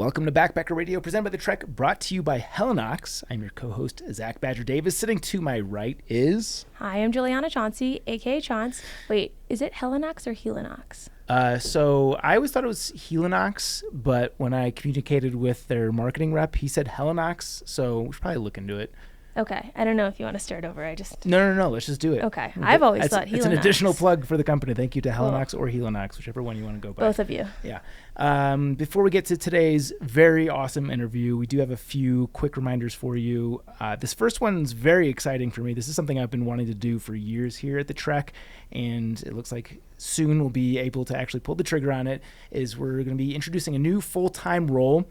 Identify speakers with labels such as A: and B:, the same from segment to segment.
A: Welcome to Backpacker Radio, presented by The Trek, brought to you by Helinox. I'm your co-host, Zach Badger Davis. Sitting to my right is...
B: Hi, I'm Juliana Chauncey, a.k.a. Chaunce. Wait, is it Helinox or Helinox?
A: So I always thought it was Helinox, but when I communicated with their marketing rep, he said Helinox, so we should probably look into it.
B: Okay. I don't know if you want to start over.
A: No. Let's just do it.
B: Okay. I've always thought Helinox.
A: It's an additional plug for the company. Thank you to Helinox or Helinox, whichever one you want to go by.
B: Both of you.
A: Yeah. Before we get to today's very awesome interview, we do have a few quick reminders for you. This first one's very exciting for me. This is something I've been wanting to do for years here at the Trek, and it looks like soon we'll be able to actually pull the trigger on it. We're going to be introducing a new full-time role.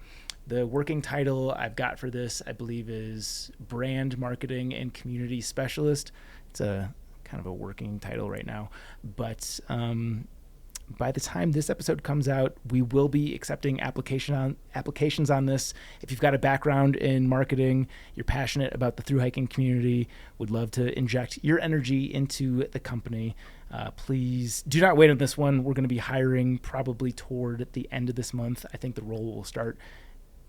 A: The working title I've got for this, I believe, is Brand Marketing and Community Specialist. It's a kind of a working title right now. But by the time this episode comes out, we will be accepting applications on this. If you've got a background in marketing, you're passionate about the thru-hiking community, would love to inject your energy into the company, please do not wait on this one. We're going to be hiring probably toward the end of this month. I think the role will start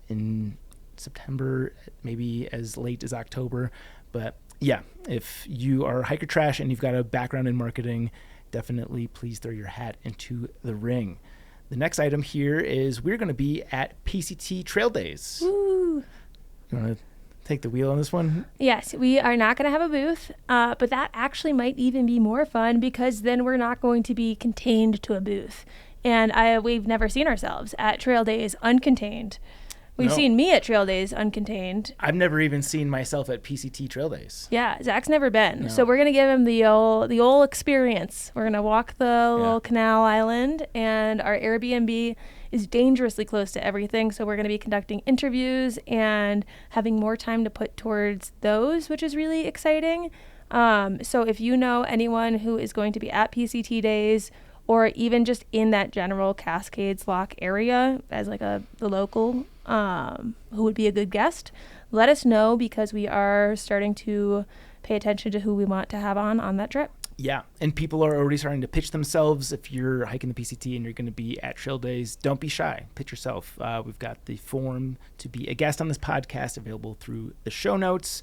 A: in September, maybe as late as October. But yeah, if you are hiker trash and you've got a background in marketing, definitely please throw your hat into the ring. The next item here is we're going to be at PCT Trail Days.
B: Woo!
A: You want to take the wheel on this one?
B: Yes, we are not going to have a booth, but that actually might even be more fun because then we're not going to be contained to a booth. And we've never seen ourselves at Trail Days uncontained. We've seen me at Trail Days uncontained.
A: I've never even seen myself at PCT Trail Days.
B: Yeah, Zach's never been.
A: No.
B: So we're going to give him the old experience. We're going to walk the little canal island, and our Airbnb is dangerously close to everything. So we're going to be conducting interviews and having more time to put towards those, which is really exciting. So if you know anyone who is going to be at PCT Days, or even just in that general Cascades Lock area as like the local who would be a good guest, let us know because we are starting to pay attention to who we want to have on that trip.
A: Yeah, and people are already starting to pitch themselves. If you're hiking the PCT and you're going to be at Trail Days, don't be shy. Pitch yourself. We've got the form to be a guest on this podcast available through the show notes.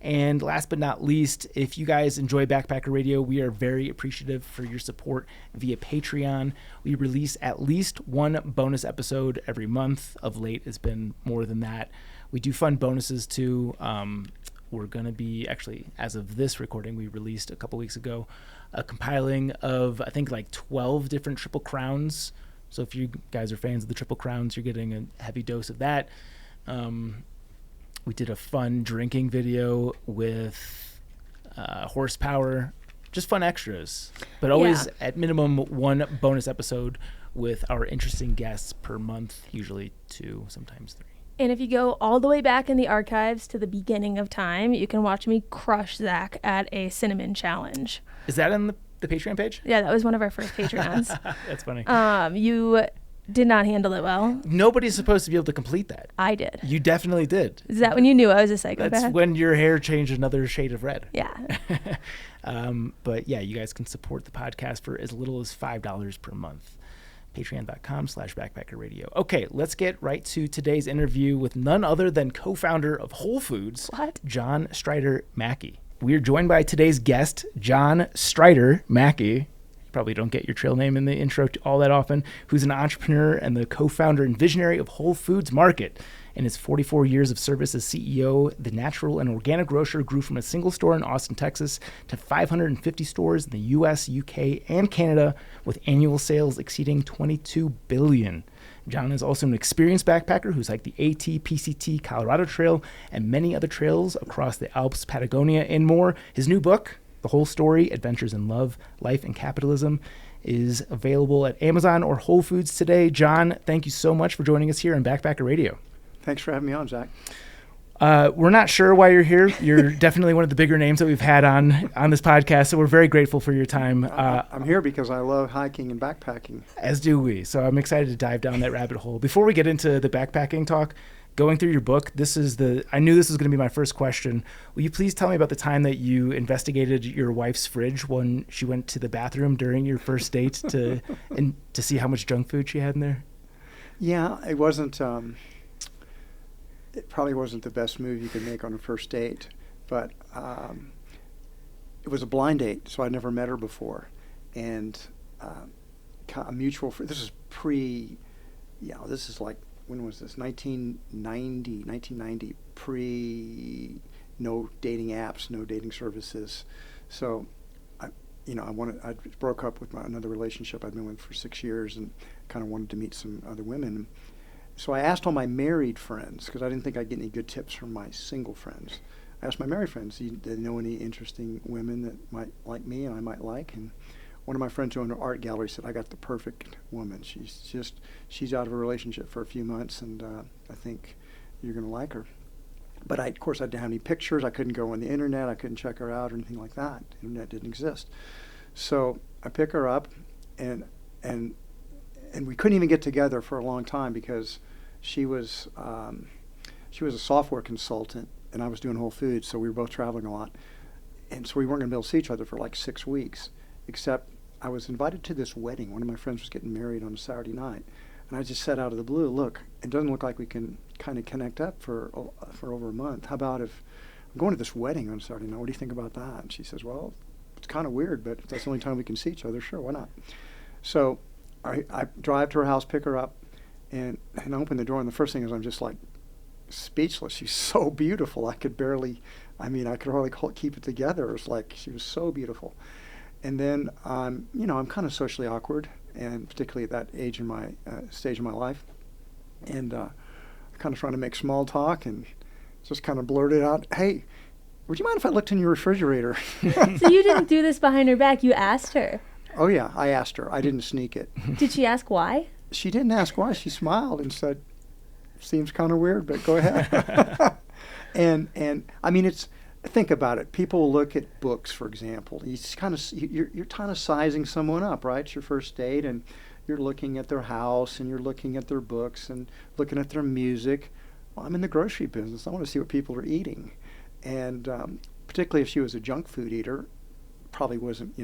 A: And last but not least, if you guys enjoy Backpacker Radio, we are very appreciative for your support via Patreon. We release at least one bonus episode every month. Of late, it's been more than that. We do fun bonuses too. We're going to be, actually, as of this recording, we released a couple weeks ago, a compiling of, I think, like 12 different Triple Crowns. So if you guys are fans of the Triple Crowns, you're getting a heavy dose of that. We did a fun drinking video with horsepower, just fun extras. But always at minimum one bonus episode with our interesting guests per month, usually 2, sometimes 3.
B: And if you go all the way back in the archives to the beginning of time, you can watch me crush Zach at a cinnamon challenge.
A: Is that on the Patreon page?
B: Yeah, that was one of our first Patreons.
A: That's funny.
B: You did not handle it well.
A: Nobody's supposed to be able to complete that.
B: I did.
A: You definitely did.
B: Is that when you knew I was a psychopath?
A: That's when your hair changed another shade of red.
B: Yeah.
A: But yeah, you guys can support the podcast for as little as $5 per month. Patreon.com/backpackerradio. Okay, let's get right to today's interview with none other than co-founder of Whole Foods, John Mackey. We are joined by today's guest, John Mackey. Probably don't get your trail name in the intro all that often, who's an entrepreneur and the co-founder and visionary of Whole Foods Market. In his 44 years of service as CEO, the natural and organic grocer grew from a single store in Austin, Texas, to 550 stores in the U.S., UK, and Canada, with annual sales exceeding $22 billion. John is also an experienced backpacker who's hiked the AT, PCT, Colorado Trail, and many other trails across the Alps, Patagonia, and more. His new book, The Whole Story, Adventures in Love, Life, and Capitalism, is available at Amazon or Whole Foods today. John, thank you so much for joining us here on Backpacker Radio.
C: Thanks for having me on, Zach.
A: We're not sure why you're here. You're definitely one of the bigger names that we've had on this podcast, so we're very grateful for your time.
C: I'm here because I love hiking and backpacking.
A: As do we, so I'm excited to dive down that rabbit hole. Before we get into the backpacking talk, going through your book, I knew this was going to be my first question. Will you please tell me about the time that you investigated your wife's fridge when she went to the bathroom during your first date to see how much junk food she had in there?
C: Yeah, it wasn't it probably wasn't the best move you could make on a first date, but it was a blind date, so I'd never met her before. And a mutual friend, this is this is like, when was this? 1990, no dating apps, no dating services. So I broke up with another relationship I'd been with for 6 years and kind of wanted to meet some other women. So I asked all my married friends, because I didn't think I'd get any good tips from my single friends. I asked my married friends, did they know any interesting women that might like me and I might like? And one of my friends who owned an art gallery said, I got the perfect woman. She's out of a relationship for a few months, and I think you're going to like her. But of course, I didn't have any pictures. I couldn't go on the internet. I couldn't check her out or anything like that. The internet didn't exist. So I pick her up, and we couldn't even get together for a long time because she was a software consultant, and I was doing Whole Foods, so we were both traveling a lot. And so we weren't going to be able to see each other for like 6 weeks, except I was invited to this wedding. One of my friends was getting married on a Saturday night. And I just said out of the blue, look, it doesn't look like we can kind of connect up for over a month. How about if I'm going to this wedding on Saturday night? What do you think about that? And she says, well, it's kind of weird, but if that's the only time we can see each other, sure, why not? So I drive to her house, pick her up, and open the door. And the first thing is I'm just like speechless. She's so beautiful. I could hardly keep it together. It was like she was so beautiful. And then, I'm kind of socially awkward, and particularly at that age in my stage of my life, and kind of trying to make small talk, and just kind of blurted out, "Hey, would you mind if I looked in your refrigerator?"
B: So you didn't do this behind her back. You asked her.
C: Oh yeah, I asked her. I didn't sneak it.
B: Did she ask why?
C: She didn't ask why. She smiled and said, "Seems kind of weird, but go ahead." and I mean, think about it. People look at books, for example. You're kind of sizing someone up, right? It's your first date, and you're looking at their house, and you're looking at their books, and looking at their music. Well, I'm in the grocery business. I want to see what people are eating, and particularly if she was a junk food eater, probably wasn't.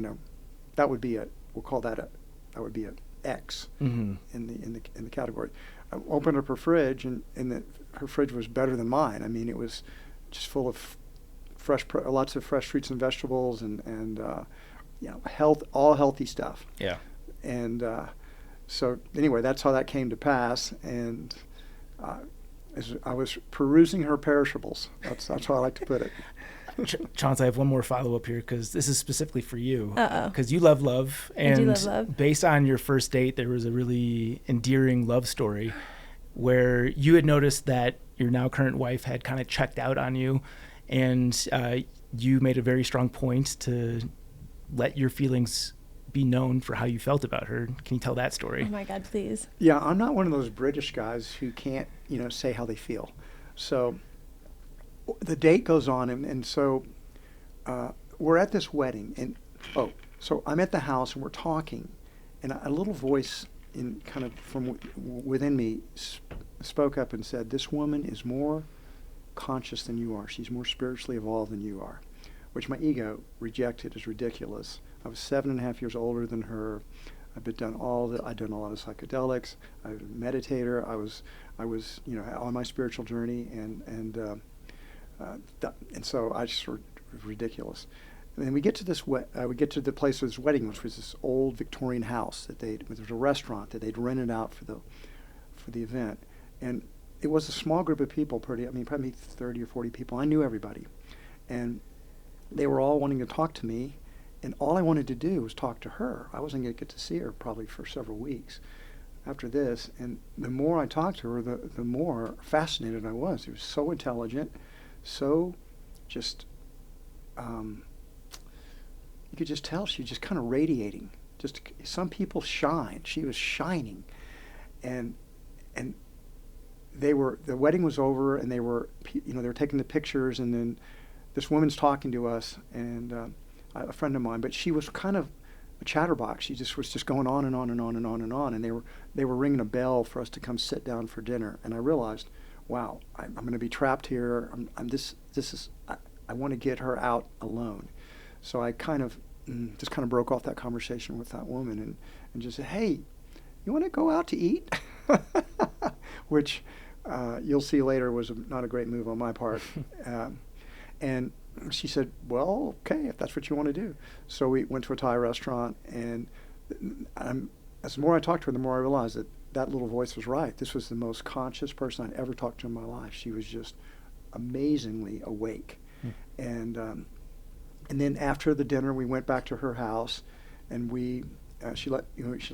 C: That would be that would be an X in the category. I opened up her fridge, and her fridge was better than mine. I mean, it was just full of lots of fresh fruits and vegetables, and all healthy stuff.
A: Yeah.
C: And so anyway, that's how that came to pass. And as I was perusing her perishables. That's how I like to put it.
A: Chaunce, I have one more follow-up here because this is specifically for you. Because you love love.
B: I do love love.
A: Based on your first date, there was a really endearing love story where you had noticed that your now current wife had kind of checked out on you, and you made a very strong point to let your feelings be known for how you felt about her. Can you tell that story?
B: Oh my God, please.
C: Yeah, I'm not one of those British guys who can't, say how they feel. So the date goes on, and so we're at this wedding, and so I'm at the house and we're talking, and a little voice in kind of from within me spoke up and said, "This woman is more conscious than you are. She's more spiritually evolved than you are," which my ego rejected as ridiculous. I was 7.5 years older than her. I'd done a lot of psychedelics. I was a meditator. I was on my spiritual journey, and so I just sort of ridiculous. And then we get to the place of this wedding, which was this old Victorian house there was a restaurant that they'd rented out for the event, and it was a small group of people, probably 30 or 40 people. I knew everybody, and they were all wanting to talk to me, and all I wanted to do was talk to her. I wasn't going to get to see her probably for several weeks after this, and the more I talked to her, the more fascinated I was. She was so intelligent, so just, you could just tell she was just kind of radiating. Just some people shine. She was shining, and the wedding was over, and they were taking the pictures, and then this woman's talking to us, and a friend of mine, but she was kind of a chatterbox. She just was going on and on and on and on and on, and they were ringing a bell for us to come sit down for dinner, and I realized, wow, I'm going to be trapped here. I want to get her out alone. So I kind of broke off that conversation with that woman and just said, "Hey, you want to go out to eat?" Which you'll see later was not a great move on my part. And she said, well, okay, if that's what you want to do. So we went to a Thai restaurant, and as the more I talked to her, the more I realized that little voice was right. This was the most conscious person I'd ever talked to in my life. She was just amazingly awake. And then after the dinner, we went back to her house, and she let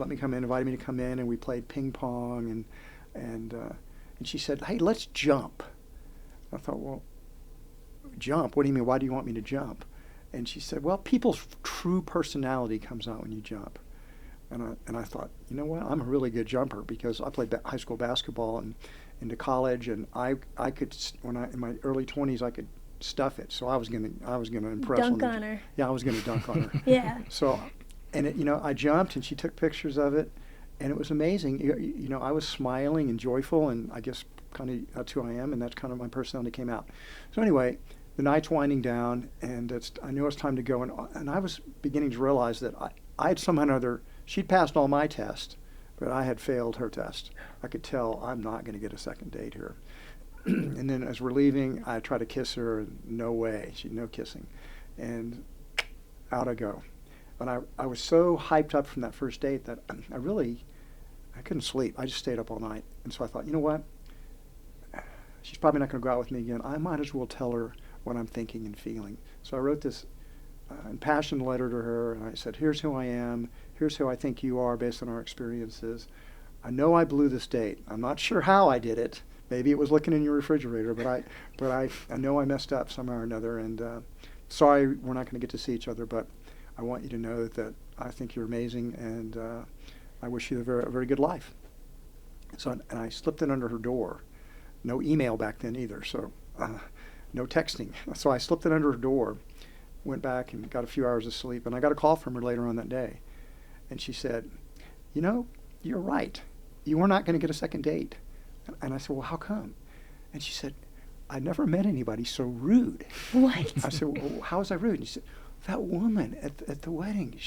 C: me come in, invited me to come in, and we played ping pong, and she said, hey, let's jump. I thought, well, jump? What do you mean? Why do you want me to jump? And she said, well, people's true personality comes out when you jump. And I thought, you know what? I'm a really good jumper because I played high school basketball and into college, and I could, in my early 20s, I could stuff it. So I was gonna impress
B: dunk on her.
C: Yeah, I was gonna dunk on her.
B: Yeah.
C: So, and I jumped, and she took pictures of it, and it was amazing. I was smiling and joyful, and I guess kind of that's who I am, and that's kind of my personality came out. So anyway, the night's winding down, and I knew it was time to go, and I was beginning to realize that I had somehow or other, she'd passed all my tests, but I had failed her test. I could tell I'm not going to get a second date here. And then as we're leaving, I try to kiss her, and no way, no kissing. And out I go. And I was so hyped up from that first date that I couldn't sleep. I just stayed up all night. And so I thought, you know what? She's probably not going to go out with me again. I might as well tell her what I'm thinking and feeling. So I wrote this impassioned letter to her, and I said, here's who I am. Here's who I think you are based on our experiences. I know I blew this date. I'm not sure how I did it. Maybe it was looking in your refrigerator, but I know I messed up somehow or another, and sorry we're not going to get to see each other, but I want you to know that I think you're amazing, and I wish you a very good life. So, and I slipped it under her door. No email back then either, so no texting. So I slipped it under her door, went back and got a few hours of sleep, and I got a call from her later on that day. And she said, you're right. You are not going to get a second date. And I said, well, how come? And she said, I never met anybody so rude.
B: What?
C: I said, well, how was I rude? And she said, that woman at the wedding,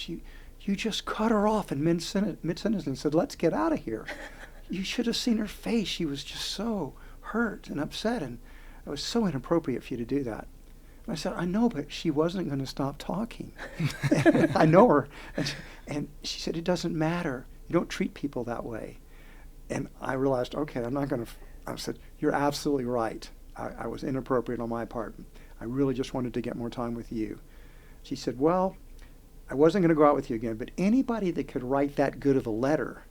C: you just cut her off in mid-sentence and said, let's get out of here. You should have seen her face. She was just so hurt and upset, and it was so inappropriate for you to do that. And I said, I know, but she wasn't going to stop talking. I know her. And she said, it doesn't matter. You don't treat people that way. And I realized, okay, I'm not going to, I said, you're absolutely right. I was inappropriate on my part. I really just wanted to get more time with you. She said, well, I wasn't going to go out with you again, but anybody that could write that good of a letter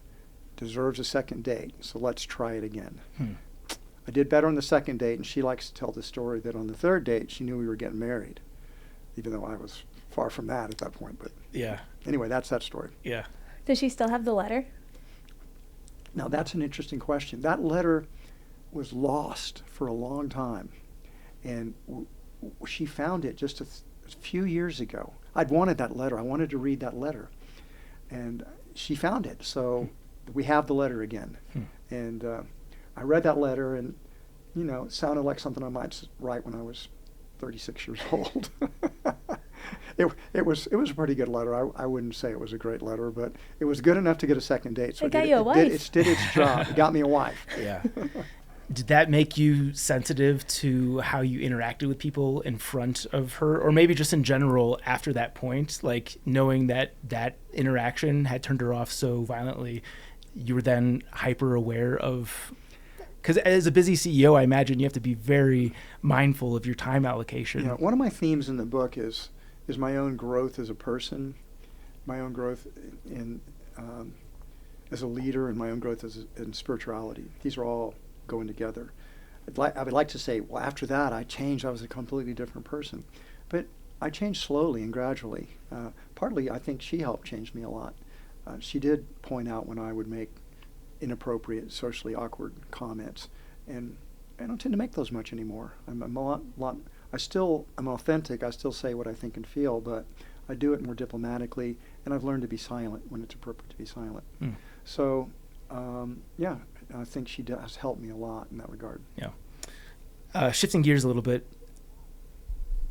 C: deserves a second date, so let's try it again. I did better on the second date, and she likes to tell the story that on the third date, she knew we were getting married, even though I was far from that at that point. But
A: yeah.
C: Anyway, that's that story.
A: Yeah.
B: Does she still have the letter?
C: Now, that's an interesting question. That letter was lost for a long time, and she found it just a few years ago. I'd wanted that letter. I wanted to read that letter, and she found it. So we have the letter again. And I read that letter, and, it sounded like something I might write when I was 36 years old. It was a pretty good letter. I wouldn't say it was a great letter, but it was good enough to get a second date. So
B: it got you a wife.
C: It did its job. It got me a wife.
A: Yeah. Did that make you sensitive to how you interacted with people in front of her, or maybe just in general after that point, like knowing that interaction had turned her off so violently, you were then hyper aware of, because as a busy CEO, I imagine you have to be very mindful of your time allocation.
C: One of my themes in the book is my own growth as a person, my own growth in as a leader, and my own growth in spirituality. These are all going together. I would like to say, well, after that, I changed. I was a completely different person. But I changed slowly and gradually. Partly, I think she helped change me a lot. She did point out when I would make inappropriate, socially awkward comments, and I don't tend to make those much anymore. I'm a lot. I'm authentic. I still say what I think and feel, but I do it more diplomatically, and I've learned to be silent when it's appropriate to be silent. So, I think she does help me a lot in that regard.
A: Yeah. Shifting gears a little bit,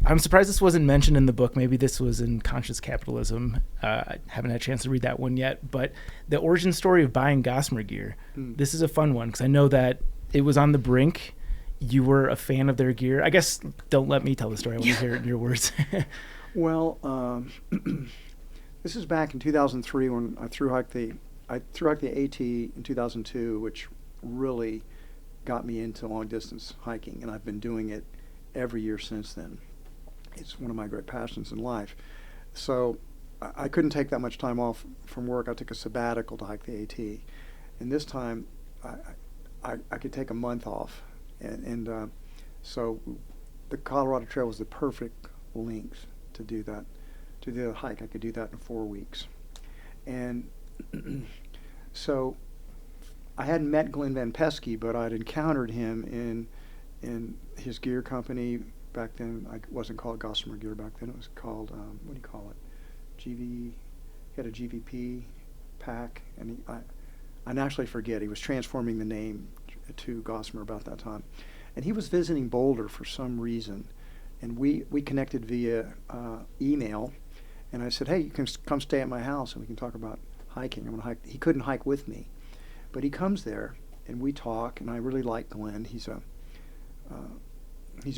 A: I'm surprised this wasn't mentioned in the book. Maybe this was in Conscious Capitalism. I haven't had a chance to read that one yet. But the origin story of buying Gossamer Gear, this is a fun one, because I know that it was on the brink. You were a fan of their gear. I guess don't let me tell the story. I want to hear it in your words.
C: Well, this is back in 2003 when I thru-hiked the AT in 2002, which really got me into long distance hiking, and I've been doing it every year since then. It's one of my great passions in life. So I couldn't take that much time off from work. I took a sabbatical to hike the AT, and this time I could take a month off, and so the Colorado Trail was the perfect length to do that. To do the hike, I could do that in 4 weeks, and so I hadn't met Glenn Van Pesky, but I'd encountered him in his gear company back then. It wasn't called Gossamer Gear back then. It was called what do you call it? He had a GVP pack, and I naturally forget. He was transforming the name to Gossamer about that time, and he was visiting Boulder for some reason, and we connected via email, and I said, hey, you can come stay at my house and we can talk about hiking. I'm gonna hike. He couldn't hike with me, but he comes there and we talk, and I really like Glenn. He's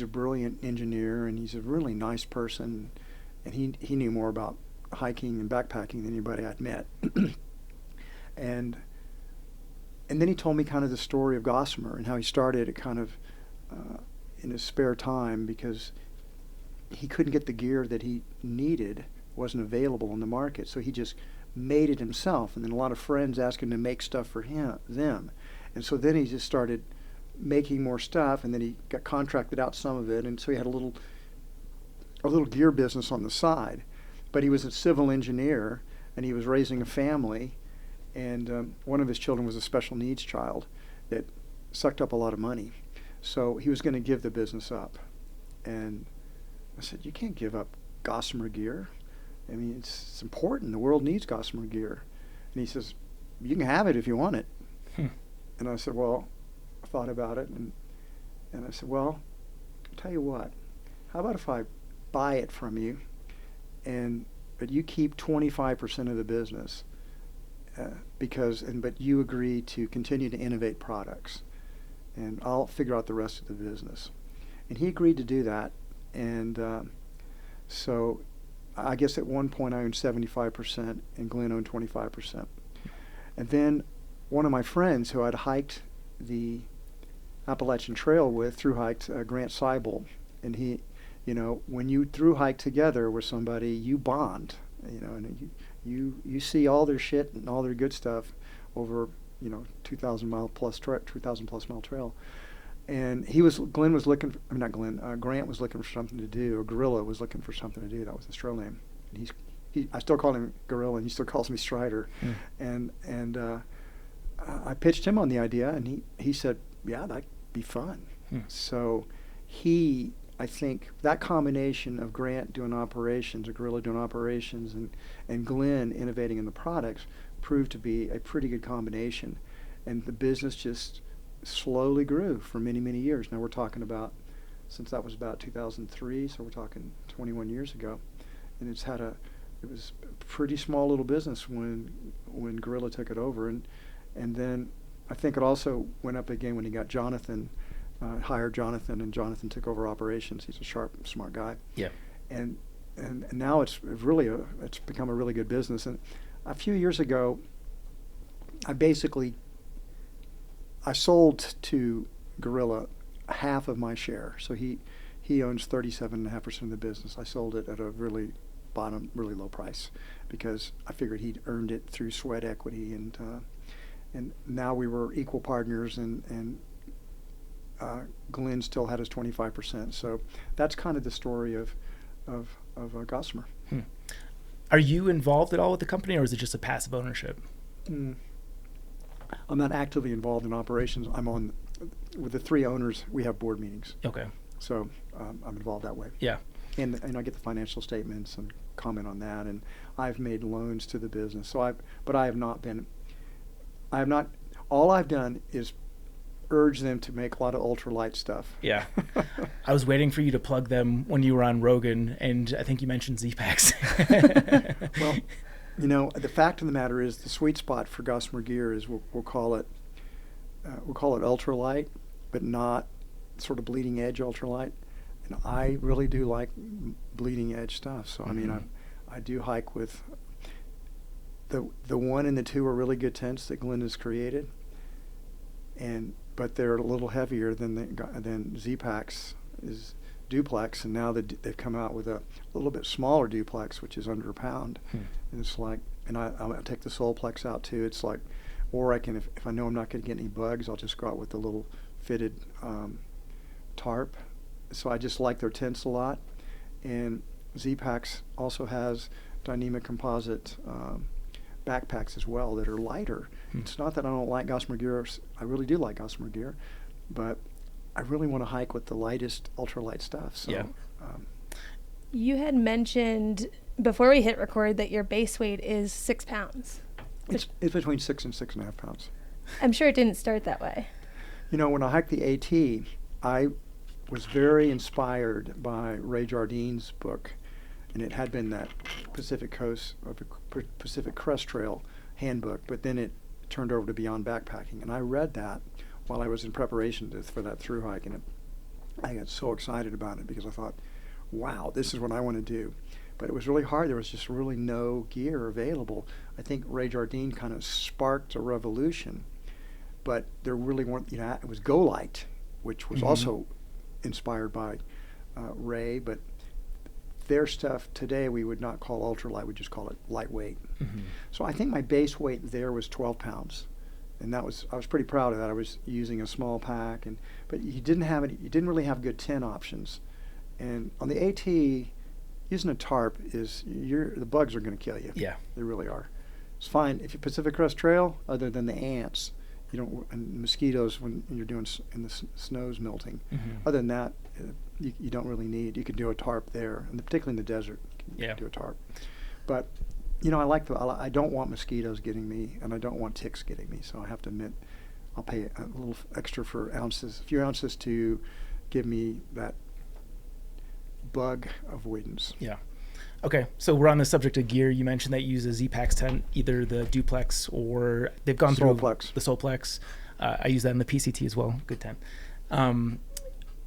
C: a brilliant engineer, and he's a really nice person, and he knew more about hiking and backpacking than anybody I'd met. and then he told me kind of the story of Gossamer and how he started it kind of in his spare time because he couldn't get the gear that he needed, wasn't available in the market, so he just made it himself, and then a lot of friends asked him to make stuff for them, and so then he just started making more stuff, and then he got contracted out some of it, and so he had a little gear business on the side. But he was a civil engineer, and he was raising a family, and one of his children was a special needs child that sucked up a lot of money. So he was going to give the business up. And I said, you can't give up Gossamer Gear. I mean, it's important. The world needs Gossamer Gear. And he says, you can have it if you want it. And I said, well, I thought about it, and I said, well, I'll tell you what, how about if I buy it from you, but you keep 25% of the business, but you agree to continue to innovate products, and I'll figure out the rest of the business. And he agreed to do that, and so I guess at one point I owned 75% and Glenn owned 25%. And then one of my friends who I'd hiked the Appalachian Trail with thru-hiked Grant Seibel, and he, when you thru-hike together with somebody, you bond, and you see all their shit and all their good stuff over 2,000 plus mile trail. And Grant was looking for something to do, or Gorilla was looking for something to do. That was his trail name. And I still call him Gorilla, and he still calls me Strider. And I pitched him on the idea, and he said, yeah, that'd be fun. So I think that combination of Grant doing operations, or Gorilla doing operations, and Glenn innovating in the products proved to be a pretty good combination. And the business just slowly grew for many, many years. Now we're talking about, since that was about 2003, so we're talking 21 years ago. And it was a pretty small little business when Gorilla took it over. And then I think it also went up again when he got Jonathan, hired Jonathan, and Jonathan took over operations. He's a sharp, smart guy. Yeah. And now it's become a really good business. And a few years ago, I sold to Gorilla half of my share. So he owns 37.5% of the business. I sold it at a really low price because I figured he'd earned it through sweat equity, and now we were equal partners, and Glenn still had his 25%. So that's kind of the story of Gossamer.
A: Are you involved at all with the company, or is it just a passive ownership?
C: I'm not actively involved in operations. With the three owners, we have board meetings.
A: Okay.
C: So I'm involved that way.
A: Yeah.
C: And I get the financial statements and comment on that, and I've made loans to the business. But I have not. All I've done is urge them to make a lot of ultralight stuff.
A: Yeah. I was waiting for you to plug them when you were on Rogan, and I think you mentioned Z-Packs.
C: Well, the fact of the matter is the sweet spot for Gossamer Gear is we'll call it ultralight, but not sort of bleeding edge ultralight. And I really do like bleeding edge stuff. So I mean, I do hike with the 1 and the 2 are really good tents that Glenn has created, but they're a little heavier than Z-Packs is duplex, and now they've come out with a little bit smaller duplex, which is under a pound. And it's like, and I take the Solplex out too. It's like, or I can, if I know I'm not going to get any bugs, I'll just go out with the little fitted tarp. So I just like their tents a lot. And Z-Packs also has Dyneema composite backpacks as well that are lighter. It's not that I don't like Gossamer Gear. I really do like Gossamer Gear, but I really want to hike with the lightest ultralight stuff. So,
A: yeah.
B: You had mentioned before we hit record that your base weight is 6 pounds.
C: It's between 6 and 6.5 pounds.
B: I'm sure it didn't start that way.
C: You know, when I hiked the AT, I was very inspired by Ray Jardine's book, and it had been that Pacific Crest Trail handbook, but then it turned over to Beyond Backpacking, and I read that while I was in preparation for that through hike, and I got so excited about it because I thought, wow, this is what I want to do. But it was really hard. There was just really no gear available. I think Ray Jardine kind of sparked a revolution, but there really weren't, it was Go Light, which was also inspired by Ray, but their stuff today we would not call ultralight, we just call it lightweight. So I think my base weight there was 12 pounds. And I was pretty proud of that. I was using a small pack, but you didn't really have good tent options. And on the AT, using a tarp the bugs are going to kill you. Yeah, they really are. It's fine if you Pacific Crest Trail, other than the ants, and mosquitoes when you're doing and the snow's melting. Other than that, you don't really need. You could do a tarp there, and particularly in the desert, you can do a tarp. But I don't want mosquitoes getting me, and I don't want ticks getting me. So I have to admit, I'll pay a little extra for a few ounces to give me that bug avoidance.
A: Yeah. Okay, so we're on the subject of gear. You mentioned that you use a Z-Packs tent, either the duplex or they've gone through the Solplex. I use that in the PCT as well. Good tent.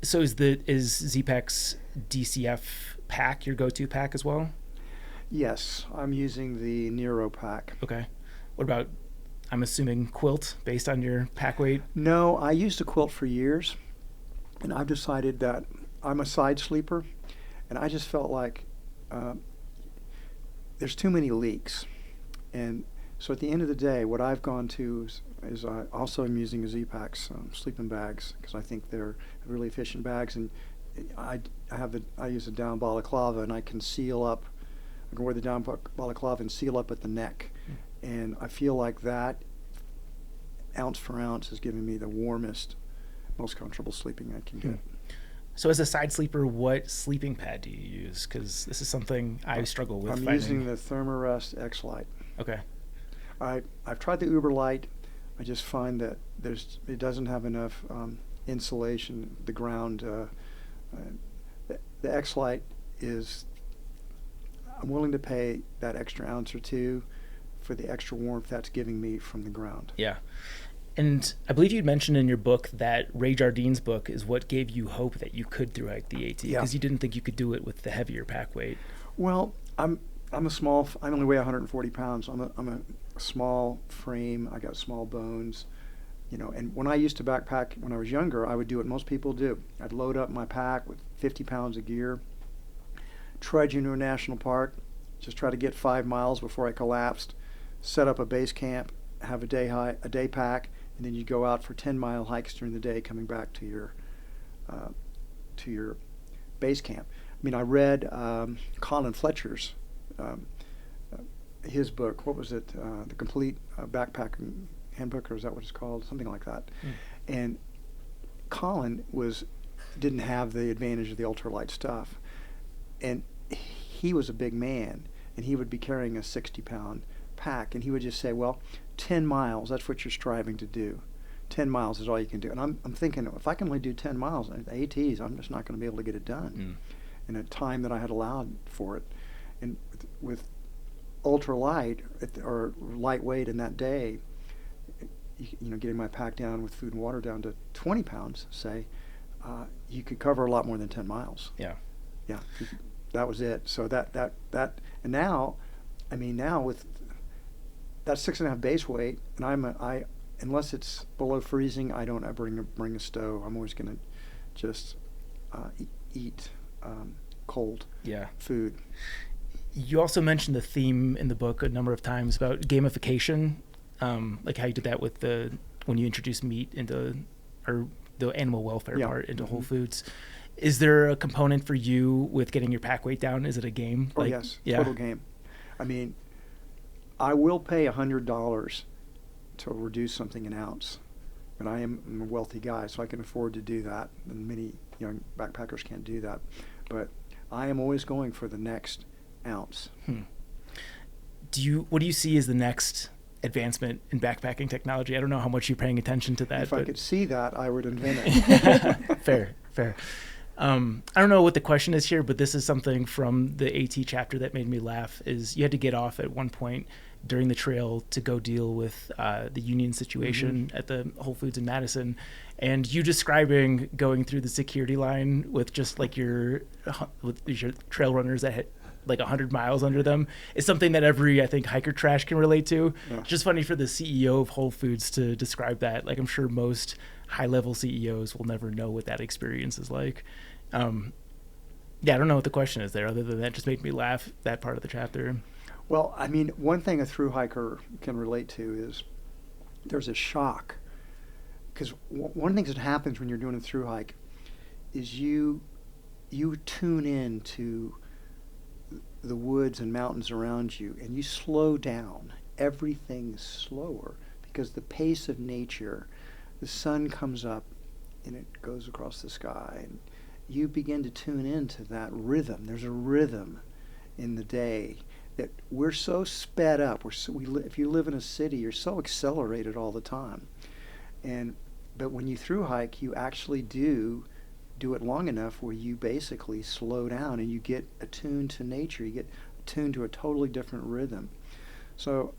A: So is Z-Packs DCF pack your go-to pack as well?
C: Yes, I'm using the Nero pack.
A: Okay. What about, I'm assuming, quilt based on your pack weight?
C: No, I used a quilt for years, and I've decided that I'm a side sleeper, and I just felt like there's too many leaks. And so at the end of the day, what I've gone to is I also am using a Z-Packs sleeping bags, because I think they're really efficient bags, and I use a down balaclava, and I can seal up. I can wear the down balaclava and seal up at the neck. And I feel like that, ounce for ounce, is giving me the warmest, most comfortable sleeping I can get.
A: So as a side sleeper, what sleeping pad do you use? Because this is something I struggle with
C: I'm using the Thermarest X-Lite.
A: Okay.
C: I've tried the Uber Light. I just find that it doesn't have enough insulation. The ground, the X-Lite is, I'm willing to pay that extra ounce or two for the extra warmth that's giving me from the ground.
A: Yeah. And I believe you'd mentioned in your book that Ray Jardine's book is what gave you hope that you could thru-hike the AT, because you didn't think you could do it with the heavier pack weight.
C: Well, I only weigh 140 pounds. I'm a small frame. I got small bones, and when I used to backpack when I was younger, I would do what most people do. I'd load up my pack with 50 pounds of gear, trudge into a national park, just try to get 5 miles before I collapsed, set up a base camp, have a day pack, and then you go out for 10-mile hikes during the day, coming back to your base camp. I mean, I read Colin Fletcher's his book. What was it? The Complete Backpacking Handbook, or is that what it's called? Something like that. And Colin didn't have the advantage of the ultralight stuff, and he was a big man, and he would be carrying a 60-pound pack, and he would just say, well, 10 miles, that's what you're striving to do. 10 miles is all you can do. And I'm thinking, if I can only do 10 miles, ATs, I'm just not going to be able to get it done in a time that I had allowed for it. And with ultralight or lightweight in that day, getting my pack down with food and water down to 20 pounds, say, you could cover a lot more than 10 miles.
A: Yeah.
C: Yeah. That was it. So that, and now, now with that 6.5 base weight, and unless it's below freezing, I don't ever bring a stove. I'm always going to just eat cold food.
A: You also mentioned the theme in the book a number of times about gamification, like how you did that with when you introduced meat or the animal welfare part into Whole Foods. Is there a component for you with getting your pack weight down? Is it a game?
C: Oh, yes. Total game. I will pay $100 to reduce something an ounce. And I'm a wealthy guy, so I can afford to do that. And many young backpackers can't do that. But I am always going for the next ounce.
A: What do you see as the next advancement in backpacking technology? I don't know how much you're paying attention to that.
C: If I could see that, I would invent it.
A: Fair. I don't know what the question is here, but this is something from the AT chapter that made me laugh. Is you had to get off at one point during the trail to go deal with the union situation at the Whole Foods in Madison, and you describing going through the security line with just like your trail runners that had like 100 miles under them is something that every, I think, hiker trash can relate to. Yeah. It's just funny for the CEO of Whole Foods to describe that. Like, I'm sure most high-level CEOs will never know what that experience is like. I don't know what the question is there, other than that just made me laugh, that part of the chapter.
C: Well, one thing a thru hiker can relate to is there's a shock. Because one of the things that happens when you're doing a thru hike is you tune in to the woods and mountains around you, and you slow down. Everything's slower because the pace of nature, the sun comes up and it goes across the sky, and you begin to tune into that rhythm. There's a rhythm in the day that we're so sped up. If you live in a city, you're so accelerated all the time. But when you thru hike, you actually do it long enough where you basically slow down and you get attuned to nature. You get attuned to a totally different rhythm. So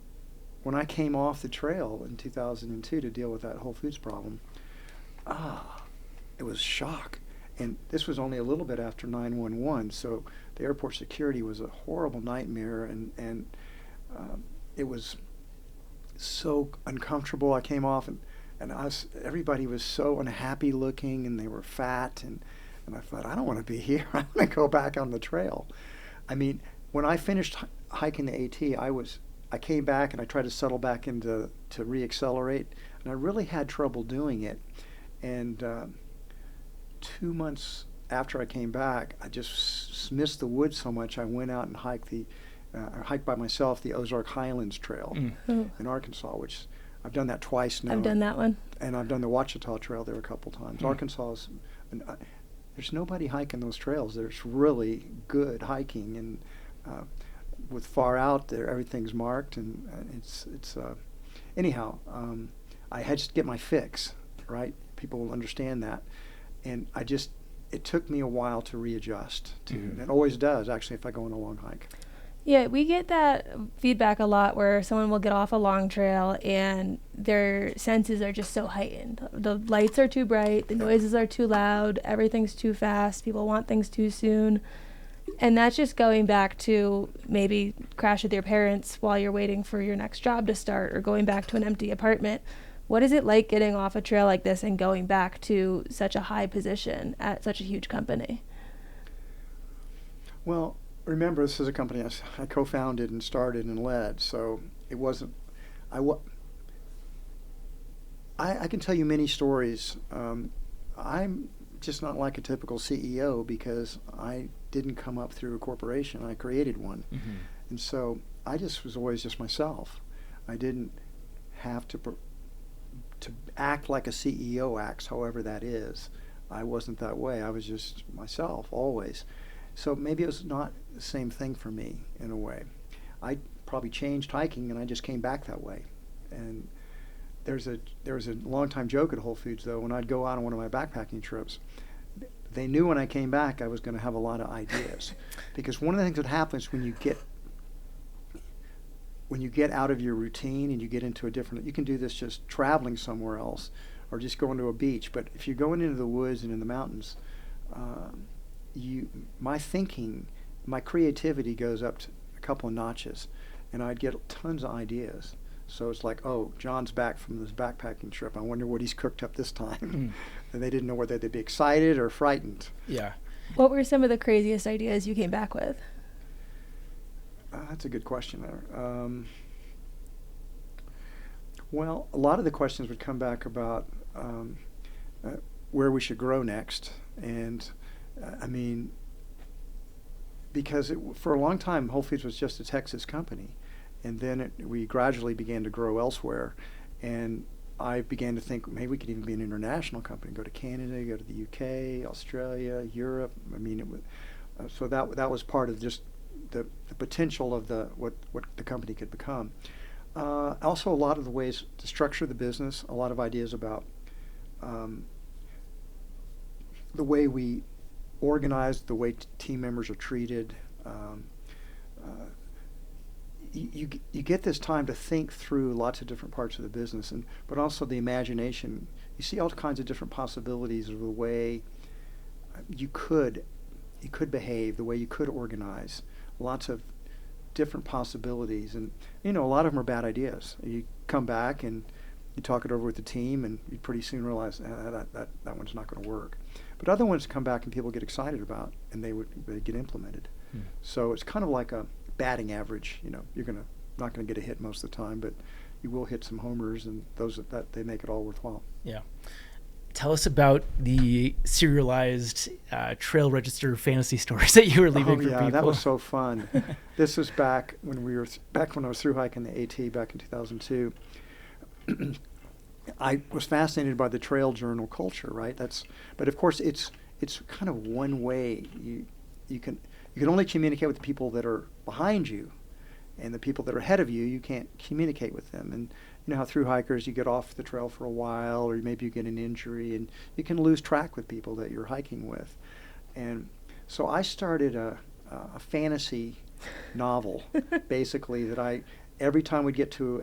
C: when I came off the trail in 2002 to deal with that Whole Foods problem, it was shock. And this was only a little bit after 9/11, so the airport security was a horrible nightmare, and it was so uncomfortable. I came off, and everybody was so unhappy looking, and they were fat, and I thought, I don't want to be here. I'm going to go back on the trail. When I finished hiking the AT, I came back and I tried to settle back into to reaccelerate, and I really had trouble doing it. And 2 months after I came back, I just missed the woods so much. I went out and hiked by myself the Ozark Highlands Trail in Arkansas, which I've done that twice now.
B: I've done that one.
C: And I've done the Ouachita Trail there a couple times. Arkansas is, there's nobody hiking those trails. There's really good hiking, and with far out there, everything's marked, and anyhow, I had to get my fix, right? People will understand that. And it took me a while to readjust to, and it always does, actually, if I go on a long hike.
B: Yeah, we get that feedback a lot where someone will get off a long trail and their senses are just so heightened. The lights are too bright, the noises are too loud, everything's too fast, people want things too soon. And that's just going back to maybe crash with your parents while you're waiting for your next job to start, or going back to an empty apartment. What is it like getting off a trail like this and going back to such a high position at such a huge company?
C: Well, remember, this is a company I co-founded and started and led, so it wasn't. I can tell you many stories. I'm just not like a typical CEO because I didn't come up through a corporation. I created one, and so I just was always just myself. I didn't have to act like a CEO acts, however that is. I wasn't that way. I was just myself always. So maybe it was not the same thing for me in a way. I probably changed hiking and I just came back that way. And there was a long-time joke at Whole Foods, though. When I'd go out on one of my backpacking trips, they knew when I came back I was going to have a lot of ideas. Because one of the things that happens when when you get out of your routine and you get into a different, you can do this just traveling somewhere else or just going to a beach. But if you're going into the woods and in the mountains, my thinking, my creativity goes up to a couple of notches, and I'd get tons of ideas. So it's like, oh, John's back from this backpacking trip. I wonder what he's cooked up this time. And they didn't know whether they'd be excited or frightened.
A: Yeah.
B: What were some of the craziest ideas you came back with?
C: That's a good question there. Well, a lot of the questions would come back about where we should grow next. And I mean, because for a long time, Whole Foods was just a Texas company. And then we gradually began to grow elsewhere. And I began to think maybe we could even be an international company, go to Canada, go to the UK, Australia, Europe. I mean, it was, so that was part of just the potential of what the company could become. Also, a lot of the ways to structure the business, a lot of ideas about the way we organize, the way team members are treated. You get this time to think through lots of different parts of the business, but also the imagination. You see all kinds of different possibilities of the way you could behave, the way you could organize. Lots of different possibilities, and a lot of them are bad ideas. You come back and you talk it over with the team, and you pretty soon realize that one's not going to work. But other ones come back and people get excited about, and they get implemented. So it's kind of like a batting average. You're not going to get a hit most of the time, but you will hit some homers, and those that they make it all worthwhile.
A: Yeah. Tell us about the serialized trail register fantasy stories that you were leaving for people.
C: That was so fun. This was back when I was thru-hiking the AT back in 2002. I was fascinated by the trail journal culture, right? But of course it's kind of one way. You can only communicate with the people that are behind you, and the people that are ahead of you, you can't communicate with them. And you know how through hikers, you get off the trail for a while, or maybe you get an injury, and you can lose track with people that you're hiking with. And so I started a fantasy novel, basically, that every time we'd get to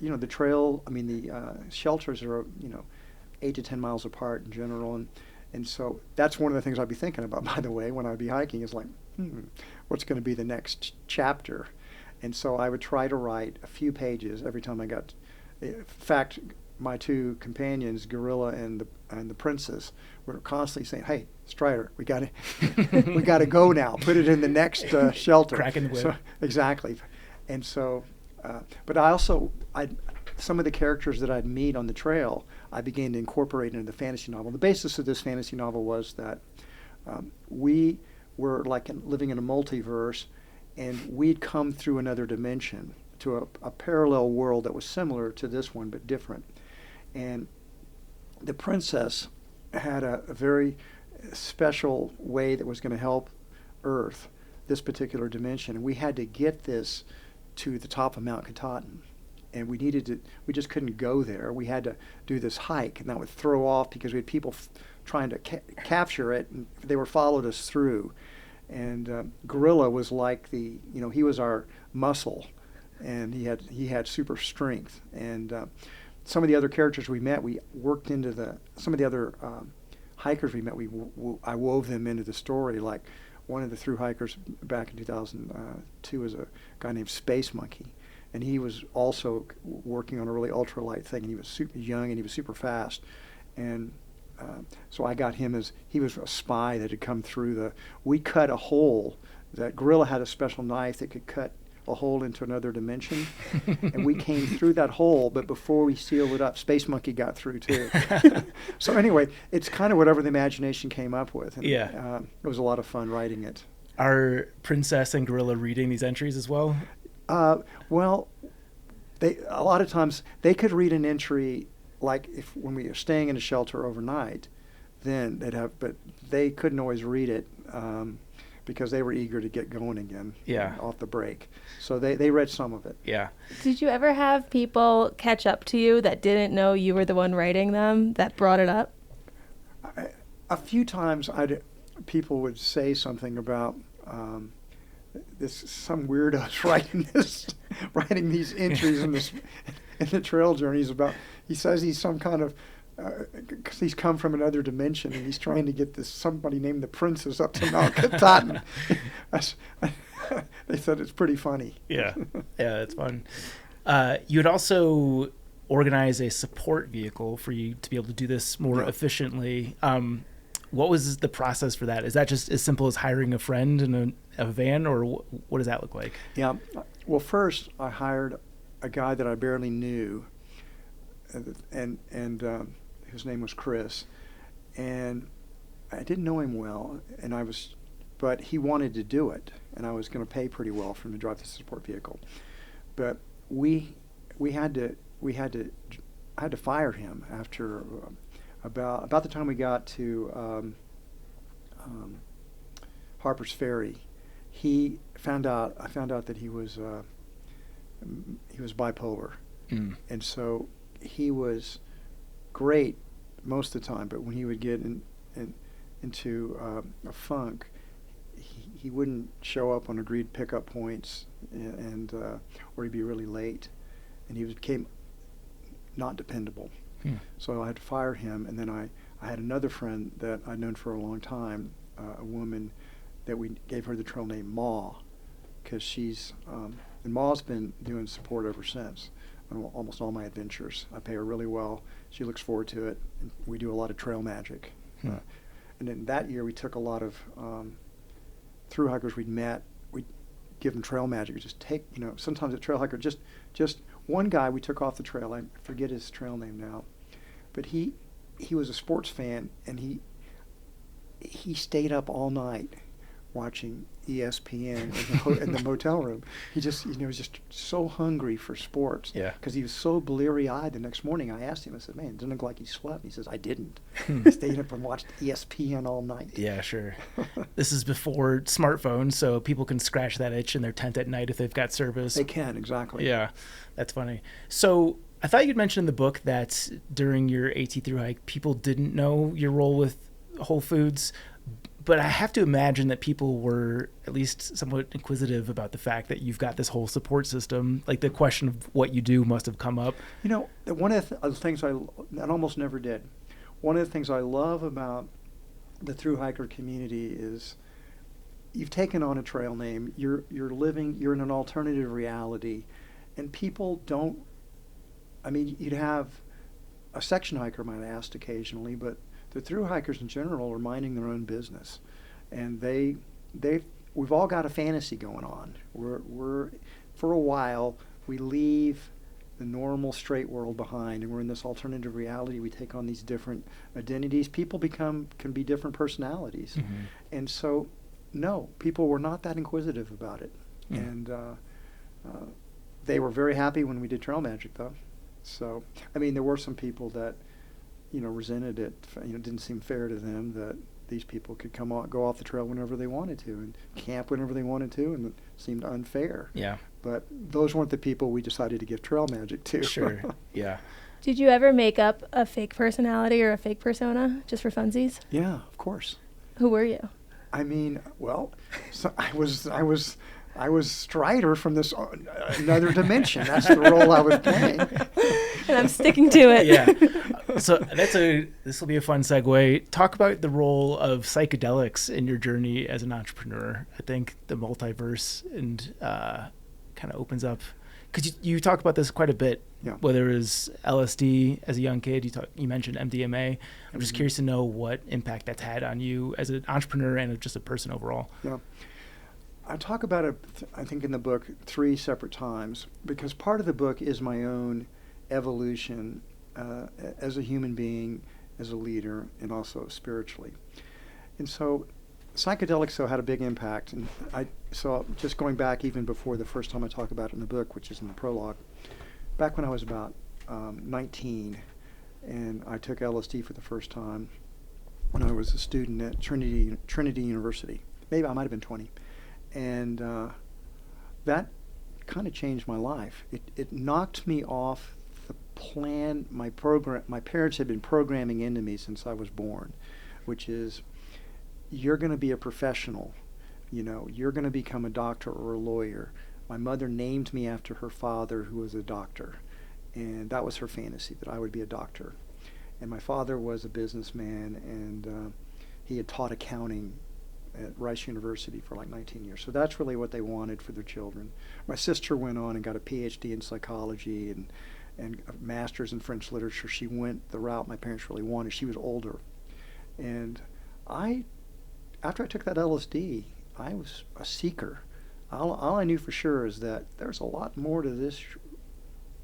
C: the trail, the shelters are, 8 to 10 miles apart in general. And so that's one of the things I'd be thinking about, by the way, when I'd be hiking, is like, what's going to be the next chapter? And so I would try to write a few pages every time I got. In fact, my two companions, Gorilla and the Princess, were constantly saying, "Hey, Strider, we got to go now. Put it in the next shelter."
A: Cracking the whip.
C: So, exactly. And so, but some of the characters that I'd meet on the trail, I began to incorporate into the fantasy novel. The basis of this fantasy novel was that we were like living in a multiverse, and we'd come through another dimension to a parallel world that was similar to this one but different. And the princess had a very special way that was going to help Earth, this particular dimension. And we had to get this to the top of Mount Katahdin. And we just couldn't go there. We had to do this hike, and that would throw off because we had people trying to capture it, and they followed us through. And Gorilla was like he was our muscle, and he had super strength. And some of the other characters we met, we worked into some of the other hikers we met. I wove them into the story. Like one of the through hikers back in 2002 was a guy named Space Monkey, and he was also working on a really ultralight thing. And he was super young and he was super fast, and so I got him he was a spy that had come through we cut a hole. That Gorilla had a special knife that could cut a hole into another dimension, and we came through that hole, but before we sealed it up, Space Monkey got through too. So anyway, it's kind of whatever the imagination came up with. And, it was a lot of fun writing it.
A: Are Princess and Gorilla reading these entries as well?
C: Well, a lot of times they could read an entry, like when we were staying in a shelter overnight, then but they couldn't always read it because they were eager to get going again off the break. So they read some of it. Yeah.
B: Did you ever have people catch up to you that didn't know you were the one writing them that brought it up?
C: A few times people would say something about some weirdo's writing this. writing these entries in the trail journeys about. He says he's some kind of. Because he's come from another dimension, and he's trying to get somebody named the Princess up to Mount Katahdin. They said it's pretty funny.
A: Yeah, it's fun. You would also organize a support vehicle for you to be able to do this more efficiently. What was the process for that? Is that just as simple as hiring a friend in a van, or what does that look like?
C: Yeah. Well, first I hired a guy that I barely knew, and his name was Chris, and I didn't know him well, but he wanted to do it, and I was going to pay pretty well for him to drive the support vehicle, but I had to fire him after about the time we got to Harper's Ferry. I found out that he was bipolar, and so he was great most of the time, but when he would get into a funk, he wouldn't show up on agreed pickup points, and or he'd be really late, and he became not dependable. So I had to fire him, and then I had another friend that I'd known for a long time, a woman that we gave her the trail name Ma, because and Ma's been doing support ever since. Almost all my adventures. I pay her really well. She looks forward to it. And we do a lot of trail magic. And then that year we took a lot of thru-hikers we'd met. We'd give them trail magic. Just take, sometimes a trail hiker, just one guy we took off the trail. I forget his trail name now. But he was a sports fan, and he stayed up all night watching ESPN in the motel room. He just, was just so hungry for sports.
A: Yeah.
C: Because he was so bleary-eyed the next morning. I asked him, I said, man, it doesn't look like he slept. He says, I didn't. I stayed up and watched ESPN all night.
A: Yeah, sure. This is before smartphones, so people can scratch that itch in their tent at night if they've got service.
C: They can, exactly.
A: Yeah, that's funny. So I thought you'd mentioned in the book that during your AT thru-hike, people didn't know your role with Whole Foods. But I have to imagine that people were at least somewhat inquisitive about the fact that you've got this whole support system. Like the question of what you do must have come up.
C: One of the things I almost never did. One of the things I love about the thru-hiker community is you've taken on a trail name. You're in an alternative reality, and people don't. I mean, you'd have a section hiker might ask occasionally, but the thru-hikers in general are minding their own business, and we've all got a fantasy going on. We're for a while we leave the normal straight world behind, and we're in this alternative reality. We take on these different identities. People can be different personalities, and so no, people were not that inquisitive about it, and they were very happy when we did trail magic, though. So I mean, there were some people that resented it. Didn't seem fair to them that these people could go off the trail whenever they wanted to and camp whenever they wanted to, and it seemed unfair.
A: Yeah.
C: But those weren't the people we decided to give trail magic to.
A: Sure. Yeah.
B: Did you ever make up a fake personality or a fake persona just for funsies?
C: Yeah, of course.
B: Who were you?
C: I mean, well, so I was Strider from this another dimension. That's the role I was playing.
B: And I'm sticking to it.
A: Yeah. So this will be a fun segue. Talk about the role of psychedelics in your journey as an entrepreneur. I think the multiverse and kind of opens up, because you talk about this quite a bit.
C: Yeah.
A: Whether it was LSD as a young kid, you mentioned MDMA. I'm just curious to know what impact that's had on you as an entrepreneur and just a person overall.
C: Yeah. I talk about it, I think, in the book 3 separate times, because part of the book is my own evolution as a human being, as a leader, and also spiritually. And so psychedelics had a big impact. And so just going back even before the first time I talk about it in the book, which is in the prologue, back when I was about 19, and I took LSD for the first time when I was a student at Trinity University. Maybe I might have been 20. And that kind of changed my life. It knocked me off the plan. My parents had been programming into me since I was born, which is, you're going to be a professional. You're going to become a doctor or a lawyer. my mother named me after her father, who was a doctor. And that was her fantasy, that I would be a doctor. And my father was a businessman, and he had taught accounting at Rice University for like 19 years. So that's really what they wanted for their children. My sister went on and got a PhD in psychology and a master's in French literature. She went the route my parents really wanted. She was older. And after I took that LSD, I was a seeker. All I knew for sure is that there's a lot more to this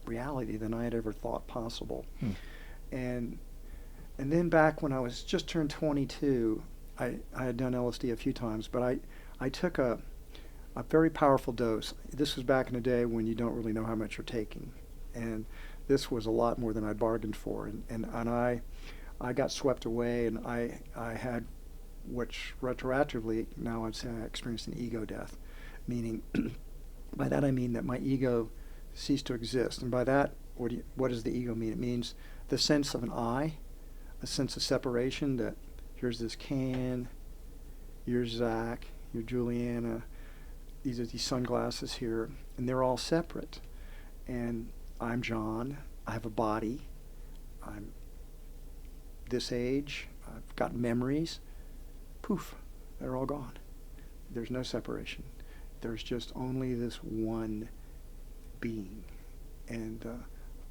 C: reality than I had ever thought possible. And then back when I was just turned 22, I had done LSD a few times, but I took a very powerful dose. This was back in the day when you don't really know how much you're taking. And this was a lot more than I'd bargained for. And I got swept away, and I had, which retroactively now I'd say I experienced an ego death, meaning by that I mean that my ego ceased to exist. And by that, what does the ego mean? It means the sense of an I, a sense of separation, that here's this Ken, you're Zach, you're Juliana, these are these sunglasses here, and they're all separate. And I'm John, I have a body, I'm this age, I've got memories, poof, they're all gone. There's no separation. There's just only this one being, and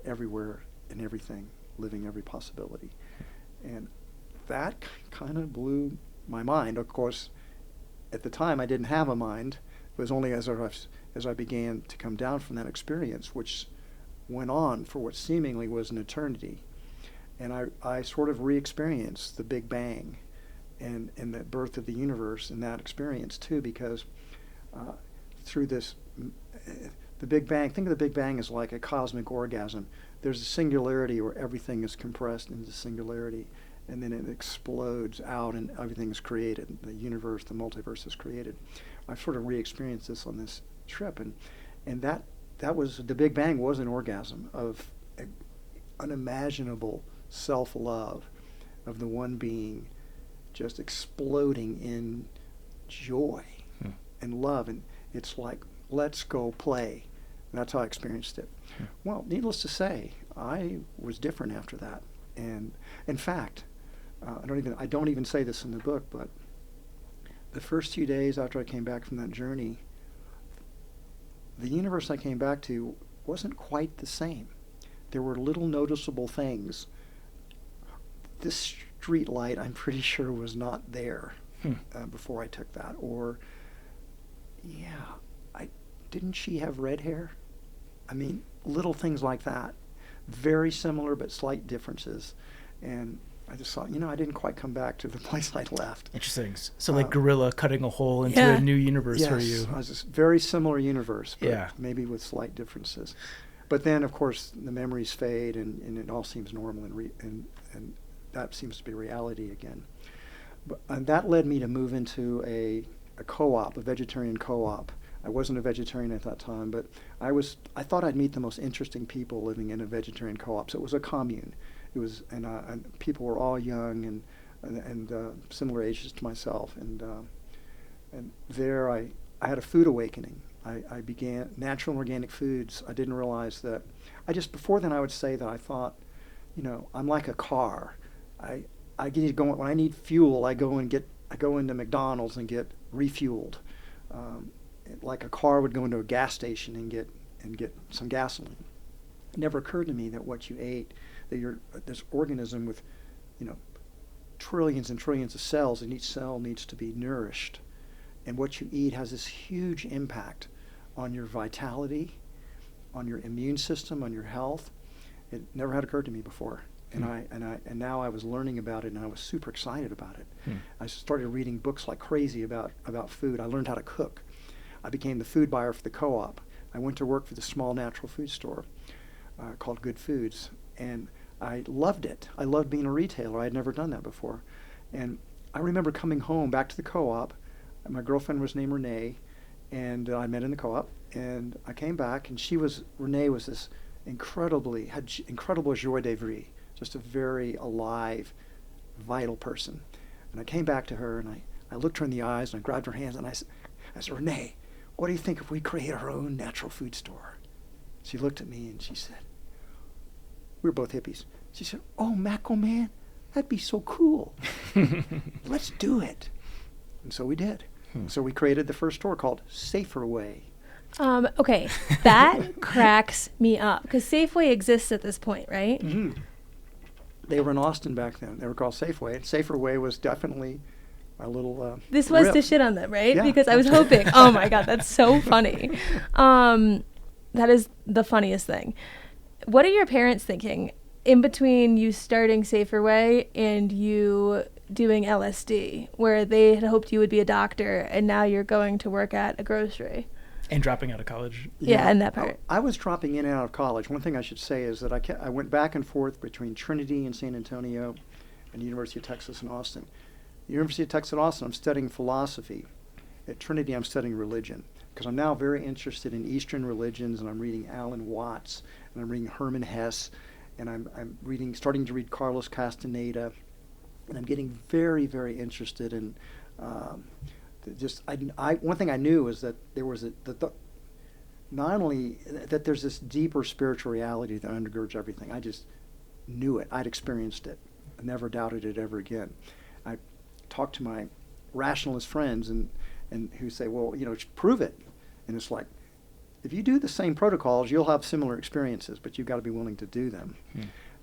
C: everywhere and everything, living every possibility. And that kind of blew my mind. Of course, at the time I didn't have a mind. It was only as I began to come down from that experience, which went on for what seemingly was an eternity. And I sort of re-experienced the Big Bang and the birth of the universe in that experience too, because through this, the Big Bang, think of the Big Bang as like a cosmic orgasm. There's a singularity where everything is compressed into singularity, and then it explodes out and everything is created. The universe, the multiverse is created. I've sort of re-experienced this on this trip, and that was, the Big Bang was an orgasm of unimaginable self-love, of the one being just exploding in joy and love. And it's like, let's go play. And that's how I experienced it. Well, needless to say, I was different after that. And in fact, I don't even say this in the book, but the first few days after I came back from that journey, the universe I came back to wasn't quite the same. There were little noticeable things. This street light, I'm pretty sure, was not there before I took that. Or, didn't she have red hair? I mean, little things like that. Very similar but slight differences. And I just thought, I didn't quite come back to the place I left.
A: Interesting. So like Gorilla cutting a hole into a new universe for you.
C: Yes, it was a very similar universe, but maybe with slight differences. But then, of course, the memories fade, and it all seems normal, and that seems to be reality again. And that led me to move into a co-op, a vegetarian co-op. I wasn't a vegetarian at that time, but I thought I'd meet the most interesting people living in a vegetarian co-op. So it was a commune. It was, and people were all young and similar ages to myself. And there I had a food awakening. I began natural and organic foods. I didn't realize that. Before then I would say that I thought, I'm like a car. I get to go, when I need fuel, I go into McDonald's and get refueled. Like a car would go into a gas station and get some gasoline. It never occurred to me that what you ate, that you're this organism with, trillions and trillions of cells, and each cell needs to be nourished. And what you eat has this huge impact on your vitality, on your immune system, on your health. It never had occurred to me before. And now I was learning about it, and I was super excited about it. I started reading books like crazy about food. I learned how to cook. I became the food buyer for the co-op. I went to work for the small natural food store called Good Foods, and I loved it. I loved being a retailer. I had never done that before. And I remember coming home back to the co-op. My girlfriend was named Renee, and I met in the co-op. And I came back, and Renee was this had incredible joie de vivre, just a very alive, vital person. And I came back to her, and I looked her in the eyes, and I grabbed her hands, and I said, Renee, what do you think if we create our own natural food store? She looked at me and she said, we were both hippies. She said, oh, Mac, oh, man, that'd be so cool. Let's do it. And so we did. So we created the first store called Safer Way.
B: Okay, that cracks me up because Safeway exists at this point, right?
C: Mm-hmm. They were in Austin back then. They were called Safeway. Safer Way was definitely a little
B: This was
C: rip.
B: to shit on them, right?
C: Yeah.
B: Because I was hoping. Oh my God, that's so funny. That is the funniest thing. What are your parents thinking in between you starting Safer Way and you doing LSD, where they had hoped you would be a doctor and now you're going to work at a grocery?
A: And dropping out of college.
B: Yeah, and that part.
C: I was dropping in and out of college. One thing I should say is that I went back and forth between Trinity and San Antonio and the University of Texas in Austin. University of Texas at Austin, I'm studying philosophy. At Trinity, I'm studying religion because I'm now very interested in Eastern religions, and I'm reading Alan Watts, and I'm reading Hermann Hesse, and I'm starting to read Carlos Castaneda, and I'm getting very, very interested in one thing I knew is that there was not only that there's this deeper spiritual reality that undergirds everything. I just knew it. I'd experienced it. I never doubted it ever again. I talked to my rationalist friends and who say, well, prove it. And it's like, if you do the same protocols, you'll have similar experiences, but you've got to be willing to do them.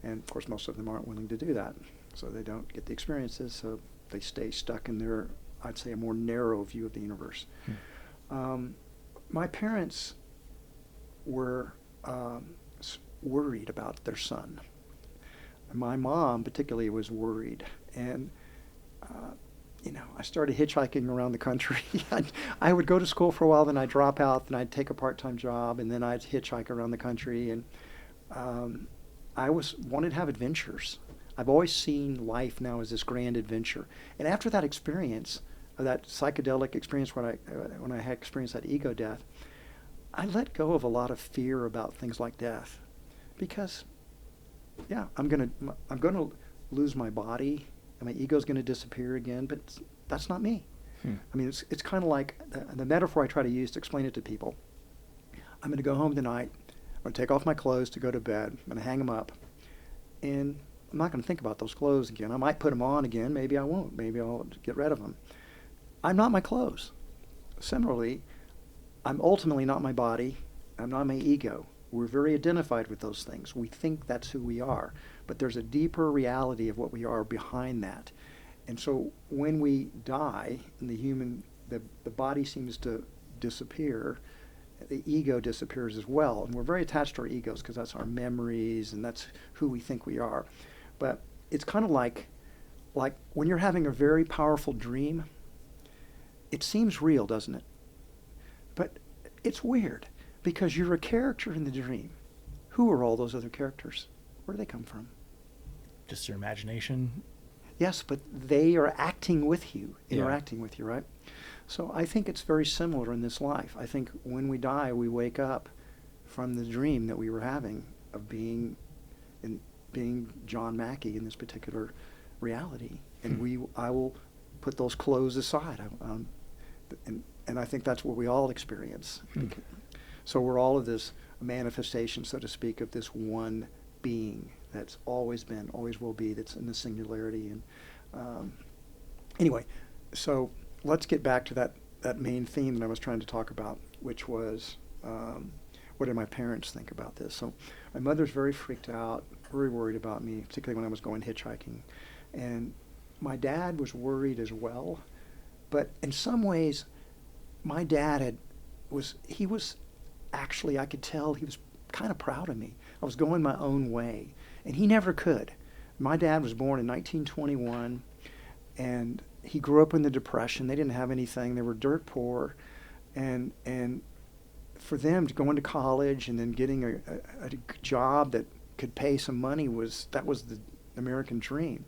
C: And of course, most of them aren't willing to do that. So they don't get the experiences, so they stay stuck in their, I'd say, a more narrow view of the universe. My parents were worried about their son. My mom particularly was worried, and I started hitchhiking around the country. I would go to school for a while, then I'd drop out, then I'd take a part-time job, and then I'd hitchhike around the country. And I wanted to have adventures. I've always seen life now as this grand adventure. And after that experience, that psychedelic experience, when I had experienced that ego death, I let go of a lot of fear about things like death, because, I'm gonna lose my body, and my ego's gonna disappear again. But that's not me. I mean, it's kind of like the metaphor I try to use to explain it to people. I'm gonna go home tonight. I'm gonna take off my clothes to go to bed. I'm gonna hang them up, and I'm not gonna think about those clothes again. I might put them on again. Maybe I won't. Maybe I'll get rid of them. I'm not my clothes. Similarly, I'm ultimately not my body. I'm not my ego. We're very identified with those things. We think that's who we are. But there's a deeper reality of what we are behind that. And so when we die, and the body seems to disappear, the ego disappears as well. And we're very attached to our egos because that's our memories and that's who we think we are. But it's kind of like when you're having a very powerful dream, it seems real, doesn't it? But it's weird because you're a character in the dream. Who are all those other characters? Where do they come from?
A: Just your imagination.
C: Yes, but they are acting with you, interacting with you, right? So I think it's very similar in this life. I think when we die, we wake up from the dream that we were having of being John Mackey in this particular reality. And I will put those clothes aside. And I think that's what we all experience. So we're all of this manifestation, so to speak, of this one being that's always been, always will be, that's in the singularity. And anyway, so let's get back to that main theme that I was trying to talk about, which was what did my parents think about this? So my mother's very freaked out, very worried about me, particularly when I was going hitchhiking. And my dad was worried as well. But in some ways, my dad was actually, I could tell he was kind of proud of me. I was going my own way, and he never could. My dad was born in 1921, and he grew up in the Depression. They didn't have anything. They were dirt poor, and for them to go into college and then getting a job that could pay some money was the American dream.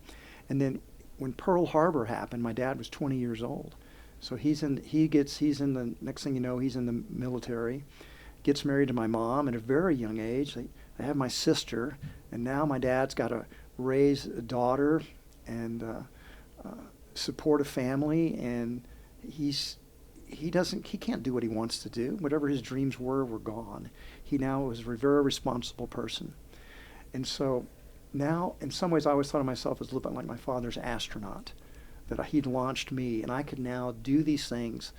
C: And then when Pearl Harbor happened, my dad was 20 years old. So he's in the next thing you know, he's in the military, gets married to my mom at a very young age. I have my sister, and now my dad's got to raise a daughter and support a family, and he's he can't do what he wants to do. Whatever his dreams were gone. He now is a very responsible person. And so now, in some ways, I always thought of myself as a little bit like my father's astronaut, that he'd launched me, and I could now do these things.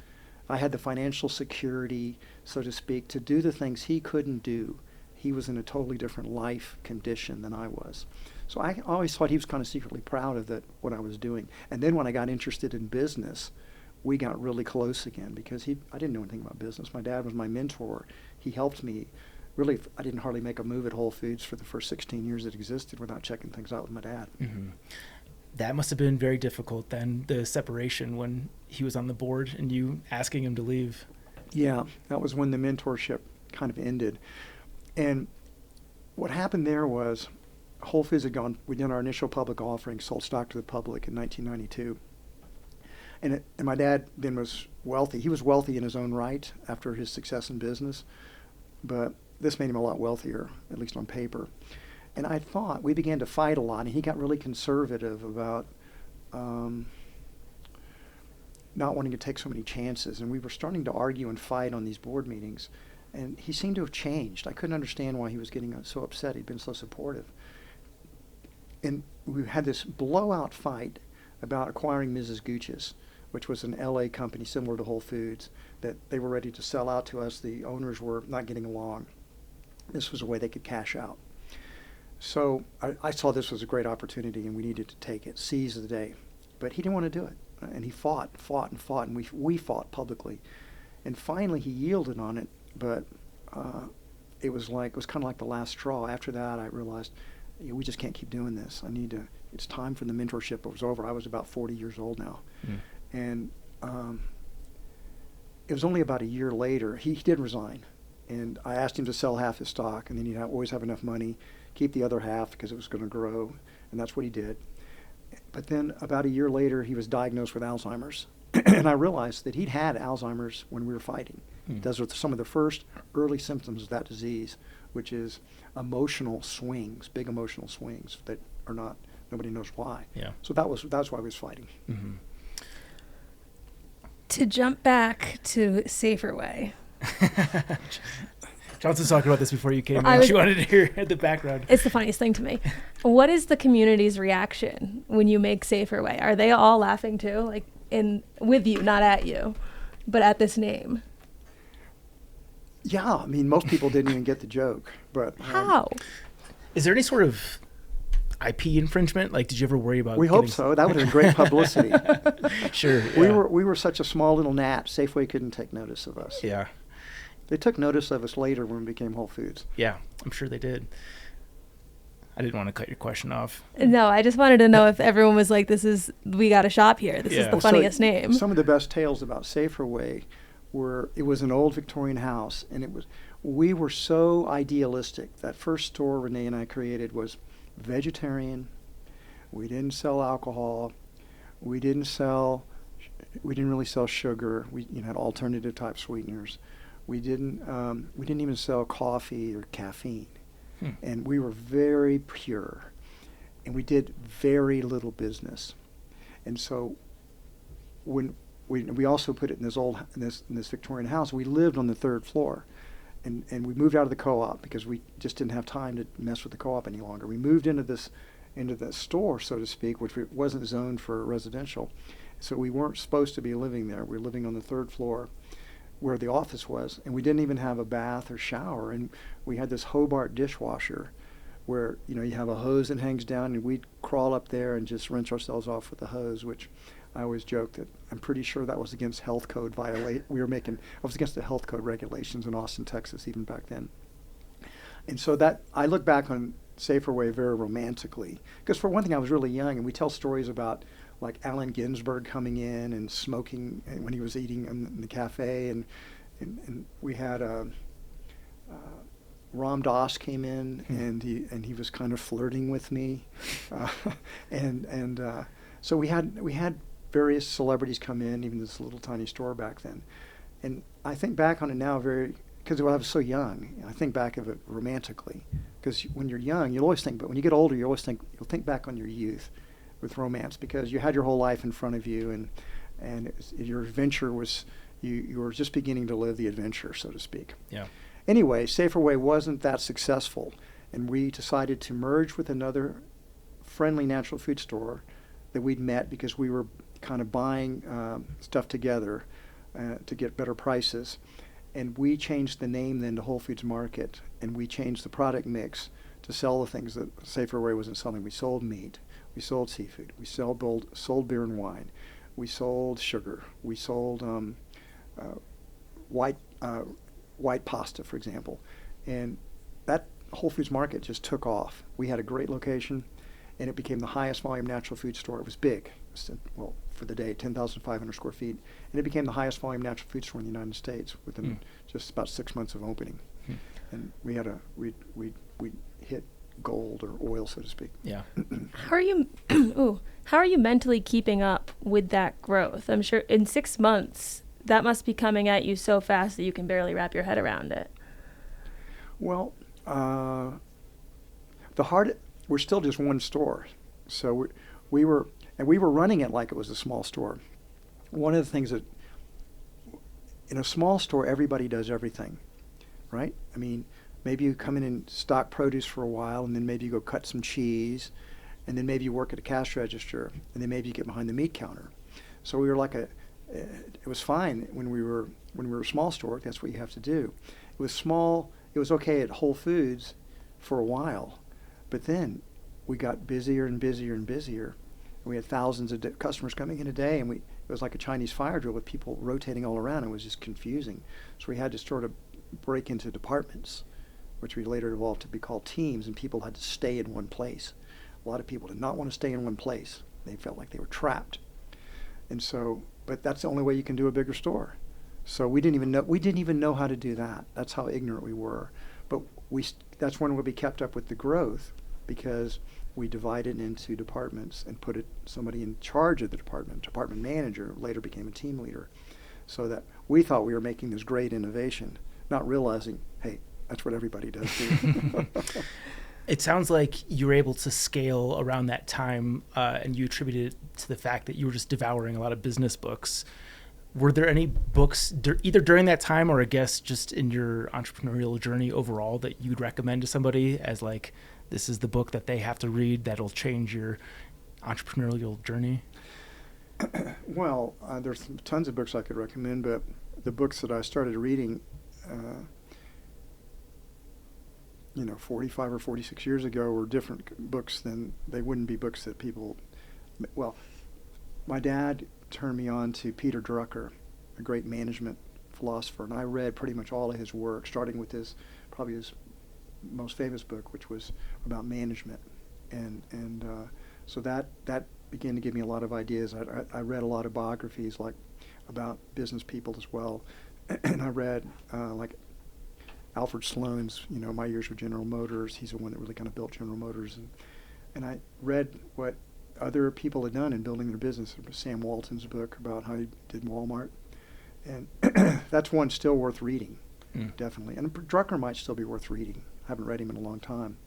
C: I had the financial security, so to speak, to do the things he couldn't do. He was in a totally different life condition than I was. So I always thought he was kind of secretly proud of what I was doing. And then when I got interested in business, we got really close again because I didn't know anything about business. My dad was my mentor. He helped me. Really, I didn't hardly make a move at Whole Foods for the first 16 years it existed without checking things out with my dad.
A: Mm-hmm. That must have been very difficult then, the separation when he was on the board and you asking him to leave.
C: Yeah, that was when the mentorship kind of ended. And what happened there was Whole Foods had gone, we did our initial public offering, sold stock to the public in 1992. And my dad then was wealthy. He was wealthy in his own right after his success in business, but this made him a lot wealthier, at least on paper. And I thought, we began to fight a lot, and he got really conservative about not wanting to take so many chances. And we were starting to argue and fight on these board meetings, and he seemed to have changed. I couldn't understand why he was getting so upset. He'd been so supportive. And we had this blowout fight about acquiring Mrs. Gooch's, which was an LA company similar to Whole Foods, that they were ready to sell out to us. The owners were not getting along. This was a way they could cash out. So I saw this was a great opportunity, and we needed to take it, seize the day. But he didn't want to do it, and he fought, and we fought publicly. And finally he yielded on it, but it was kind of like the last straw. After that, I realized, we just can't keep doing this. It's time for the mentorship. It was over. I was about 40 years old now. Mm. And it was only about a year later, he did resign. And I asked him to sell half his stock, and then he'd always have enough money, keep the other half because it was going to grow, and that's what he did. But then about a year later, he was diagnosed with Alzheimer's. And I realized that he'd had Alzheimer's when we were fighting. Mm. Those were some of the first early symptoms of that disease, which is emotional swings, big emotional swings that are not, nobody knows why. Yeah. So that's why we was fighting. Mm-hmm.
B: To jump back to Safer Way.
A: Chaunce was talking about this before you came in. She wanted to hear the background.
B: It's the funniest thing to me. What is the community's reaction when you make Safer Way? Are they all laughing too? Like with you, not at you, but at this name?
C: Yeah, I mean, most people didn't even get the joke. But
B: how?
A: Is there any sort of IP infringement? Like, did you ever worry about?
C: We hope so. That would have been great publicity.
A: Sure. Yeah.
C: We were such a small little gnat. Safeway couldn't take notice of us.
A: Yeah.
C: They took notice of us later when we became Whole Foods.
A: Yeah, I'm sure they did. I didn't want to cut your question off.
B: No, I just wanted to know if everyone was like, we got a shop here. This is the funniest name.
C: Some of the best tales about Safer Way it was an old Victorian house, and we were so idealistic. That first store Renee and I created was vegetarian. We didn't sell alcohol. We didn't really sell sugar. We had alternative type sweeteners. We didn't even sell coffee or caffeine. And we were very pure, and we did very little business. And so when we also put it in this Victorian house, we lived on the third floor, and we moved out of the co-op because we just didn't have time to mess with the co-op any longer. We moved into the store, so to speak, which wasn't zoned for residential. So we weren't supposed to be living there. We were living on the third floor where the office was, and we didn't even have a bath or shower. And we had this Hobart dishwasher where, you have a hose that hangs down, and we'd crawl up there and just rinse ourselves off with the hose, which I always joke that I'm pretty sure that was against health code I was against the health code regulations in Austin, Texas, even back then. And so that I look back on Safer Way very romantically, because for one thing, I was really young, and we tell stories about like Allen Ginsberg coming in and smoking when he was eating in the cafe, and we had Ram Dass came in, and he was kind of flirting with me, so we had various celebrities come in, even this little tiny store back then, and I think back on it now because I was so young. I think back of it romantically, because when you're young, you'll always think, but when you get older, you'll think back on your youth with romance, because you had your whole life in front of you, and your adventure was You were just beginning to live the adventure, so to speak.
A: Yeah.
C: Anyway, Safer Way wasn't that successful, and we decided to merge with another friendly natural food store that we'd met because we were kind of buying stuff together to get better prices. And we changed the name then to Whole Foods Market, and we changed the product mix to sell the things that Safer Way wasn't selling. We sold meat, we sold seafood, we sold beer and wine, we sold sugar, we sold white pasta, for example. And that Whole Foods Market just took off. We had a great location, and it became the highest volume natural food store. It was big, well, for the day, 10,500 square feet. And it became the highest volume natural food store in the United States within just about 6 months of opening. And we had we hit gold or oil, so to speak.
A: Yeah.
B: How are you how are you mentally keeping up with that growth? I'm sure in 6 months that must be coming at you so fast that you can barely wrap your head around it.
C: Well, we're still just one store. So we were running it like it was a small store. One of the things that in a small store, everybody does everything, right? I mean, maybe you come in and stock produce for a while, and then maybe you go cut some cheese, and then maybe you work at a cash register, and then maybe you get behind the meat counter. So we were like it was fine when we were a small store. That's what you have to do. It was small. It was okay at Whole Foods for a while, but then we got busier and busier and busier. We had thousands of customers coming in a day, and it was like a Chinese fire drill with people rotating all around. It was just confusing. So we had to sort of break into departments, which we later evolved to be called teams, and people had to stay in one place. A lot of people did not want to stay in one place. They felt like they were trapped. And so, but that's the only way you can do a bigger store. So we didn't even know how to do that. That's how ignorant we were. But that's when we kept up with the growth, because we divided into departments and put somebody in charge of the department manager, later became a team leader, so that we thought we were making this great innovation, not realizing, hey, that's what everybody does too.
A: It sounds like you were able to scale around that time, and you attributed it to the fact that you were just devouring a lot of business books. Were there any books, either during that time or I guess just in your entrepreneurial journey overall, that you'd recommend to somebody as like, this is the book that they have to read that'll change your entrepreneurial journey?
C: Well, there's tons of books I could recommend, but the books that I started reading 45 or 46 years ago were different books than they wouldn't be books that people. Well, my dad turned me on to Peter Drucker, a great management philosopher, and I read pretty much all of his work, starting with probably his most famous book, which was about management, and so that began to give me a lot of ideas. I read a lot of biographies like about business people as well, and I read like Alfred Sloan's, My Years with General Motors. He's the one that really kind of built General Motors, and I read what other people had done in building their business. It was Sam Walton's book about how he did Walmart, and that's one still worth reading, definitely. And Drucker might still be worth reading. I haven't read him in a long time.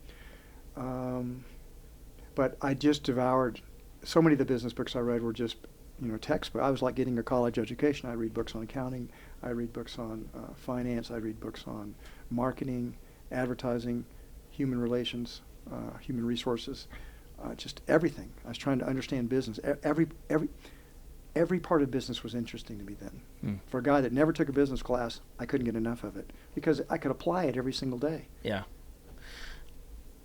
C: But I just devoured, so many of the business books I read were just, textbook. I was like getting a college education. I read books on accounting. I read books on finance. I read books on marketing, advertising, human relations, human resources, just everything. I was trying to understand business. Every part of business was interesting to me then. For a guy that never took a business class, I couldn't get enough of it because I could apply it every single day.
A: Yeah.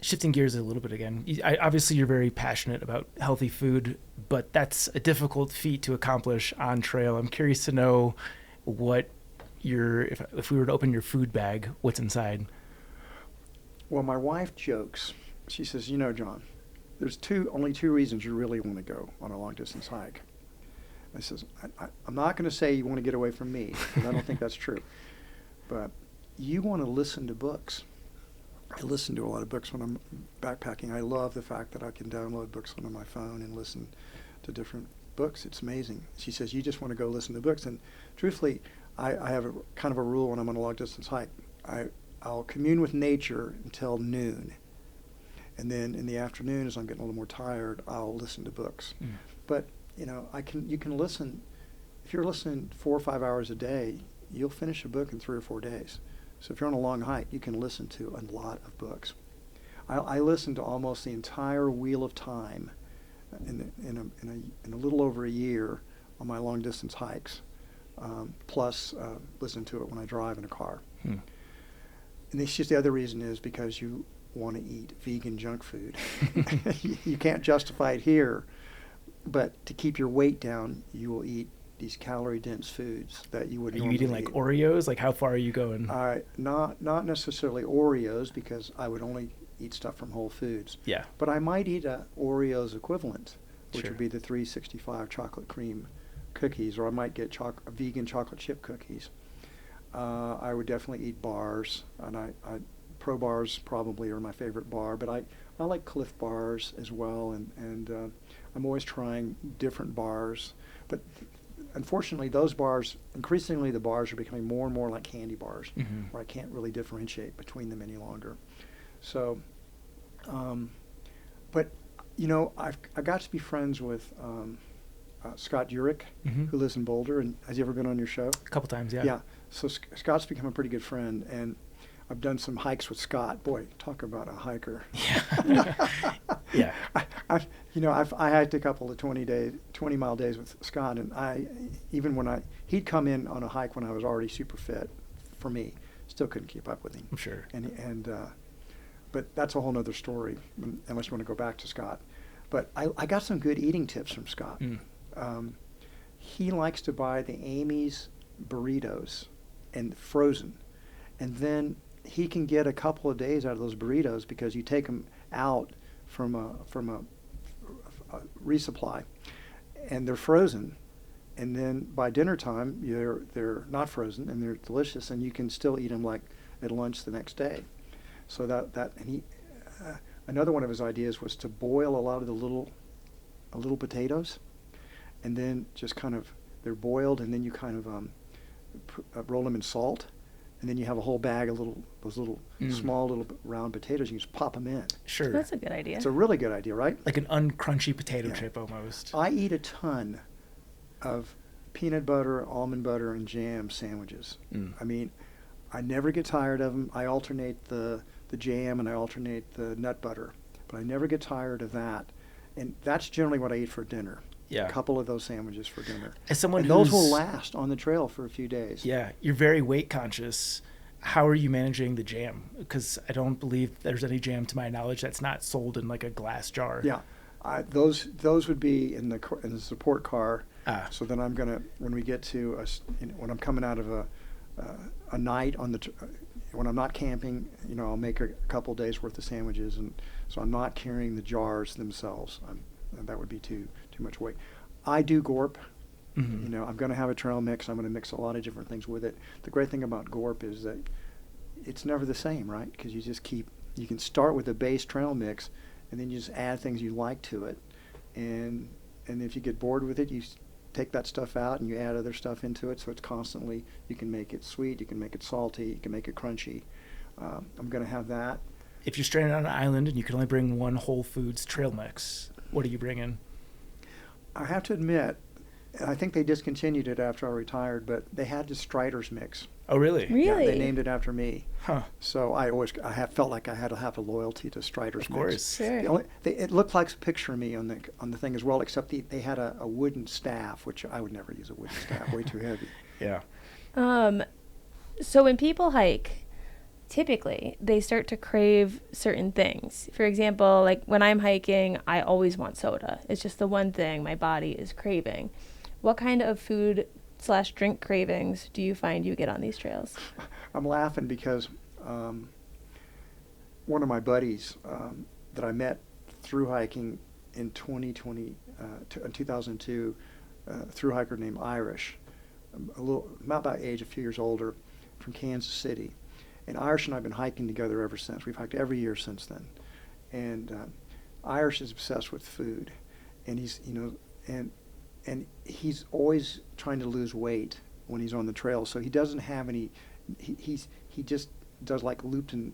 A: Shifting gears a little bit again, obviously you're very passionate about healthy food, but that's a difficult feat to accomplish on trail. I'm curious to know what if we were to open your food bag, what's inside?
C: Well, my wife jokes. She says, John, there's only two reasons you really want to go on a long distance hike. I says, I'm not going to say you want to get away from me, because I don't think that's true. But you want to listen to books. I listen to a lot of books when I'm backpacking. I love the fact that I can download books onto my phone and listen to different books. It's amazing. She says, you just want to go listen to books. And truthfully, I have a kind of a rule when I'm on a long distance hike. I'll commune with nature until noon. And then in the afternoon, as I'm getting a little more tired, I'll listen to books. But you can listen if you're listening 4 or 5 hours a day, you'll finish a book in 3 or 4 days. So if you're on a long hike, you can listen to a lot of books. I listen to almost the entire Wheel of Time in a little over a year on my long distance hikes, plus listen to it when I drive in a car. And it's just the other reason is because you want to eat vegan junk food. You can't justify it here, but to keep your weight down, you will eat these calorie-dense foods that you would
A: Are you
C: normally
A: eating like
C: eat.
A: Oreos? Like how far are you going?
C: Not necessarily Oreos, because I would only eat stuff from Whole Foods.
A: Yeah.
C: But I might eat a Oreos equivalent, which
A: Sure.
C: would be the 365 chocolate cream cookies, or I might get vegan chocolate chip cookies. I would definitely eat bars, and I Pro bars probably are my favorite bar, but I like Cliff bars as well, and I'm always trying different bars. But unfortunately, those bars, increasingly the bars are becoming more and more like candy bars, where I can't really differentiate between them any longer. So, but you know, I got to be friends with Scott Jurek, who lives in Boulder, and has he ever been on your show?
A: A couple times, yeah.
C: Yeah. So Scott's become a pretty good friend, and I've done some hikes with Scott. Boy, talk about a hiker.
A: Yeah. Yeah.
C: I hiked a couple of 20-mile days with Scott, and he'd come in on a hike when I was already super fit. For me, still couldn't keep up with him.
A: I'm sure.
C: But that's a whole nother story, unless you want to go back to Scott. But I got some good eating tips from Scott. He likes to buy the Amy's burritos and frozen, and then he can get a couple of days out of those burritos because you take them out from a resupply, and they're frozen, and then by dinner time they're not frozen and they're delicious, and you can still eat them like at lunch the next day. So and he another one of his ideas was to boil a lot of the little potatoes, and then just kind of they're boiled, and then you kind of roll them in salt. And then you have a whole bag of those little small little round potatoes. You just pop them in.
A: Sure.
B: That's a good idea.
C: It's a really good idea, right?
A: Like an uncrunchy potato chip almost.
C: I eat a ton of peanut butter, almond butter, and jam sandwiches. I mean, I never get tired of them. I alternate the jam and I alternate the nut butter, but I never get tired of that. And that's generally what I eat for dinner.
A: Yeah.
C: A couple of those sandwiches for dinner.
A: As someone
C: and those will last on the trail for a few days.
A: Yeah, you're very weight conscious. How are you managing the jam? Because I don't believe there's any jam, to my knowledge, that's not sold in like a glass jar.
C: Yeah, those would be in the support car. So then I'm gonna, when we get to when I'm coming out of a night on when I'm not camping, I'll make a couple days worth of sandwiches, and so I'm not carrying the jars themselves. That would be too much weight. I do gorp. I'm going to have a trail mix. I'm going to mix a lot of different things with it. The great thing about gorp is that it's never the same, right? Because you can start with a base trail mix, and then you just add things you like to it. And if you get bored with it, you take that stuff out and you add other stuff into it. So it's constantly, you can make it sweet, you can make it salty, you can make it crunchy. I'm going to have that.
A: If you're stranded on an island and you can only bring one Whole Foods trail mix, what are you bringing?
C: I have to admit, I think they discontinued it after I retired, but they had the Strider's mix.
A: Oh, really?
B: Really?
C: Yeah, they named it after me.
A: Huh.
C: So I have felt like I had to have a loyalty to Strider's
A: Of course.
C: mix.
B: Sure.
C: It looked like a picture of me on the thing as well, except they had a wooden staff, which I would never use a wooden staff, way too heavy.
A: Yeah.
B: So when people hike, typically they start to crave certain things. For example, like when I'm hiking, I always want soda. It's just the one thing my body is craving. What kind of food/drink cravings do you find you get on these trails?
C: I'm laughing because one of my buddies that I met through hiking in 2002, thru-hiker named Irish, about age, a few years older, from Kansas City. And Irish and I have been hiking together ever since. We've hiked every year since then. And Irish is obsessed with food, and and he's always trying to lose weight when he's on the trail. So he doesn't have any. He just does like Lipton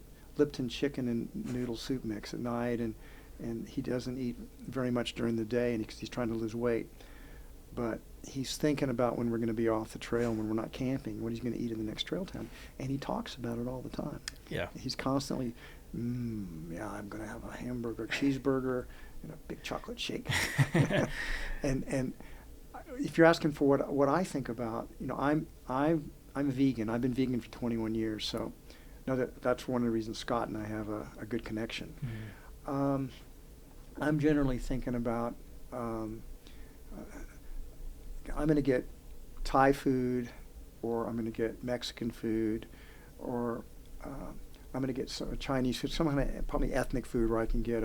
C: chicken and noodle soup mix at night, and he doesn't eat very much during the day, and he's trying to lose weight. but he's thinking about when we're going to be off the trail, when we're not camping, what he's going to eat in the next trail town. And he talks about it all the time.
A: Yeah.
C: He's constantly, yeah, I'm going to have a hamburger, cheeseburger, and a big chocolate shake. and if you're asking for what I think about, I'm a vegan. I've been vegan for 21 years, so that's one of the reasons Scott and I have a good connection. Mm-hmm. I'm generally thinking about I'm going to get Thai food, or I'm going to get Mexican food, or I'm going to get some Chinese food, some kind of probably ethnic food where I can get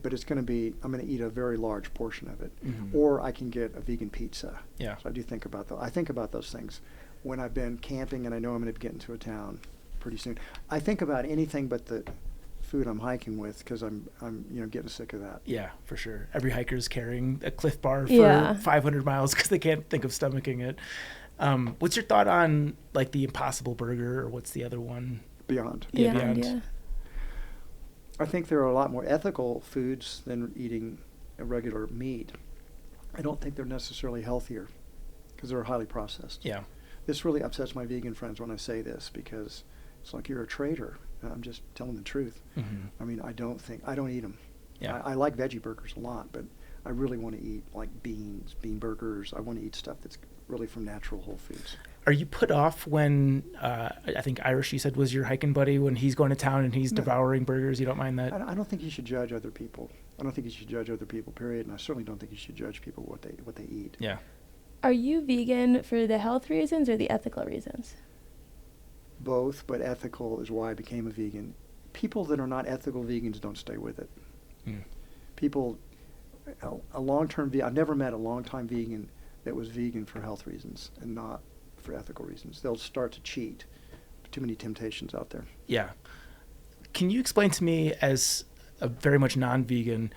C: but it's going to be, I'm going to eat a very large portion of it, mm-hmm. or I can get a vegan pizza.
A: Yeah.
C: So I do think about I think about those things when I've been camping and I know I'm going to get into a town pretty soon. I think about anything but the food I'm hiking with, because I'm getting sick of that.
A: Yeah, for sure. Every hiker's carrying a Cliff Bar for 500 miles because they can't think of stomaching it. What's your thought on like the Impossible Burger, or what's the other one?
C: Beyond.
B: Beyond. Yeah.
C: I think there are a lot more ethical foods than eating a regular meat. I don't think they're necessarily healthier because they're highly processed.
A: Yeah.
C: This really upsets my vegan friends when I say this, because it's like, you're a traitor. I'm just telling the truth. Mm-hmm. I mean, I don't eat them. Yeah. I like veggie burgers a lot, but I really want to eat like bean burgers. I want to eat stuff that's really from natural whole foods.
A: Are you put off when, I think Irish, you said, was your hiking buddy, when he's going to town and he's devouring burgers? You don't mind that?
C: I don't think you should judge other people. I don't think you should judge other people, period. And I certainly don't think you should judge people what they eat.
A: Yeah.
B: Are you vegan for the health reasons or the ethical reasons?
C: Both, but ethical is why I became a vegan. People that are not ethical vegans don't stay with it. Mm. People, a long-term vegan, I've never met a long-time vegan that was vegan for health reasons and not for ethical reasons. They'll start to cheat. Too many temptations out there.
A: Yeah. Can you explain to me, as a very much non-vegan,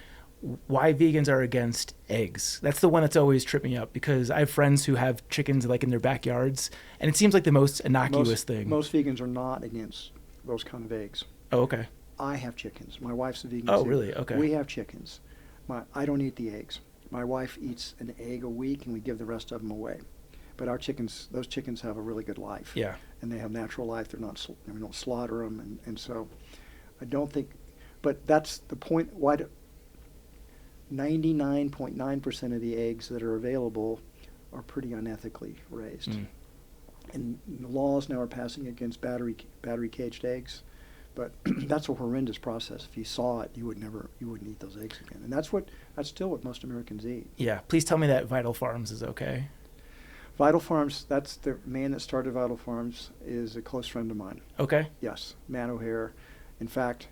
A: why vegans are against eggs? That's the one that's always tripped me up, because I have friends who have chickens like in their backyards, and it seems like the most innocuous thing.
C: Most vegans are not against those kind of eggs.
A: Oh, okay.
C: I have chickens. My wife's a vegan
A: too.
C: Oh,
A: really? Okay.
C: We have chickens. I don't eat the eggs. My wife eats an egg a week, and we give the rest of them away. But those chickens have a really good life. Yeah. And they have natural life. They're not, we don't slaughter them, and so I don't think. But that's the point. 99.9% of the eggs that are available are pretty unethically raised. Mm. And the laws now are passing against battery caged eggs, but that's a horrendous process. If you saw it, you wouldn't eat those eggs again. And that's still what most Americans eat.
A: Yeah. Please tell me that Vital Farms is okay.
C: Vital Farms, that's the man that started Vital Farms, is a close friend of mine.
A: Okay.
C: Yes, Matt O'Hare. In fact,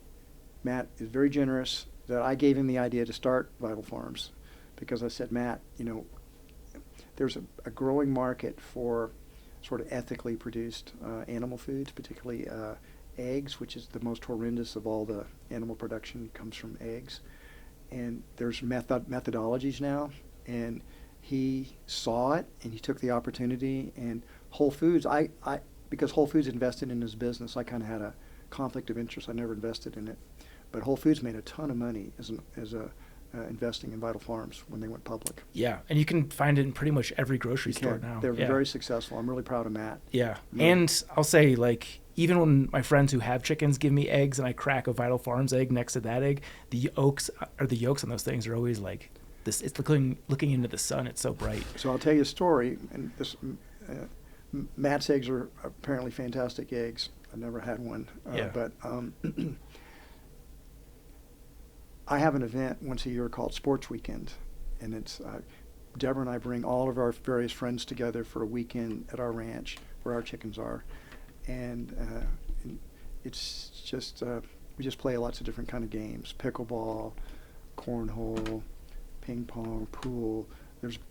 C: Matt is very generous that I gave him the idea to start Vital Farms, because I said, Matt, there's a growing market for sort of ethically produced animal foods, particularly eggs, which is the most horrendous of all the animal production, comes from eggs. And there's methodologies now, and he saw it, and he took the opportunity. And Whole Foods, because Whole Foods invested in his business, I kind of had a conflict of interest. I never invested in it. But Whole Foods made a ton of money as investing in Vital Farms when they went public.
A: Yeah, and you can find it in pretty much every grocery store now.
C: They're very successful. I'm really proud of Matt.
A: Yeah, and I'll say, like, even when my friends who have chickens give me eggs and I crack a Vital Farms egg next to that egg, the yolks on those things are always like this. It's looking into the sun. It's so bright.
C: So I'll tell you a story, and this Matt's eggs are apparently fantastic eggs. I've never had one, but. I have an event once a year called Sports Weekend, and it's Deborah and I bring all of our various friends together for a weekend at our ranch where our chickens are, and it's just we just play lots of different kind of games: pickleball, cornhole, ping pong, pool.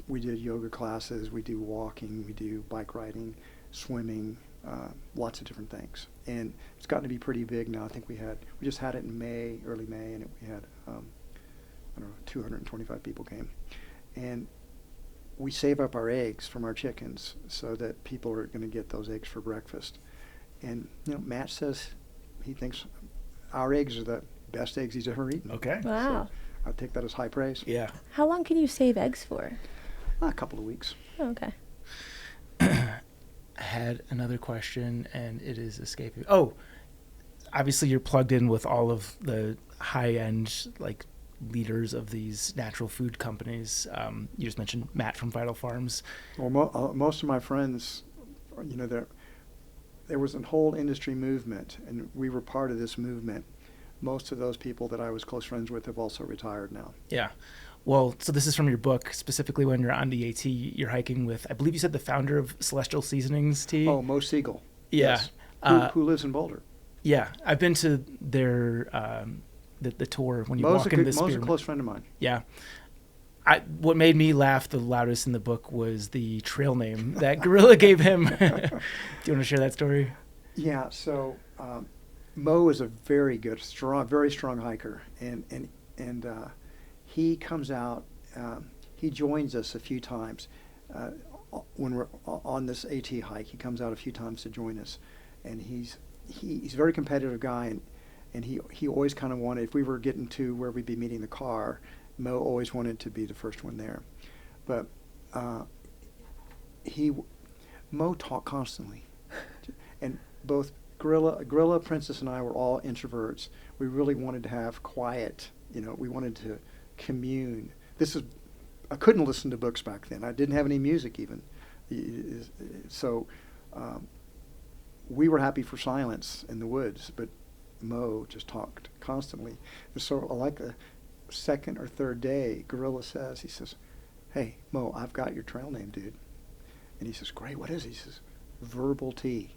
C: We did yoga classes, we do walking, we do bike riding, swimming, lots of different things. And it's gotten to be pretty big now. I think we just had it in early May, and we had, 225 people came. And we save up our eggs from our chickens so that people are going to get those eggs for breakfast. And, Matt says he thinks our eggs are the best eggs he's ever eaten.
A: Okay.
B: Wow.
C: So I take that as high praise.
A: Yeah.
B: How long can you save eggs for?
C: A couple of weeks.
B: Oh, okay.
A: I had another question, and it is escaping. Oh, obviously you're plugged in with all of the high-end, like, leaders of these natural food companies. You just mentioned Matt from Vital Farms.
C: Well, most of my friends, there was a whole industry movement, and we were part of this movement. Most of those people that I was close friends with have also retired now.
A: Yeah. Well, so this is from your book, specifically when you're on the AT, you're hiking with, I believe you said the founder of Celestial Seasonings Tea.
C: Oh, Mo Siegel.
A: Yeah.
C: Yes. Who lives in Boulder.
A: Yeah. I've been to their, the tour when you walk into the
C: Mo's a close friend of mine.
A: Yeah. What made me laugh the loudest in the book was the trail name that Gorilla gave him. Do you want to share that story?
C: Yeah. So Mo is a very good, very strong hiker, and he comes out. He joins us a few times when we're on this AT hike. He comes out a few times to join us, and he's a very competitive guy, and he always kind of wanted, if we were getting to where we'd be meeting the car, Mo always wanted to be the first one there. But Mo talked constantly. And both Gorilla, Princess, and I were all introverts. We really wanted to have quiet, we wanted to commune. I couldn't listen to books back then. I didn't have any music even. So we were happy for silence in the woods, but Mo just talked constantly. So like the second or third day, Gorilla says, "Hey, Mo, I've got your trail name, dude." And he says, "Great, what is it?" He says, "Verbal tea."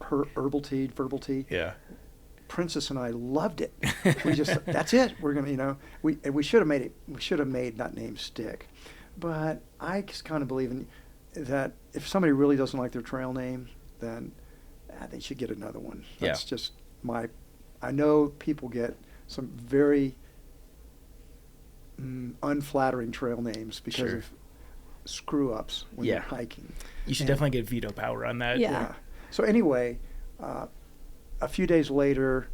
C: Herbal tea, verbal tea.
A: Yeah.
C: Princess and I loved it. We just, that's it. We're gonna, we should have made that name stick. But I just kind of believe in that if somebody really doesn't like their trail name, then they should get another one. That's just I know people get some very unflattering trail names because of screw-ups when they're hiking.
A: You should definitely get veto power on that.
C: Yeah. So anyway, a few days later,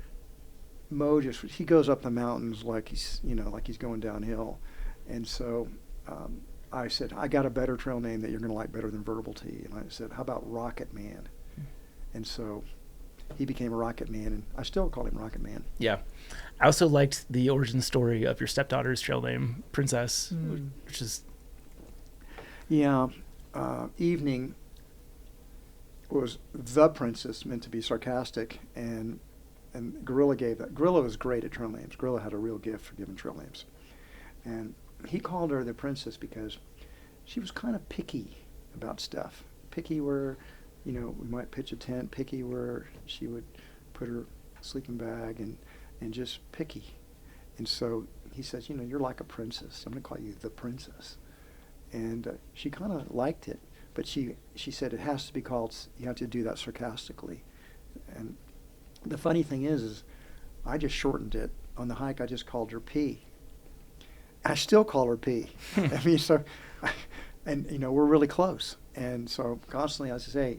C: Mo he goes up the mountains like he's going downhill. And so I said, "I got a better trail name that you're going to like better than Verbal Tea." And I said, "How about Rocket Man?" And so he became a Rocket Man, and I still call him Rocket Man.
A: Yeah. I also liked the origin story of your stepdaughter's trail name, Princess, which is...
C: Yeah. Evening was the Princess, meant to be sarcastic, and Gorilla gave that. Gorilla was great at trail names. Gorilla had a real gift for giving trail names. And he called her the Princess because she was kind of picky about stuff. Picky where... we might pitch a tent, picky where she would put her sleeping bag, and just picky. And so he says, "You're like a princess. I'm going to call you the Princess." And she kind of liked it, but she said it has to be called, you have to do that sarcastically. And the funny thing is I just shortened it. On the hike, I just called her P. I still call her P. We're really close. And so constantly I say,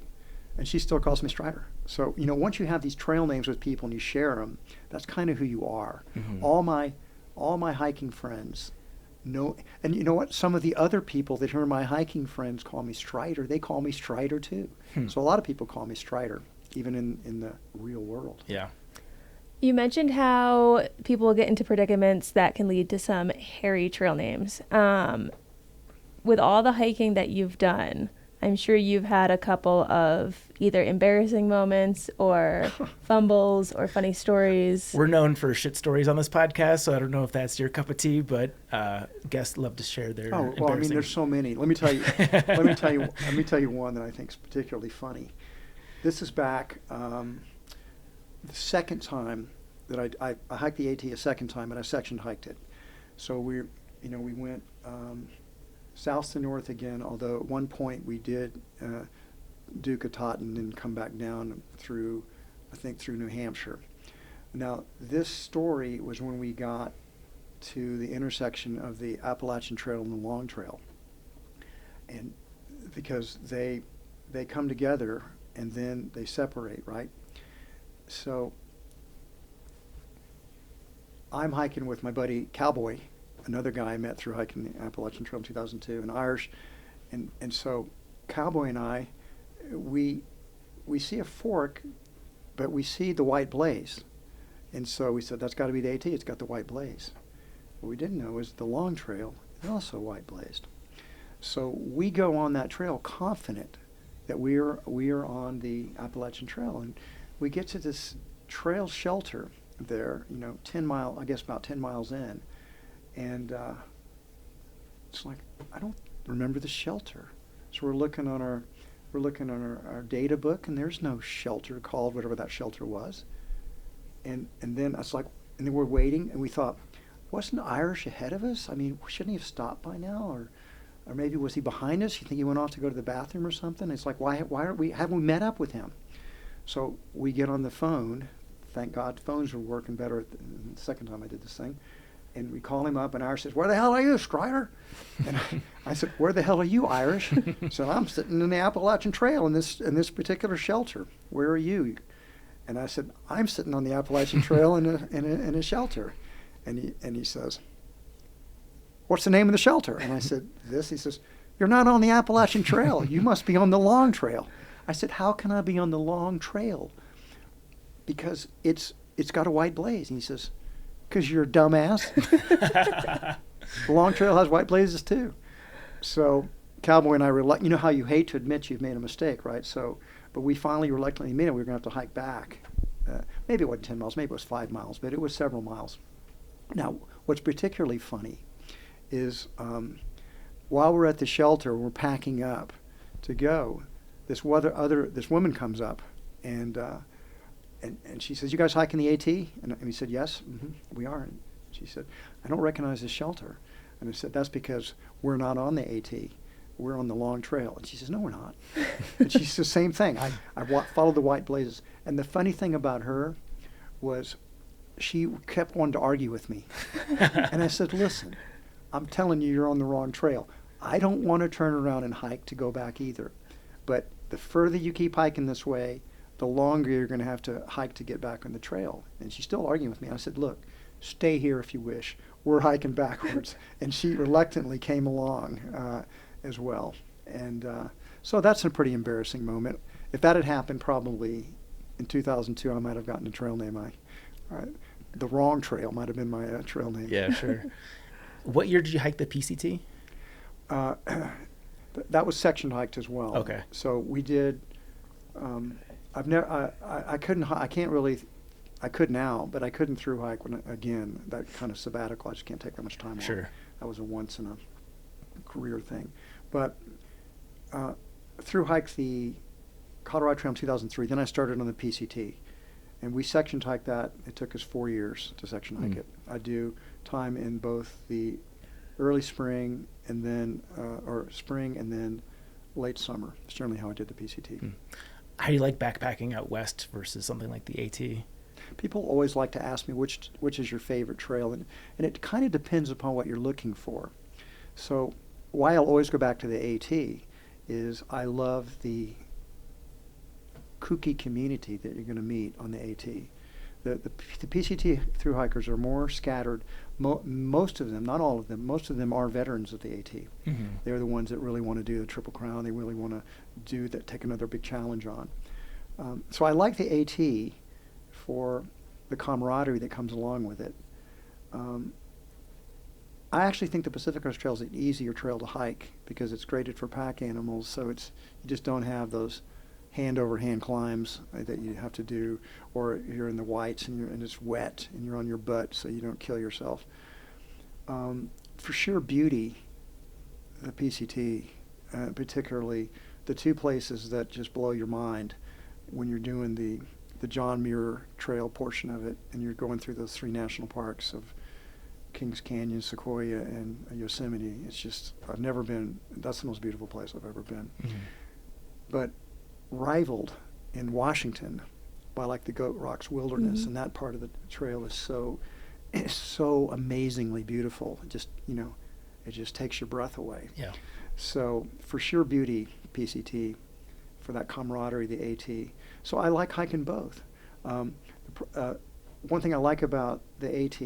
C: and she still calls me Strider. So, once you have these trail names with people and you share them, that's kind of who you are. Mm-hmm. All my hiking friends know, and you know what? Some of the other people that hear my hiking friends call me Strider, they call me Strider too. So a lot of people call me Strider, even in the real world.
A: Yeah.
B: You mentioned how people get into predicaments that can lead to some hairy trail names. With all the hiking that you've done, I'm sure you've had a couple of either embarrassing moments or fumbles or funny stories.
A: We're known for shit stories on this podcast, so I don't know if that's your cup of tea, but guests love to share their embarrassing.
C: Well, there's so many. Let me tell you. let me tell you one that I think is particularly funny. This is back the second time that I hiked the AT a second time, and I section hiked it. So we went south to north again, although at one point we did do Katahdin and come back down through New Hampshire. Now, this story was when we got to the intersection of the Appalachian Trail and the Long Trail. And because they come together and then they separate, right? So I'm hiking with my buddy Cowboy, another guy I met through hiking the Appalachian Trail in 2002, an Irish, and so Cowboy and I, we see a fork, but we see the white blaze, and so we said that's got to be the AT. It's got the white blaze. What we didn't know is the long trail is also white blazed. So we go on that trail confident that we are on the Appalachian Trail, and we get to this trail shelter there, 10 mile, I guess about 10 miles in, and it's like, I don't remember the shelter. So we're looking on our data book, and there's no shelter called whatever that shelter was. And then it's like, and then we're waiting, and we thought, wasn't Irish ahead of us? I mean, shouldn't he have stopped by now? Or maybe was he behind us? You think he went off to go to the bathroom or something? It's like, why haven't we met up with him? So we get on the phone. Thank God phones were working better the second time I did this thing. And we call him up, and Irish says, "Where the hell are you, Strider?" And I said, "Where the hell are you, Irish?" He said, "I'm sitting in the Appalachian Trail in this particular shelter. Where are you?" And I said, "I'm sitting on the Appalachian Trail in a shelter." And he says, "What's the name of the shelter?" And I said, "This." He says, "You're not on the Appalachian Trail. You must be on the long trail." I said, "How can I be on the long trail? Because it's got a white blaze." And he says, "Because you're a dumbass." The long trail has white blazes too. So Cowboy and I you know how you hate to admit you've made a mistake, right? So, but we finally reluctantly admitted we were going to have to hike back. Maybe it wasn't 10 miles, maybe it was 5 miles, but it was several miles. Now, what's particularly funny is while we're at the shelter, we're packing up to go. This woman comes up, and she says, "You guys hiking the AT?" And we said, "Yes, we are." And she said, "I don't recognize this shelter." And I said, "That's because we're not on the AT. We're on the long trail." And she says, "No, we're not." And she says the same thing. I followed the white blazes. And the funny thing about her was she kept wanting to argue with me. And I said, "Listen, I'm telling you, you're on the wrong trail. I don't want to turn around and hike to go back either. But the further you keep hiking this way, the longer you're going to have to hike to get back on the trail." And she's still arguing with me. I said, "Look, stay here if you wish. We're hiking backwards." And she reluctantly came along as well. And so that's a pretty embarrassing moment. If that had happened probably in 2002, I might have gotten a trail name. The wrong trail might have been my trail name.
A: Yeah, sure. What year did you hike the PCT?
C: That was section hiked as well.
A: Okay.
C: So we did. I've never. I couldn't. I can't really. I could now, but I couldn't through hike again. That kind of sabbatical. I just can't take that much time off.
A: Sure.
C: That was a once in a career thing. But through hiked the Colorado Trail in 2003. Then I started on the PCT, and we section hiked that. It took us 4 years to section hike it. I do time in both the early spring and then or spring and then late summer. It's generally how I did the PCT.
A: How do you like backpacking out west versus something like the AT?
C: People always like to ask me which is your favorite trail, and it kind of depends upon what you're looking for. So why I'll always go back to the AT is I love the kooky community that you're going to meet on the AT. The PCT thru hikers are more scattered. Most of them, not all of them, most of them are veterans of the AT. Mm-hmm. They're the ones that really want to do the Triple Crown. They really want to take another big challenge on. So I like the AT for the camaraderie that comes along with it. I actually think the Pacific Crest Trail is an easier trail to hike because it's graded for pack animals, so you just don't have those hand-over-hand climbs that you have to do, or you're in the whites and it's wet and you're on your butt so you don't kill yourself. For sure beauty, the PCT, particularly the two places that just blow your mind when you're doing the John Muir Trail portion of it and you're going through those 3 national parks of Kings Canyon, Sequoia, and Yosemite. It's just, that's the most beautiful place I've ever been. Mm-hmm. But rivaled in Washington by like the Goat Rocks Wilderness, mm-hmm. and that part of the trail is so amazingly beautiful. It just takes your breath away. Yeah. So for sure beauty, PCT, for that camaraderie, the AT. So I like hiking both. One thing I like about the AT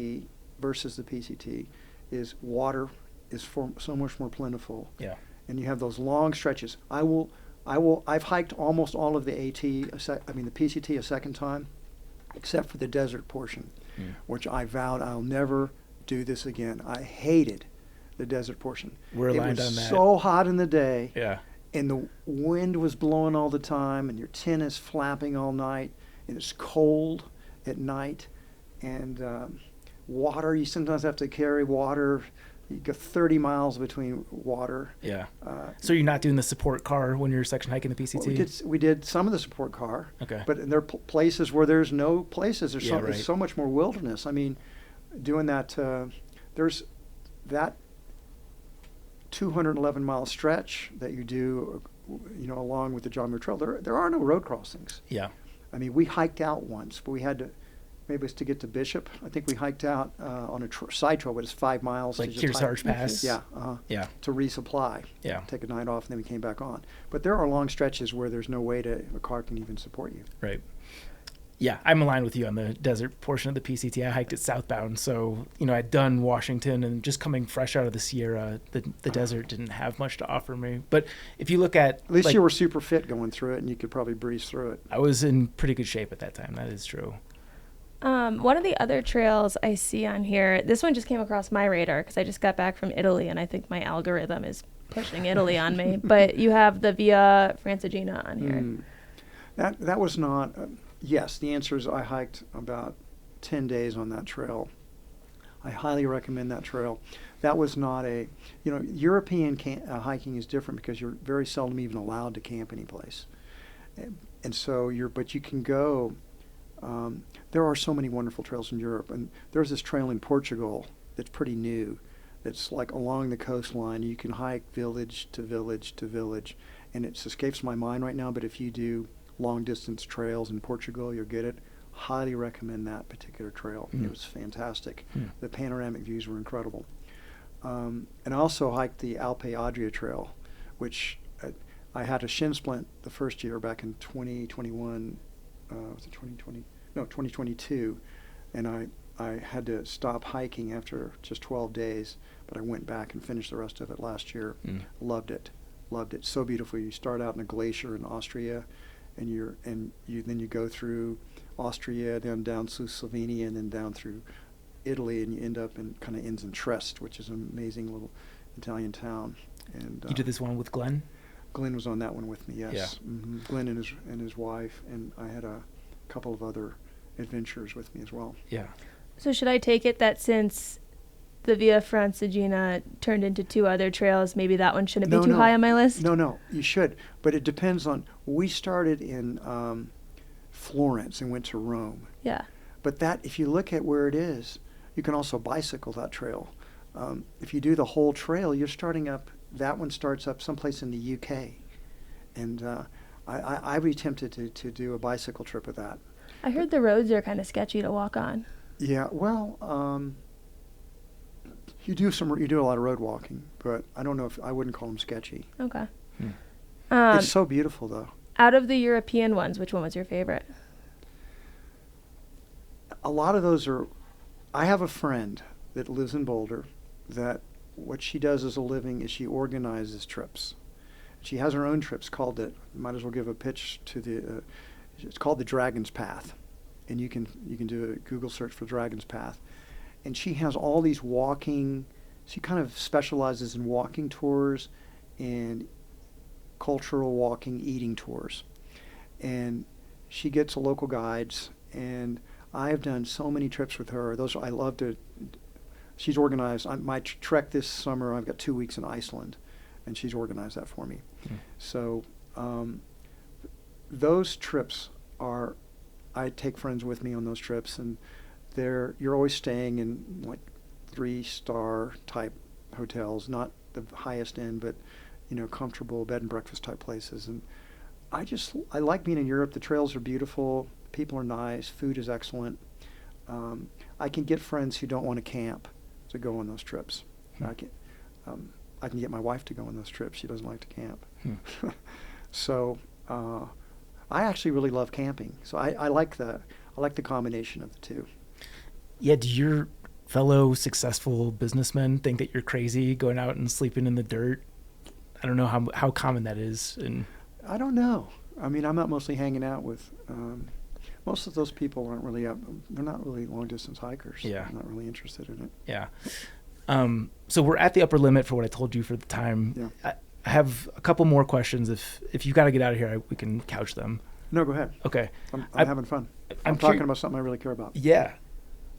C: versus the PCT is water is so much more plentiful.
A: Yeah.
C: And you have those long stretches. I've hiked almost all of the the PCT a second time, except for the desert portion, which I vowed I'll never do this again. I hated the desert portion.
A: We're aligned on that.
C: It was so hot in the day.
A: Yeah.
C: And the wind was blowing all the time, and your tent is flapping all night, and it's cold at night. And water, you sometimes have to carry water. You go 30 miles between water.
A: Yeah. So you're not doing the support car when you're section hiking the PCT?
C: Well, we did some of the support car.
A: Okay.
C: But there are places where there's no places. There's
A: right.
C: so much more wilderness. I mean, doing that, there's that 211-mile stretch that you do, along with the John Muir Trail. There are no road crossings.
A: Yeah.
C: I mean, we hiked out once, but we had to. Maybe it's to get to Bishop. I think we hiked out on a side trail, but it's 5 miles.
A: Like Kearsarge Pass?
C: Yeah.
A: Yeah.
C: To resupply.
A: Yeah.
C: Take a night off, and then we came back on. But there are long stretches where there's no way a car can even support you.
A: Right. Yeah, I'm aligned with you on the desert portion of the PCT. I hiked it southbound, so, I'd done Washington, and just coming fresh out of the Sierra, the desert didn't have much to offer me. But if you look at
C: least you were super fit going through it, and you could probably breeze through it.
A: I was in pretty good shape at that time. That is true.
B: One of the other trails I see on here, this one just came across my radar because I just got back from Italy, and I think my algorithm is pushing Italy on me. But you have the Via Francigena on here.
C: That was not. Yes, the answer is I hiked about 10 days on that trail. I highly recommend that trail. That was not European hiking is different because you're very seldom even allowed to camp any place, and so but you can go. There are so many wonderful trails in Europe, and there's this trail in Portugal that's pretty new. That's like along the coastline. You can hike village to village to village, and it escapes my mind right now. But if you do long distance trails in Portugal, you'll get it. Highly recommend that particular trail. It was fantastic. The panoramic views were incredible. And I also hiked the Alpe Adria Trail, which I had a shin splint the first year back in 2021. Was it 2020? No, 2022. And I had to stop hiking after just 12 days, but I went back and finished the rest of it last year. Loved it. So beautiful. You start out in a glacier in Austria, and then you go through Austria, then down through Slovenia, and then down through Italy, and you end up in kind of ends in Trieste, which is an amazing little Italian town. And
A: you did this one with Glenn?
C: Glenn was on that one with me, yes.
A: Yeah.
C: Mm-hmm. Glenn and his wife, and I had a couple of other adventures with me as well.
A: Yeah.
B: So should I take it that since the Via Francigena turned into 2 other trails, maybe that one shouldn't be too high on my list?
C: No, you should. But it depends on, we started in Florence and went to Rome.
B: Yeah.
C: But that, if you look at where it is, you can also bicycle that trail. If you do the whole trail, you're starting up, that one starts up someplace in the UK. And I'd be tempted to do a bicycle trip with that.
B: I heard the roads are kind of sketchy to walk on.
C: Yeah, well, you do a lot of road walking, but I don't know I wouldn't call them sketchy.
B: Okay.
C: It's so beautiful, though.
B: Out of the European ones, which one was your favorite?
C: A lot of those are. I have a friend that lives in Boulder that what she does as a living is she organizes trips. She has her own trips called it. Might as well give a pitch to the. It's called the Dragon's Path, and you can do a Google search for Dragon's Path, and she has all these walking. She kind of specializes in walking tours, and cultural walking, eating tours, and she gets local guides. And I've done so many trips with her. I love to. She's organized. My trek this summer, I've got 2 weeks in Iceland, and she's organized that for me. So those trips are, I take friends with me on those trips, and you're always staying in like 3-star type hotels, not the highest end, but comfortable bed and breakfast type places. And I like being in Europe. The trails are beautiful, people are nice, food is excellent. I can get friends who don't want to camp to go on those trips. I can get my wife to go on those trips. She doesn't like to camp. So I actually really love camping. So I like the combination of the two.
A: Yeah, do your fellow successful businessmen think that you're crazy going out and sleeping in the dirt? I don't know how common that is. And
C: I don't know. I mean, I'm not mostly hanging out with, most of those people aren't really up. They're not really long distance hikers.
A: Yeah.
C: I'm not really interested in it.
A: Yeah. So we're at the upper limit for what I told you for the time.
C: Yeah.
A: I have a couple more questions. If you got to get out of here, we can couch them.
C: No, go ahead.
A: Okay.
C: I'm having fun. I'm talking about something I really care about.
A: Yeah.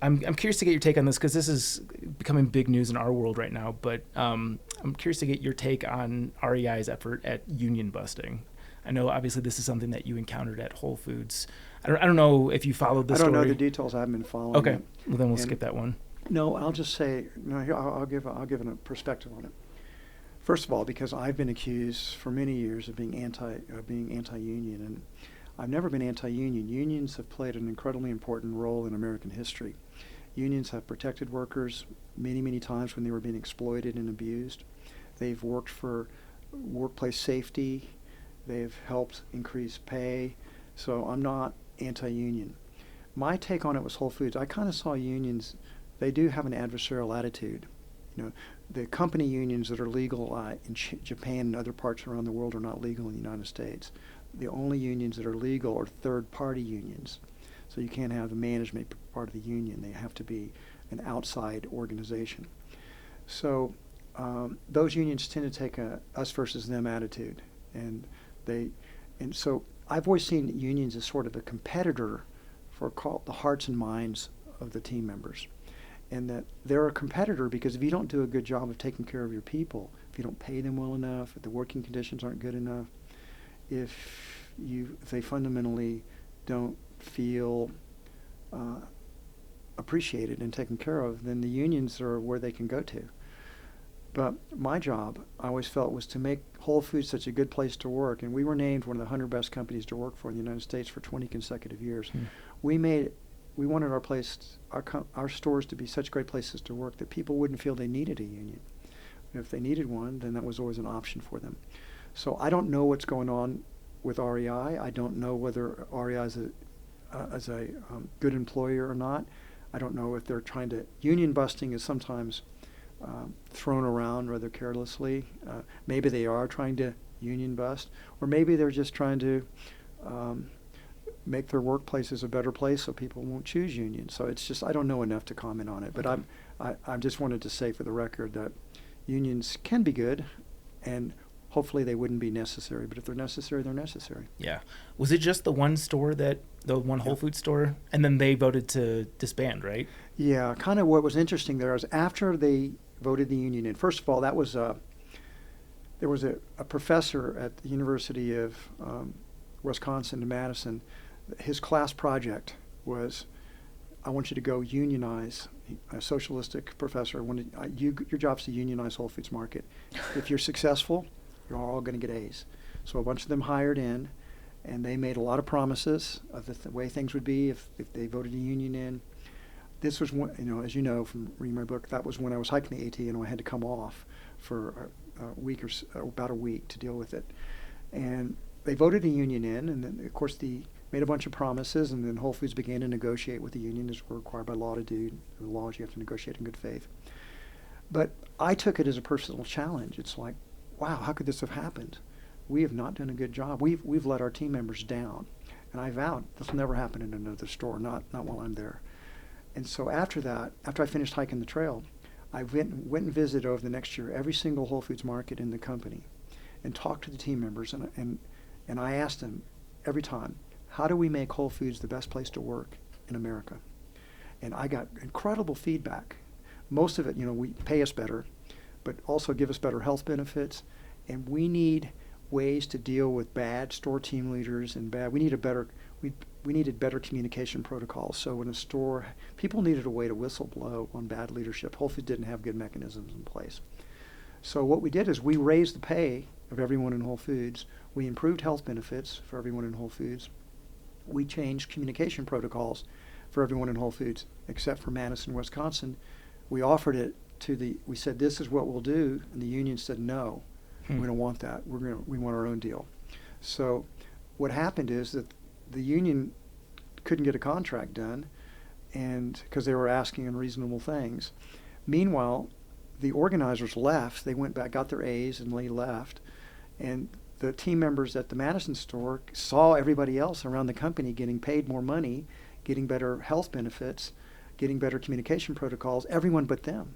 A: I'm curious to get your take on this because this is becoming big news in our world right now. But I'm curious to get your take on REI's effort at union busting. I know obviously this is something that you encountered at Whole Foods. I don't know if you followed the story.
C: I don't know the details. I haven't been following.
A: Okay.
C: It.
A: Well, then we'll skip that one.
C: No, I'll just say here, I'll give a perspective on it. First of all, because I've been accused for many years of being anti-union, and I've never been anti-union. Unions have played an incredibly important role in American history. Unions have protected workers many, many times when they were being exploited and abused. They've worked for workplace safety. They've helped increase pay. So I'm not anti-union. My take on it was Whole Foods. I kind of saw unions, they do have an adversarial attitude. You know, the company unions that are legal in Japan and other parts around the world are not legal in the United States. The only unions that are legal are third-party unions. So you can't have the management part of the union. They have to be an outside organization. So those unions tend to take a us versus them attitude. And so I've always seen unions as sort of a competitor for the hearts and minds of the team members. And that they're a competitor because if you don't do a good job of taking care of your people, if you don't pay them well enough, if the working conditions aren't good enough, if they fundamentally don't feel appreciated and taken care of, then the unions are where they can go to. But my job, I always felt, was to make Whole Foods such a good place to work. And we were named one of the 100 best companies to work for in the United States for 20 consecutive years. We wanted our stores to be such great places to work that people wouldn't feel they needed a union. And if they needed one, then that was always an option for them. So I don't know what's going on with REI. I don't know whether REI is a good employer or not. I don't know if they're trying to... Union busting is sometimes thrown around rather carelessly. Maybe they are trying to union bust, or maybe they're just trying to make their workplaces a better place so people won't choose unions. So it's just, I don't know enough to comment on it. But I just wanted to say for the record that unions can be good, and hopefully they wouldn't be necessary. But if they're necessary, they're necessary.
A: Yeah. Was it just the one store the one Whole Foods store? And then they voted to disband, right? Yeah.
C: Kind of what was interesting there is after they voted the union in, first of all, there was a professor at the University of Wisconsin in Madison. His class project was, I want you to go unionize. A socialistic professor wanted your job's to unionize Whole Foods Market. If you're successful, you're all going to get A's. So a bunch of them hired in, and they made a lot of promises of the way things would be if they voted a union in. This was one, as you know from reading my book, that was when I was hiking the AT and I had to come off for a week or about a week to deal with it. And they voted a union in, and then of course made a bunch of promises, and then Whole Foods began to negotiate with the union as we're required by law to do. The laws you have to negotiate in good faith. But I took it as a personal challenge. It's like, wow, how could this have happened? We have not done a good job. We've let our team members down. And I vowed this will never happen in another store, not while I'm there. And so after I finished hiking the trail, I went and visited over the next year every single Whole Foods Market in the company and talked to the team members. And I asked them every time, how do we make Whole Foods the best place to work in America? And I got incredible feedback. Most of it, we pay us better, but also give us better health benefits. And we need ways to deal with bad store team leaders and we needed better communication protocols. So in a store, people needed a way to whistle blow on bad leadership. Whole Foods didn't have good mechanisms in place. So what we did is we raised the pay of everyone in Whole Foods. We improved health benefits for everyone in Whole Foods. We changed communication protocols for everyone in Whole Foods, except for Madison, Wisconsin. We offered it we said, this is what we'll do, and the union said, no, we don't want that. We want our own deal. So what happened is that the union couldn't get a contract done. and because they were asking unreasonable things. Meanwhile, the organizers left. They went back, got their A's, and they left. And the team members at the Madison store saw everybody else around the company getting paid more money, getting better health benefits, getting better communication protocols, everyone but them.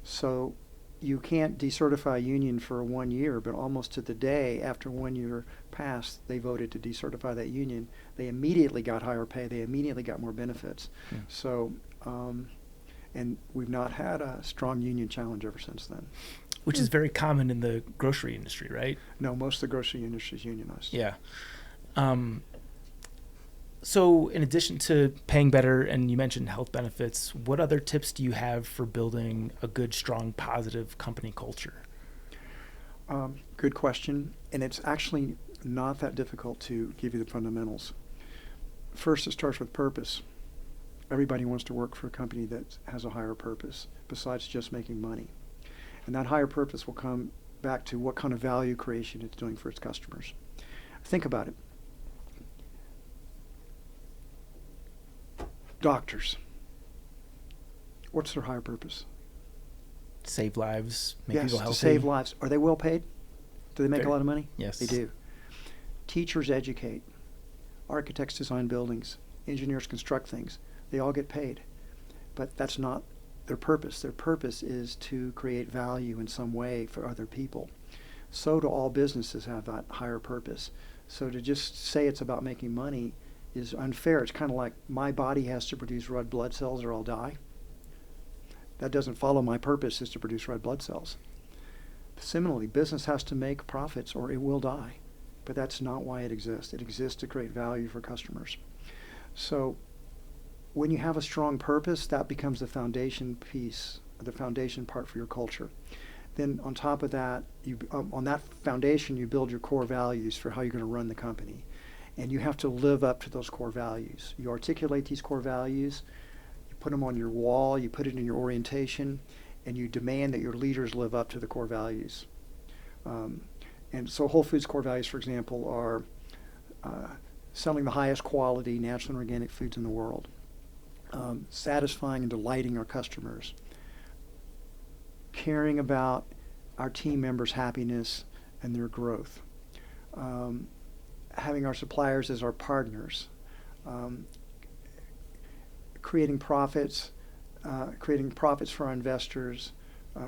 C: So you can't decertify a union for 1 year, but almost to the day after 1 year passed, they voted to decertify that union. They immediately got higher pay. They immediately got more benefits. So, and we've not had a strong union challenge ever since then.
A: Which is very common in the grocery industry, right?
C: No, most of the grocery industry is unionized.
A: Yeah. So in addition to paying better, and you mentioned health benefits, what other tips do you have for building a good, strong, positive company culture?
C: Good question. And it's actually not that difficult to give you the fundamentals. First, it starts with purpose. Everybody wants to work for a company that has a higher purpose besides just making money. And that higher purpose will come back to what kind of value creation it's doing for its customers. Think about it. Doctors. What's their higher purpose?
A: Save lives, make
C: Yes,
A: people
C: to
A: healthy.
C: save lives. Are they well paid? Do they make a lot of money?
A: Yes.
C: They do. Teachers educate. Architects design buildings. Engineers construct things. They all get paid. But that's not their purpose. Their purpose is to create value in some way for other people. So do all businesses have that higher purpose. So to just say it's about making money is unfair. It's kind of like my body has to produce red blood cells or I'll die. That doesn't follow my purpose is to produce red blood cells. Similarly, business has to make profits or it will die. But that's not why it exists. It exists to create value for customers. So when you have a strong purpose, that becomes the foundation piece, the foundation part for your culture. Then on top of that, on that foundation, you build your core values for how you're going to run the company. And you have to live up to those core values. You articulate these core values, you put them on your wall, you put it in your orientation, and you demand that your leaders live up to the core values. And so Whole Foods core values, for example, are selling the highest quality natural and organic foods in the world, satisfying and delighting our customers, caring about our team members' happiness and their growth, having our suppliers as our partners, creating profits for our investors,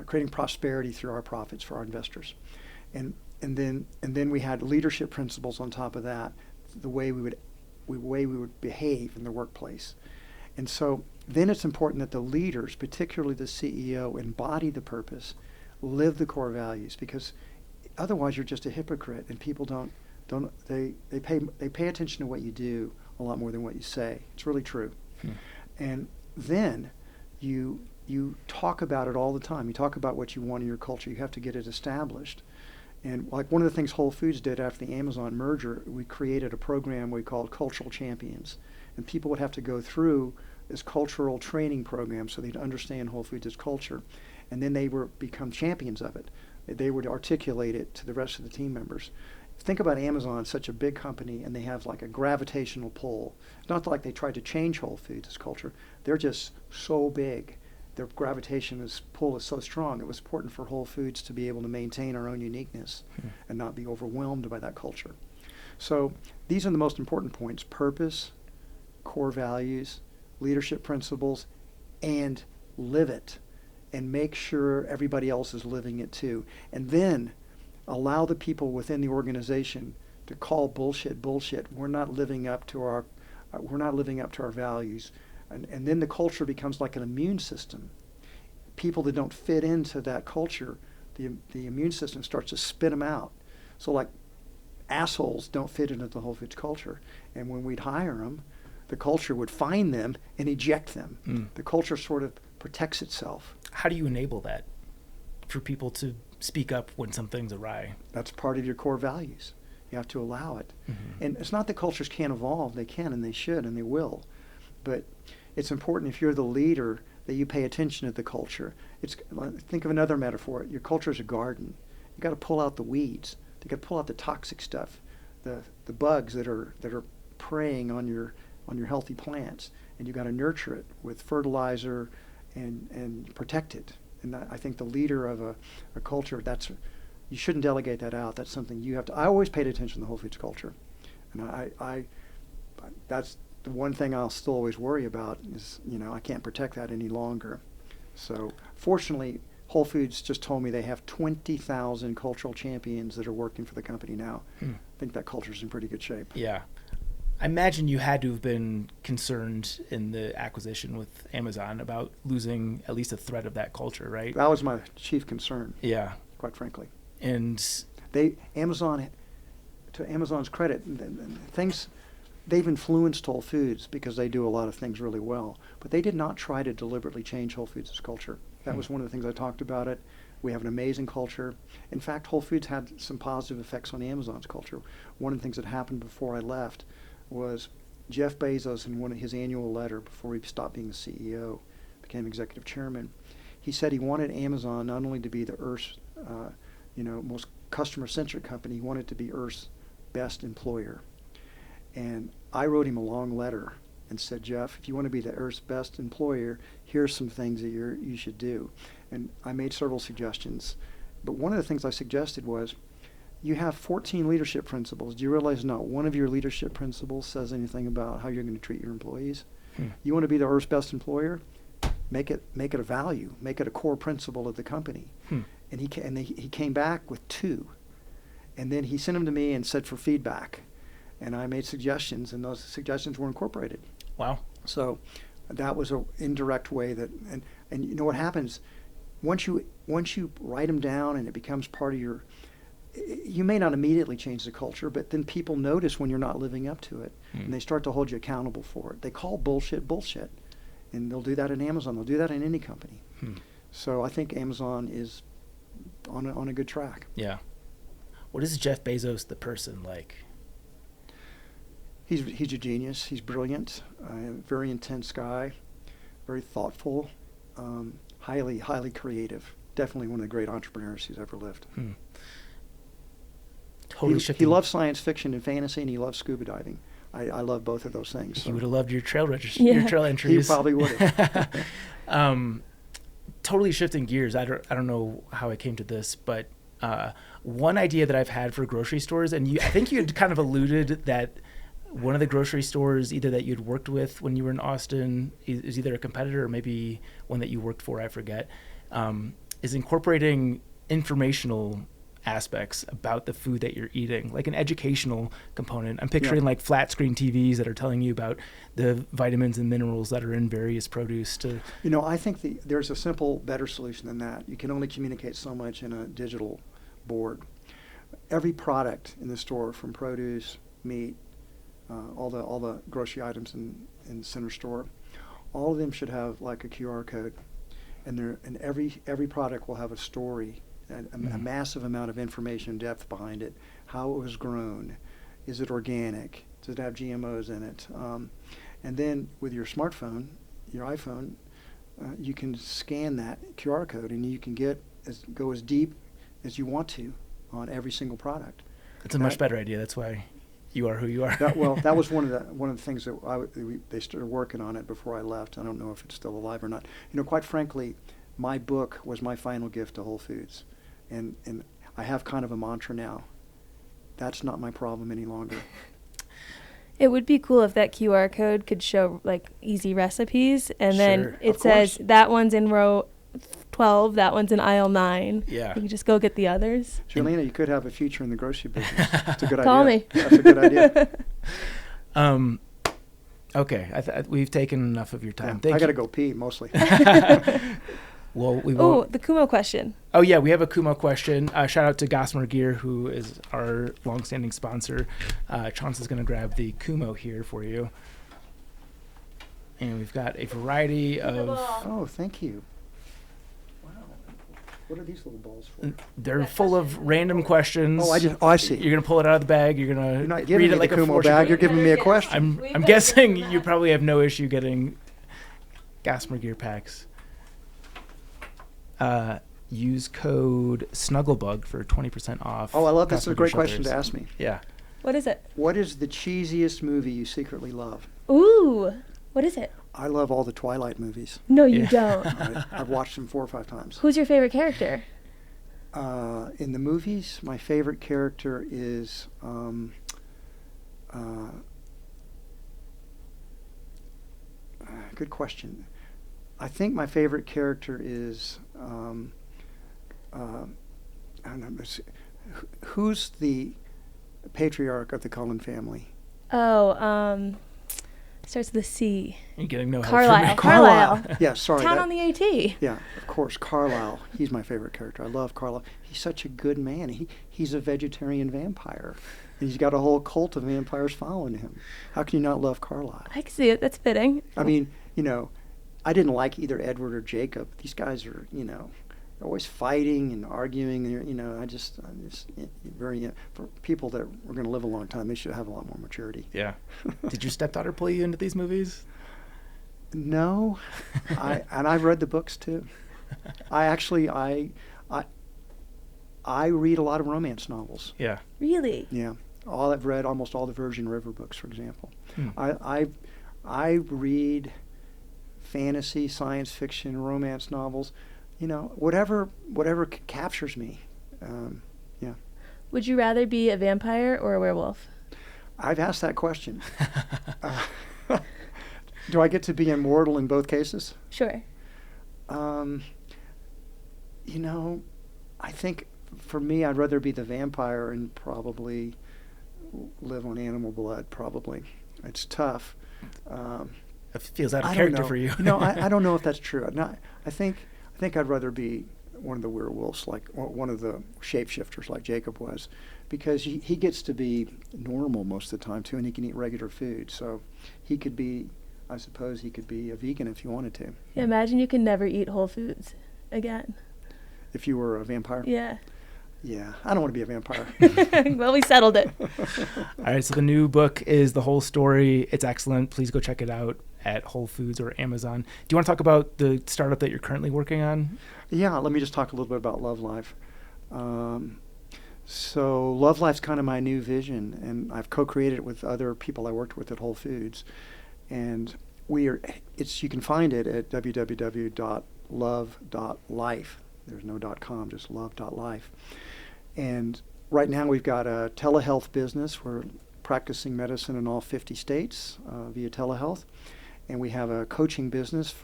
C: creating prosperity through our profits for our investors, and then we had leadership principles on top of that, the way we would behave in the workplace, and so then it's important that the leaders, particularly the CEO, embody the purpose, live the core values, because otherwise you're just a hypocrite and people they pay attention to what you do a lot more than what you say. It's really true. And then you talk about it all the time. You talk about what you want in your culture. You have to get it established. And like one of the things Whole Foods did after the Amazon merger, we created a program we called Cultural Champions. And people would have to go through this cultural training program so they'd understand Whole Foods' culture. And then they become champions of it. They would articulate it to the rest of the team members. Think about Amazon, such a big company, and they have like a gravitational pull. It's not like they tried to change Whole Foods' culture. They're just so big. Their pull is so strong. It was important for Whole Foods to be able to maintain our own uniqueness and not be overwhelmed by that culture. So these are the most important points: purpose, core values, leadership principles, and live it. And make sure everybody else is living it too. And then allow the people within the organization to call bullshit. We're not living up to our values. And then the culture becomes like an immune system. People that don't fit into that culture, the immune system starts to spit them out. So like assholes don't fit into the Whole Foods culture. And when we'd hire them, the culture would find them and eject them. The culture sort of protects itself.
A: How do you enable that for people to speak up when something's awry?
C: That's part of your core values. You have to allow it. And it's not that cultures can't evolve. They can and they should and they will. But it's important, if you're the leader, that you pay attention to the culture. Think of another metaphor. Your culture is a garden. You got to pull out the weeds. You got to pull out the toxic stuff, the bugs that are preying on your on your healthy plants, and you got to nurture it with fertilizer and protect it. And I think the leader of a culture, you shouldn't delegate that out. That's something you have to. I always paid attention to the whole foods culture, and I that's the one thing I'll still always worry about is, I can't protect that any longer. So fortunately, Whole Foods just told me they have 20,000 cultural champions that are working for the company now. I think that culture's in pretty good shape.
A: Yeah. I imagine you had to have been concerned in the acquisition with Amazon about losing at least a thread of that culture, right?
C: That was my chief concern.
A: Yeah.
C: Quite frankly.
A: And
C: Amazon's credit, they've influenced Whole Foods because they do a lot of things really well, but they did not try to deliberately change Whole Foods' culture. That was one of the things I talked about it. We have an amazing culture. In fact, Whole Foods had some positive effects on Amazon's culture. One of the things that happened before I left was Jeff Bezos, in one of his annual letter before he stopped being the CEO, became executive chairman, he said he wanted Amazon not only to be the Earth's most customer-centric company, he wanted to be Earth's best employer. And I wrote him a long letter and said, Jeff, if you want to be the Earth's best employer, here's some things that you should do. And I made several suggestions. But one of the things I suggested was, you have 14 leadership principles. Do you realize not one of your leadership principles says anything about how you're going to treat your employees? You want to be the Earth's best employer? Make it a value. Make it a core principle of the company. And he came back with 2. And then he sent them to me and said for feedback. And I made suggestions, and those suggestions were incorporated.
A: Wow.
C: So that was an indirect way that, and you know what happens, once you write them down and it becomes part of you may not immediately change the culture, but then people notice when you're not living up to it, and they start to hold you accountable for it. They call bullshit, and they'll do that in Amazon. They'll do that in any company. So I think Amazon is on a good track.
A: Yeah. What is Jeff Bezos, the person, like?
C: He's a genius. He's brilliant, very intense guy, very thoughtful, highly creative. Definitely one of the great entrepreneurs who's ever lived.
A: Totally
C: he loves science fiction and fantasy, and he loves scuba diving. I love both of those things.
A: He would have loved your trail your trail entries.
C: He probably would have.
A: Totally shifting gears. I don't know how I came to this, but one idea that I've had for grocery stores, and I think you had kind of alluded that one of the grocery stores either that you'd worked with when you were in Austin is either a competitor or maybe one that you worked for, I forget, is incorporating informational aspects about the food that you're eating, like an educational component. I'm picturing like flat screen TVs that are telling you about the vitamins and minerals that are in various produce.
C: I think there's a simple, better solution than that. You can only communicate so much in a digital board. Every product in the store, from produce, meat, all the grocery items in the center store, all of them should have like a QR code, and every product will have a story. A massive amount of information and depth behind it. How it was grown. Is it organic? Does it have GMOs in it? And then with your smartphone, your iPhone, you can scan that QR code and you can go as deep as you want to on every single product.
A: It's a much better idea. That's why you are who you are.
C: That was one of the things that they started working on it before I left. I don't know if it's still alive or not. Quite frankly, my book was my final gift to Whole Foods. And I have kind of a mantra now. That's not my problem any longer.
B: It would be cool if that QR code could show like easy recipes, and then it says that one's in row 12, that one's in aisle 9.
A: Yeah.
B: You can just go get the others.
C: Julina, you could have a future in the grocery business. It's a good idea.
B: Call me.
C: That's a good idea.
A: Okay, we've taken enough of your time.
C: I got to go pee mostly.
A: Well, we will.
B: The Kumo question.
A: Oh, yeah, we have a Kumo question. Shout out to Gossamer Gear, who is our longstanding sponsor. Chaunce is going to grab the Kumo here for you. And we've got a variety of...
C: Oh, thank you. Wow. What are these little balls for?
A: They're full of random questions.
C: I see.
A: You're going to pull it out of the bag. You're going to read it like a
C: Kumo bag. You're giving me a question.
A: I'm guessing you probably have no issue getting Gossamer Gear packs. Use code SnuggleBug for 20% off.
C: Oh, I love this. It's a great question to ask me.
A: Yeah.
B: What is it?
C: What is the cheesiest movie you secretly love?
B: Ooh, what is it?
C: I love all the Twilight movies.
B: No, you don't.
C: I've watched them 4 or 5 times.
B: Who's your favorite character?
C: In the movies, my favorite character is good question. I think my favorite character is I don't know, who's the patriarch of the Cullen family?
B: Oh, starts with a C.
A: You're getting no help
B: Carlisle.
A: from me.
B: Carlisle.
C: Yeah, sorry.
B: Town on the AT.
C: Yeah, of course, Carlisle. He's my favorite character. I love Carlisle. He's such a good man. He's a vegetarian vampire. And he's got a whole cult of vampires following him. How can you not love Carlisle?
B: I can see it. That's fitting.
C: I mean, I didn't like either Edward or Jacob. These guys are, always fighting and arguing. I'm just very, for people that are going to live a long time, they should have a lot more maturity.
A: Yeah. Did your stepdaughter pull you into these movies?
C: No, and I've read the books too. I read a lot of romance novels.
A: Yeah.
B: Really?
C: Yeah, I've read almost all the Virgin River books, for example. I read fantasy, science fiction, romance novels. Whatever captures me. Yeah.
B: Would you rather be a vampire or a werewolf?
C: I've asked that question. Do I get to be immortal in both cases?
B: Sure.
C: I think for me, I'd rather be the vampire and probably live on animal blood, probably. It's tough.
A: It feels out of character for you.
C: No, I don't know if that's true. No, I think I'd rather be one of the werewolves, like one of the shapeshifters like Jacob was, because he gets to be normal most of the time, too, and he can eat regular food. So he could be, I suppose he could be a vegan if he wanted to.
B: Yeah, imagine you can never eat whole foods again.
C: If you were a vampire?
B: Yeah.
C: Yeah, I don't want to be a vampire.
B: Well, we settled it.
A: All right, so the new book is The Whole Story. It's excellent. Please go check it out at Whole Foods or Amazon. Do you want to talk about the startup that you're currently working on?
C: Yeah, let me just talk a little bit about Love Life. So Love Life's kind of my new vision, and I've co-created it with other people I worked with at Whole Foods. And you can find it at www.love.life. There's no .com, just love.life. And right now we've got a telehealth business. We're practicing medicine in all 50 states via telehealth. And we have a coaching business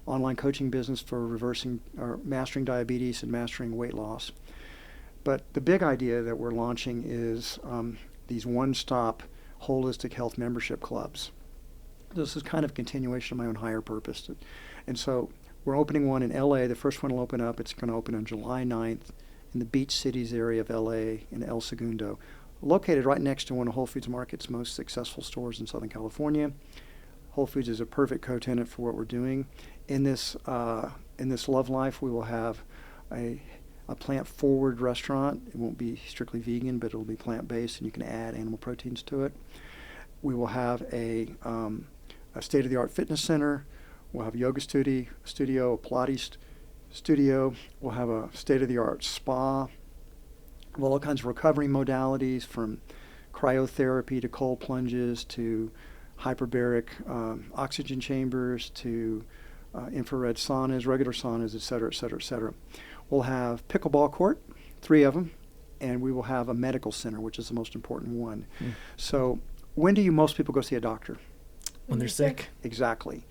C: online coaching business for reversing or mastering diabetes and mastering weight loss. But the big idea that we're launching is these one-stop holistic health membership clubs. This is kind of a continuation of my own higher purpose. And so we're opening one in LA. The first one will open up. It's going to open on July 9th in the Beach Cities area of LA in El Segundo, located right next to one of Whole Foods Market's most successful stores in Southern California. Whole Foods is a perfect co-tenant for what we're doing. In this Love Life, we will have a plant-forward restaurant. It won't be strictly vegan, but it'll be plant-based, and you can add animal proteins to it. We will have a state-of-the-art fitness center. We'll have a yoga studio, a Pilates studio. We'll have a state-of-the-art spa. We'll have all kinds of recovery modalities, from cryotherapy to cold plunges to hyperbaric oxygen chambers to infrared saunas, regular saunas, et cetera, et cetera, et cetera. We'll have pickleball court, 3 of them, and we will have a medical center, which is the most important one. So when do most people go see a doctor?
A: When they're sick.
C: Exactly.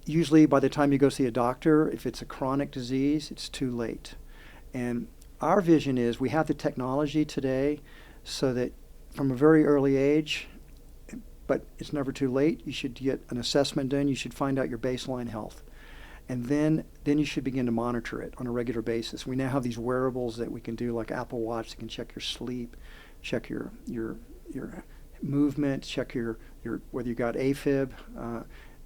C: Usually by the time you go see a doctor, if it's a chronic disease, it's too late. And our vision is we have the technology today so that from a very early age, but it's never too late, you should get an assessment done. You should find out your baseline health. And then you should begin to monitor it on a regular basis. We now have these wearables that we can do, like Apple Watch, that can check your sleep, check your movement, check your whether you got AFib.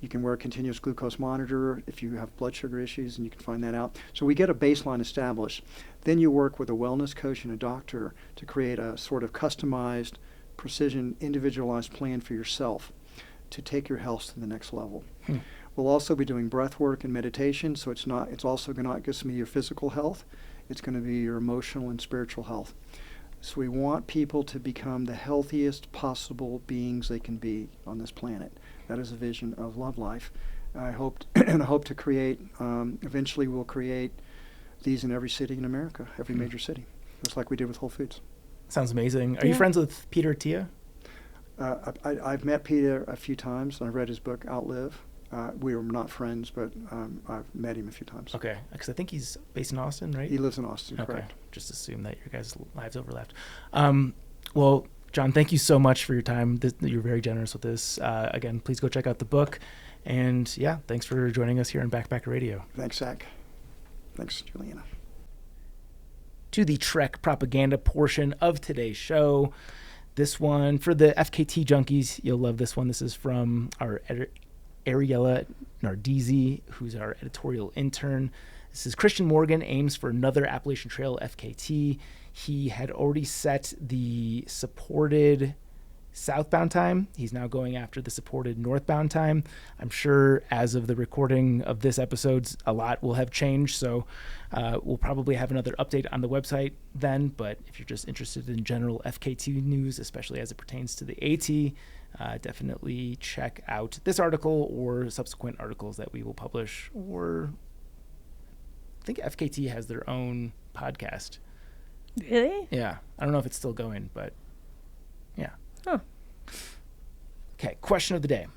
C: You can wear a continuous glucose monitor if you have blood sugar issues, and you can find that out. So we get a baseline established. Then you work with a wellness coach and a doctor to create a sort of customized, precision, individualized plan for yourself to take your health to the next level. We'll also be doing breath work and meditation, so it's also not just going to be your physical health, it's going to be your emotional and spiritual health. So we want people to become the healthiest possible beings they can be on this planet. That is a vision of Love Life. I hope to create, eventually we'll create these in every city in America, every major city, just like we did with Whole Foods.
A: Sounds amazing. Are you friends with Peter Attia?
C: I've met Peter a few times, and I've read his book, Outlive. We were not friends, but I've met him a few times.
A: Okay, because I think he's based in Austin, right?
C: He lives in Austin,
A: okay.
C: Correct.
A: Just assume that your guys' lives overlapped. Well, John, thank you so much for your time. You're very generous with this. Again, please go check out the book. And yeah, thanks for joining us here on Backpacker Radio.
C: Thanks, Zach. Thanks, Juliana.
A: To the Trek propaganda portion of today's show. This one, for the FKT junkies, you'll love this one. This is from our editor, Ariella Nardizzi, who's our editorial intern. This is Christian Morgan aims for another Appalachian Trail FKT. He had already set the supported southbound time. He's now going after the supported northbound time. I'm sure as of the recording of this episode, a lot will have changed. So we'll probably have another update on the website then. But if you're just interested in general FKT news, especially as it pertains to the AT, definitely check out this article or subsequent articles that we will publish. Or I think FKT has their own podcast.
B: Really?
A: Yeah. I don't know if it's still going, but yeah.
B: Huh.
A: Okay, question of the day.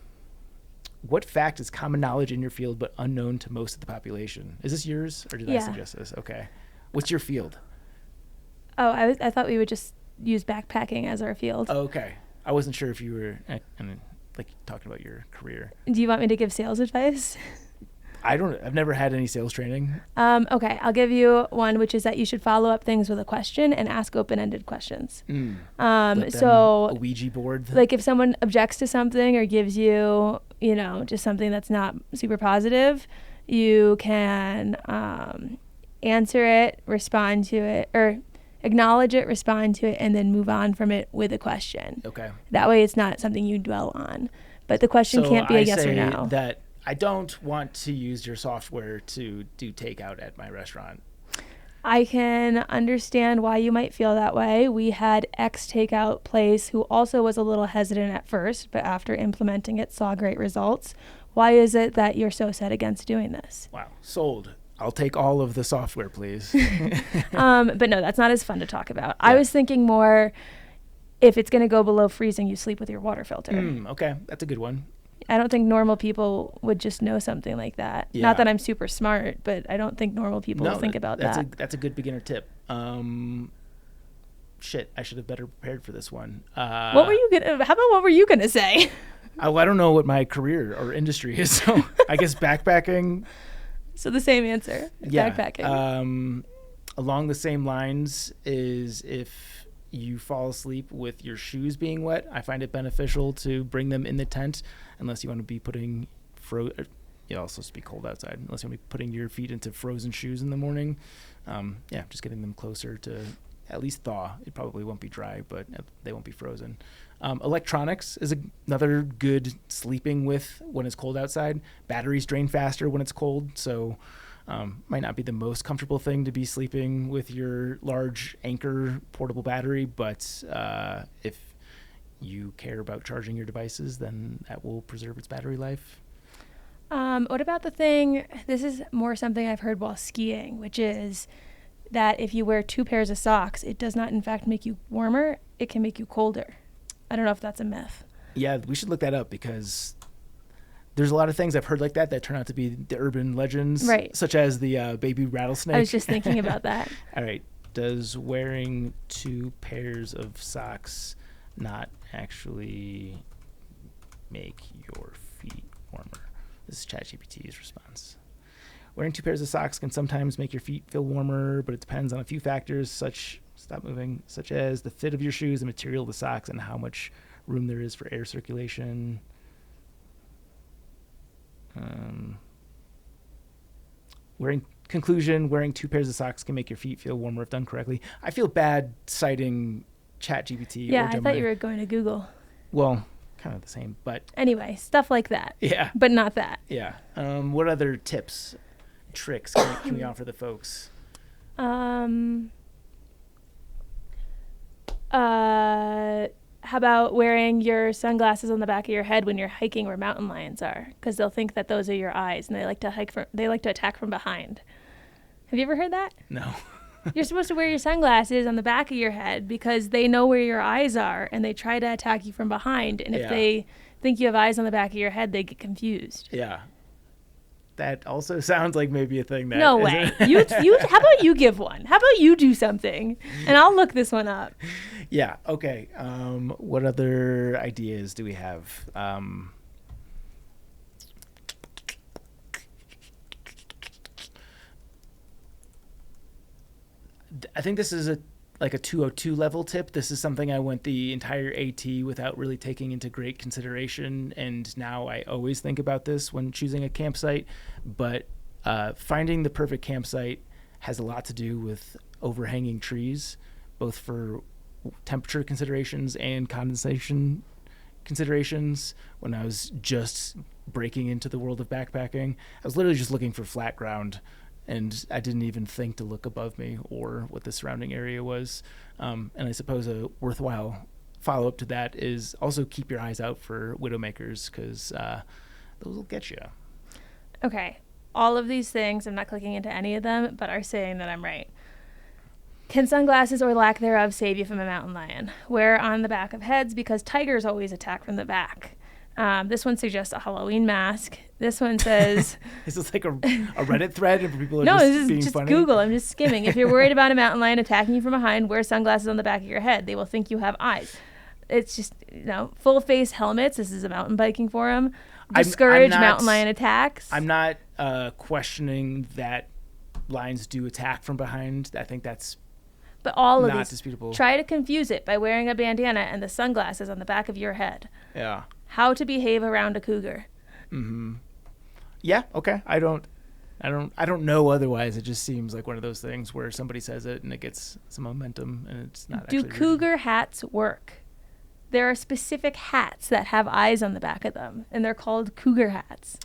A: What fact is common knowledge in your field but unknown to most of the population? Is this yours, or did I suggest this? Okay. What's your field?
B: Oh, I thought we would just use backpacking as our field.
A: Oh, okay. I wasn't sure if you were talking about your career.
B: Do you want me to give sales advice?
A: I've never had any sales training.
B: Okay, I'll give you one, which is that you should follow up things with a question and ask open-ended questions.
A: So a Ouija board.
B: Like if someone objects to something or gives you, just something that's not super positive, you can answer it, respond to it, or acknowledge it, respond to it, and then move on from it with a question.
A: Okay.
B: That way it's not something you dwell on. But the question can't be a yes or no.
A: That I don't want to use your software to do takeout at my restaurant.
B: I can understand why you might feel that way. We had X takeout place who also was a little hesitant at first, but after implementing it saw great results. Why is it that you're so set against doing this?
A: Wow, sold. I'll take all of the software, please.
B: But no, that's not as fun to talk about. Yeah. I was thinking more, if it's going to go below freezing, you sleep with your water filter.
A: Okay, that's a good one.
B: I don't think normal people would just know something like that. Yeah. Not that I'm super smart, but I don't think normal people will think about that.
A: That's a good beginner tip. Shit, I should have better prepared for this one.
B: How about what were you gonna say?
A: I don't know what my career or industry is, so I guess backpacking.
B: So the same answer.
A: Yeah.
B: Backpacking.
A: Along the same lines is if you fall asleep with your shoes being wet, I find it beneficial to bring them in the tent, unless you want to be putting it's also supposed to be cold outside, unless you want to be putting your feet into frozen shoes in the morning. Just getting them closer to at least thaw. It probably won't be dry, but they won't be frozen. Electronics is another good sleeping with when it's cold outside. Batteries drain faster when it's cold, so might not be the most comfortable thing to be sleeping with your large Anchor portable battery, but if you care about charging your devices, then that will preserve its battery life.
B: What about this is more something I've heard while skiing, which is that if you wear 2 pairs of socks, it does not in fact make you warmer, it can make you colder. I don't know if that's a myth.
A: Yeah, we should look that up, because there's a lot of things I've heard like that turn out to be the urban legends,
B: right?
A: Such as the baby rattlesnake.
B: I was just thinking about that.
A: All right. Does wearing 2 pairs of socks not actually make your feet warmer? This is ChatGPT's response. Wearing 2 pairs of socks can sometimes make your feet feel warmer, but it depends on a few factors, such as the fit of your shoes, the material of the socks, and how much room there is for air circulation. Wearing 2 pairs of socks can make your feet feel warmer if done correctly. I feel bad citing ChatGPT.
B: Yeah, I thought you were going to Google.
A: Well, kind of the same, but
B: anyway, stuff like that.
A: Yeah,
B: but not that.
A: Yeah. What other tips, tricks can we offer the folks?
B: how about wearing your sunglasses on the back of your head when you're hiking where mountain lions are? Because they'll think that those are your eyes, and they like to attack from behind. Have you ever heard that?
A: No.
B: You're supposed to wear your sunglasses on the back of your head because they know where your eyes are, and they try to attack you from behind. And if they think you have eyes on the back of your head, they get confused.
A: Yeah. That also sounds like maybe a thing that...
B: No way. You. How about you give one? How about you do something, and I'll look this one up.
A: Yeah. Okay. What other ideas do we have? I think this is like a 202 level tip. This is something I went the entire AT without really taking into great consideration, and now I always think about this when choosing a campsite. But finding the perfect campsite has a lot to do with overhanging trees, both for temperature considerations and condensation considerations. When I was just breaking into the world of backpacking, I was literally just looking for flat ground, and I didn't even think to look above me or what the surrounding area was. And I suppose a worthwhile follow-up to that is also keep your eyes out for widowmakers, because those will get you.
B: Okay. All of these things, I'm not clicking into any of them, but are saying that I'm right. Can sunglasses or lack thereof save you from a mountain lion? Wear on the back of heads because tigers always attack from the back. This one suggests a Halloween mask. This one says...
A: Is this like a Reddit thread and people are
B: no,
A: just
B: this is
A: being
B: just
A: funny?
B: Google. I'm just skimming. If you're worried about a mountain lion attacking you from behind, wear sunglasses on the back of your head. They will think you have eyes. It's just, full face helmets. This is a mountain biking forum. Discourage mountain lion attacks.
A: I'm not questioning that lions do attack from behind. I think that's
B: but all of
A: not
B: these,
A: disputable.
B: Try to confuse it by wearing a bandana and the sunglasses on the back of your head.
A: Yeah.
B: How to behave around a cougar.
A: Mm-hmm. Yeah. Okay. I don't know otherwise. It just seems like one of those things where somebody says it and it gets some momentum, and it's not.
B: Do
A: actually
B: cougar hats work? There are specific hats that have eyes on the back of them, and they're called cougar hats.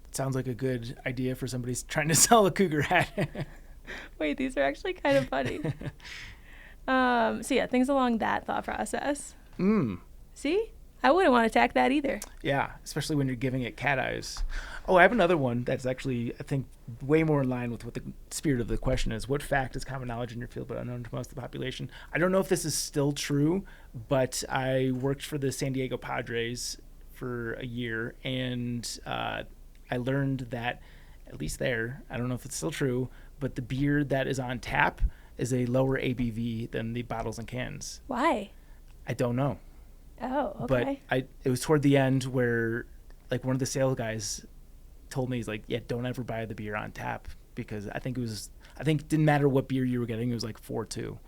A: It sounds like a good idea for somebody trying to sell a cougar hat.
B: Wait, these are actually kind of funny. So yeah, things along that thought process. See? I wouldn't want to attack that either.
A: Yeah, especially when you're giving it cat eyes. Oh, I have another one that's actually, I think, way more in line with what the spirit of the question is. What fact is common knowledge in your field but unknown to most of the population? I don't know if this is still true, but I worked for the San Diego Padres for a year, and I learned that, at least there, I don't know if it's still true, but the beer that is on tap is a lower ABV than the bottles and cans.
B: Why?
A: I don't know.
B: Oh, okay.
A: But it was toward the end where, like, one of the sales guys told me, he's like, yeah, don't ever buy the beer on tap, because I think it didn't matter what beer you were getting, it was like 4.2.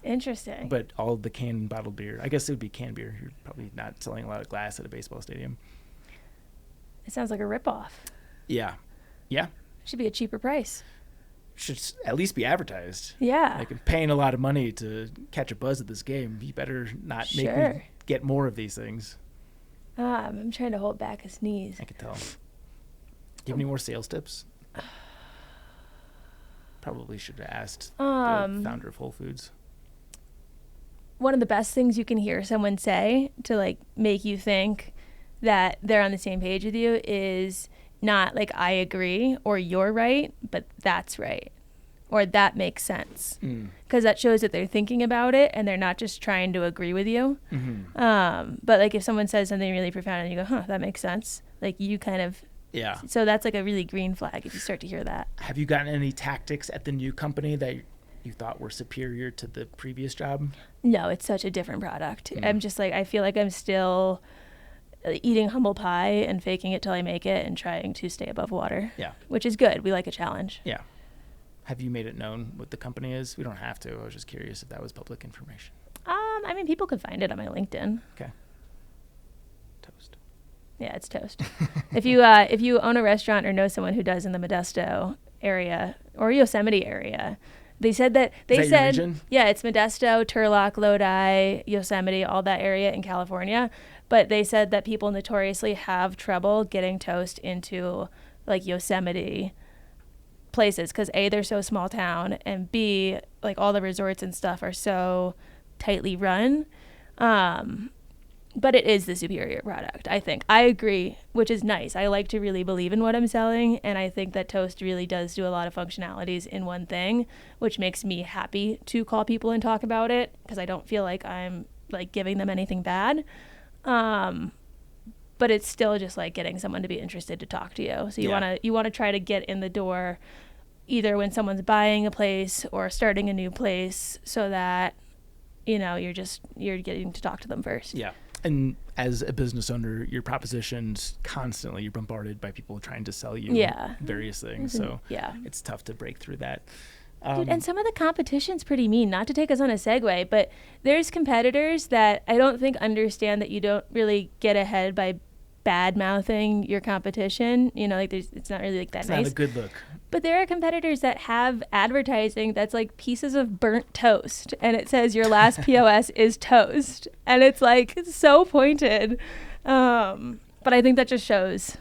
B: Interesting.
A: But all the canned and bottled beer, I guess it would be canned beer. You're probably not selling a lot of glass at a baseball stadium.
B: It sounds like a ripoff.
A: Yeah. Yeah.
B: Should be a cheaper price.
A: Should at least be advertised.
B: Yeah.
A: Like, I'm paying a lot of money to catch a buzz at this game. You better not make me get more of these things.
B: I'm trying to hold back a sneeze.
A: I can tell. Do you have any more sales tips? Probably should have asked the founder of Whole Foods.
B: One of the best things you can hear someone say to, like, make you think that they're on the same page with you is not like, I agree or you're right, but that's right, or that makes sense, because that shows that they're thinking about it and they're not just trying to agree with you. But like, if someone says something really profound and you go, that makes sense, like, you kind of, so that's like a really green flag if you start to hear that.
A: Have you gotten any tactics at the new company that you thought were superior to the previous job?
B: No, it's such a different product. I'm just like, I feel like I'm still eating humble pie and faking it till I make it and trying to stay above water. Yeah. Which is good. We like a challenge.
A: Yeah. Have you made it known what the company is? We don't have to. I was just curious if that was public information.
B: I mean, people could find it on my LinkedIn.
A: Okay. Toast.
B: Yeah, it's toast. If you own a restaurant or know someone who does in the Modesto area or Yosemite area, they said that
A: Is that your region?
B: Yeah, it's Modesto, Turlock, Lodi, Yosemite, all that area in California. But they said that people notoriously have trouble getting toast into, like, Yosemite places because A, they're so small town, and B, like, all the resorts and stuff are so tightly run. But it is the superior product, I think. I agree, which is nice. I like to really believe in what I'm selling, and I think that Toast really does do a lot of functionalities in one thing, which makes me happy to call people and talk about it, because I don't feel like I'm like giving them anything bad. But it's still just like getting someone to be interested to talk to you. So you want to try to get in the door either when someone's buying a place or starting a new place, so that you're getting to talk to them first.
A: Yeah. And as a business owner, your propositions constantly, you're bombarded by people trying to sell you various things. So it's tough to break through that.
B: Dude, and some of the competition's pretty mean. Not to take us on a segue, but there's competitors that I don't think understand that you don't really get ahead by bad mouthing your competition. It's not really like that nice.
A: It's not a good look.
B: But there are competitors that have advertising that's like pieces of burnt toast, and it says your last POS is toast, and it's like so pointed. But I think that just shows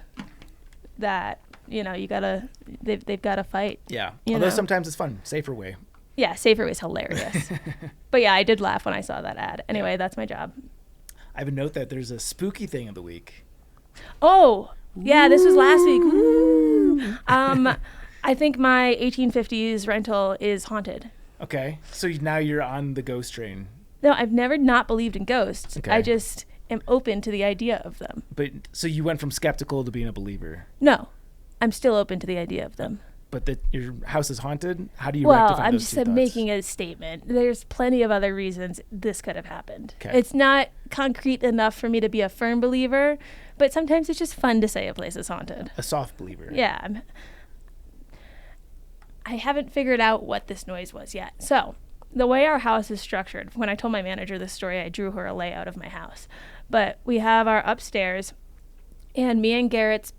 B: that they've got to fight.
A: Yeah. Although sometimes it's fun. Safer way.
B: Yeah, safer way is hilarious. But yeah, I did laugh when I saw that ad. Anyway, that's my job.
A: I have a note that there's a spooky thing of the week.
B: Oh, yeah, this was last week. Woo! I think my 1850s rental is haunted.
A: Okay. So now you're on the ghost train.
B: No, I've never not believed in ghosts. Okay. I just am open to the idea of them.
A: But so you went from skeptical to being a believer?
B: No, I'm still open to the idea of them.
A: But that your house is haunted? How do you rectify those two thoughts?
B: Well, I'm just making a statement. There's plenty of other reasons this could have happened. Okay. It's not concrete enough for me to be a firm believer, but sometimes it's just fun to say a place is haunted.
A: A soft believer.
B: Yeah. I haven't figured out what this noise was yet. So the way our house is structured, when I told my manager this story, I drew her a layout of my house. But we have our upstairs, and me and Garrett's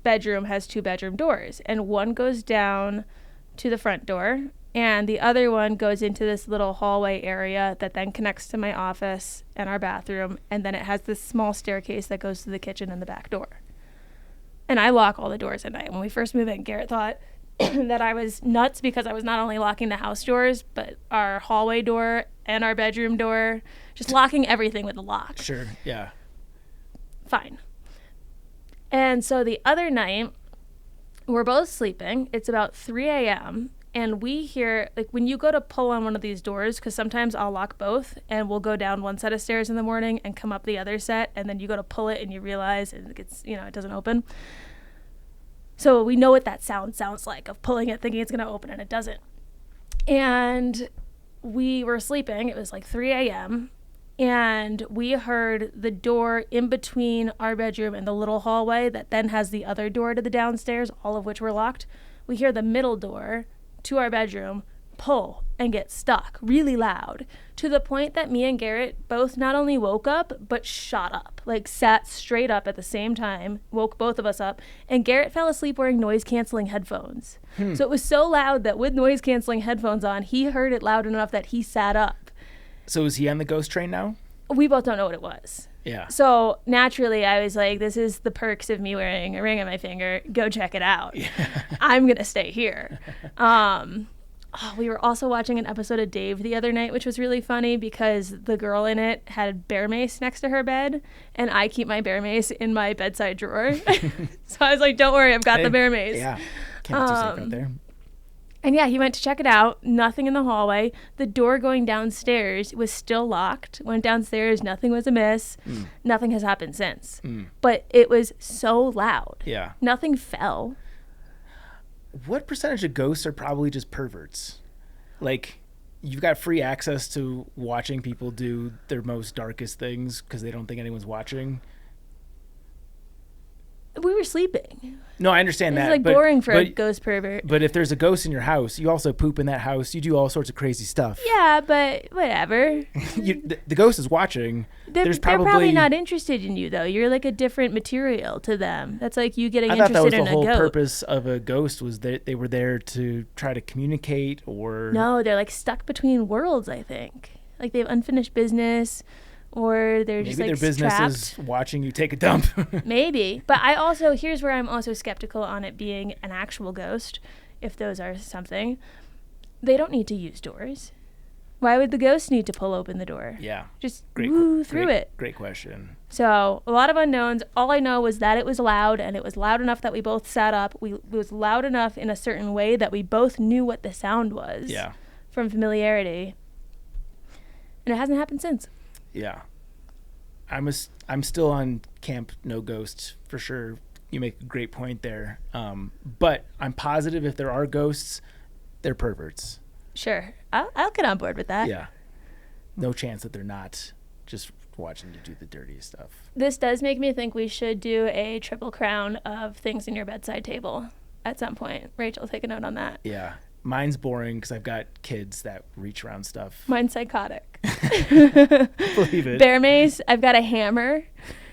B: bedroom has 2 bedroom doors, and one goes down to the front door, and the other one goes into this little hallway area that then connects to my office and our bathroom, and then it has this small staircase that goes to the kitchen and the back door. And I lock all the doors at night. When we first moved in, Garrett thought that I was nuts because I was not only locking the house doors, but our hallway door and our bedroom door, just locking everything with a lock.
A: Sure, yeah.
B: Fine. And so the other night, we're both sleeping. It's about 3 a.m. And we hear, like, when you go to pull on one of these doors, because sometimes I'll lock both, and we'll go down one set of stairs in the morning and come up the other set, and then you go to pull it and you realize it doesn't open. So we know what that sounds like, of pulling it, thinking it's going to open, and it doesn't. And we were sleeping. It was like 3 a.m., and we heard the door in between our bedroom and the little hallway that then has the other door to the downstairs, all of which were locked. We hear the middle door to our bedroom pull and get stuck really loud, to the point that me and Garrett both not only woke up, but shot up, like sat straight up at the same time, woke both of us up, and Garrett fell asleep wearing noise-canceling headphones. So it was so loud that with noise-canceling headphones on, he heard it loud enough that he sat up.
A: So is he on the ghost train now?
B: We both don't know what it was.
A: Yeah.
B: So naturally, I was like, this is the perks of me wearing a ring on my finger. Go check it out. Yeah. I'm going to stay here. We were also watching an episode of Dave the other night, which was really funny because the girl in it had bear mace next to her bed, and I keep my bear mace in my bedside drawer. So I was like, don't worry, I've got the bear mace.
A: Yeah. Can't be too safe out there.
B: And yeah, he went to check it out. Nothing in the hallway. The door going downstairs was still locked. Went downstairs. Nothing was amiss. Nothing has happened since. But it was so loud.
A: Yeah.
B: Nothing fell.
A: What percentage of ghosts are probably just perverts? Like, you've got free access to watching people do their most darkest things because they don't think anyone's watching.
B: We were sleeping.
A: No, I understand that.
B: It's like boring for a ghost pervert.
A: But if there's a ghost in your house, you also poop in that house. You do all sorts of crazy stuff.
B: Yeah, but whatever.
A: The ghost is watching.
B: They're probably not interested in you, though. You're like a different material to them. That's like you getting interested in a goat. I thought that was the whole purpose of a ghost, was that they were there to try to communicate or... No, they're like stuck between worlds, I think. Like they have unfinished business... Or they're just like trapped. Maybe their business is watching you take a dump. Maybe. But here's where I'm also skeptical on it being an actual ghost, if those are something. They don't need to use doors. Why would the ghost need to pull open the door?
A: Yeah.
B: Just through it.
A: Great question.
B: So a lot of unknowns. All I know was that it was loud, and it was loud enough that we both sat up. It was loud enough in a certain way that we both knew what the sound was.
A: Yeah.
B: From familiarity. And it hasn't happened since.
A: Yeah. I'm still on camp no ghosts for sure. You make a great point there. But I'm positive if there are ghosts, they're perverts.
B: Sure. I'll get on board with that.
A: Yeah. No chance that they're not just watching you do the dirty stuff.
B: This does make me think we should do a triple crown of things in your bedside table at some point. Rachel, take a note on that.
A: Yeah. Mine's boring because I've got kids that reach around stuff.
B: Mine's psychotic.
A: Believe it.
B: Bear mace. I've got a hammer.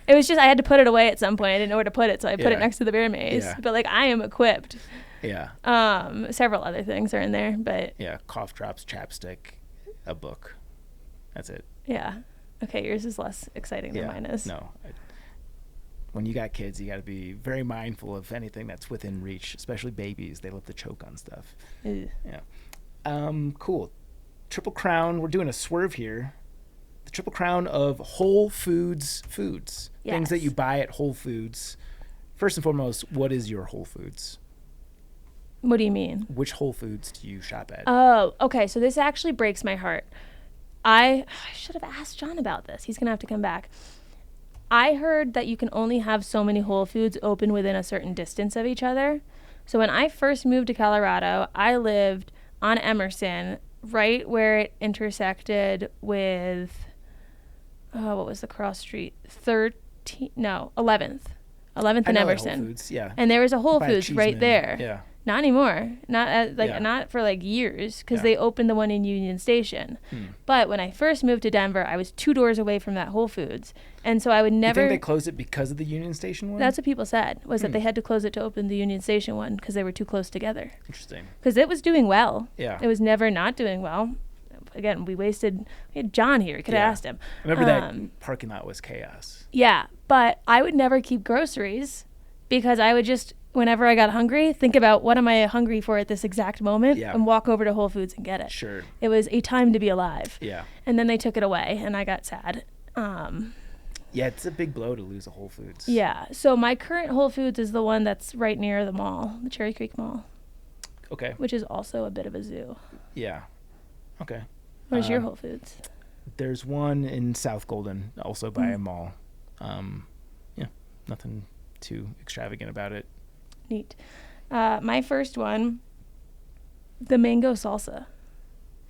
B: It was just I had to put it away at some point. I didn't know where to put it, so I put it next to the bear mace.
A: Yeah.
B: But like I am equipped.
A: Yeah.
B: Several other things are in there, but
A: yeah, cough drops, chapstick, a book. That's it.
B: Yeah. Okay, yours is less exciting than mine is.
A: No. When you got kids, you got to be very mindful of anything that's within reach, especially babies. They love to choke on stuff.
B: Ew.
A: Yeah. Cool. Triple crown. We're doing a swerve here. The triple crown of Whole Foods foods.
B: Yes.
A: Things that you buy at Whole Foods. First and foremost, what is your Whole Foods?
B: What do you mean?
A: Which Whole Foods do you shop at?
B: Oh, okay. So this actually breaks my heart. I should have asked John about this. He's going to have to come back. I heard that you can only have so many Whole Foods open within a certain distance of each other. So when I first moved to Colorado, I lived on Emerson, right where it intersected with, what was the cross street? 11th. 11th and Emerson.
A: Whole Foods, yeah.
B: And there was a Whole Foods right there.
A: Yeah.
B: Not anymore. Not for like years because they opened the one in Union Station. But when I first moved to Denver, I was 2 doors away from that Whole Foods. And so I would never...
A: You think they closed it because of the Union Station one?
B: That's what people said, was that they had to close it to open the Union Station one because they were too close together.
A: Interesting.
B: Because it was doing well.
A: Yeah.
B: It was never not doing well. Again, we had John here. We could have asked him.
A: I remember that parking lot was chaos.
B: Yeah, but I would never keep groceries because I would just... Whenever I got hungry, think about what am I hungry for at this exact moment and walk over to Whole Foods and get it.
A: Sure.
B: It was a time to be alive.
A: Yeah.
B: And then they took it away and I got sad.
A: Yeah, it's a big blow to lose a Whole Foods.
B: Yeah. So my current Whole Foods is the one that's right near the mall, the Cherry Creek Mall.
A: Okay.
B: Which is also a bit of a zoo.
A: Yeah. Okay.
B: Where's your Whole Foods?
A: There's one in South Golden, also by a mall. Yeah, nothing too extravagant about it.
B: Neat. My first one, the mango salsa.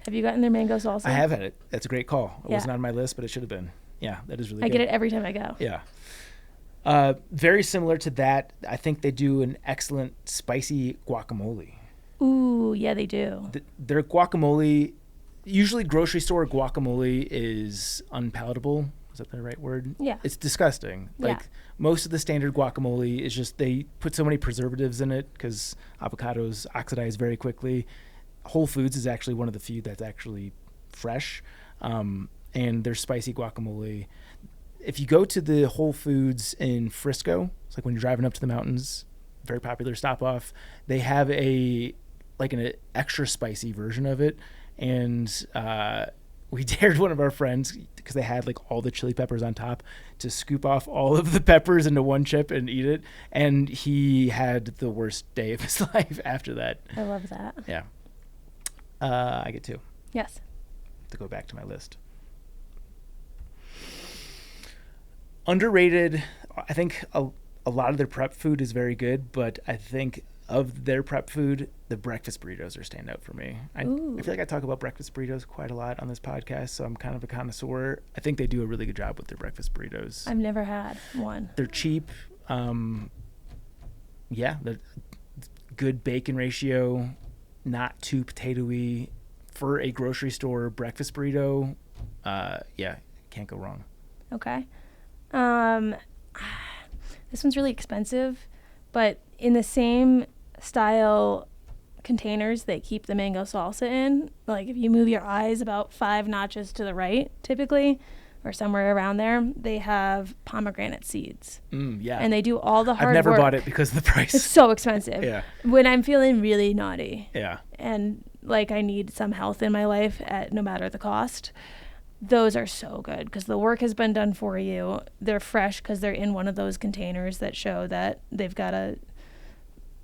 B: Have you gotten their mango salsa?
A: I have had it. That's a great call. It
B: Yeah.
A: wasn't on my list, but it should have been. Yeah, that is really
B: I
A: good.
B: get it every time I go.
A: Yeah. Very similar to that. I think they do an excellent spicy guacamole.
B: Ooh, yeah, they do.
A: Their guacamole, usually grocery store guacamole is unpalatable. Is that the right word?
B: Yeah.
A: It's disgusting. Like most of the standard guacamole is just they put so many preservatives in it because avocados oxidize very quickly. Whole Foods is actually one of the few that's actually fresh. And their spicy guacamole. If you go to the Whole Foods in Frisco, it's like when you're driving up to the mountains, very popular stop off, they have an extra spicy version of it. And we dared one of our friends, because they had like all the chili peppers on top, to scoop off all of the peppers into one chip and eat it. And he had the worst day of his life after that.
B: I love that.
A: Yeah. I get 2.
B: Yes.
A: To go back to my list. Underrated. I think a lot of their prep food is very good, but I think of their prep food, the breakfast burritos are standout for me. I feel like I talk about breakfast burritos quite a lot on this podcast, so I'm kind of a connoisseur. I think they do a really good job with their breakfast burritos.
B: I've never had one.
A: They're cheap. They're good bacon ratio, not too potatoey. For a grocery store breakfast burrito, can't go wrong.
B: Okay. This one's really expensive, but in the same style containers they keep the mango salsa in, like if you move your eyes about 5 notches to the right, typically, or somewhere around there, they have pomegranate seeds.
A: Yeah.
B: And they do all the hard work.
A: I've never bought it because of the price.
B: It's so expensive.
A: Yeah.
B: When I'm feeling really naughty.
A: Yeah.
B: And like I need some health in my life at no matter the cost, those are so good because the work has been done for you. They're fresh because they're in one of those containers that show that they've got a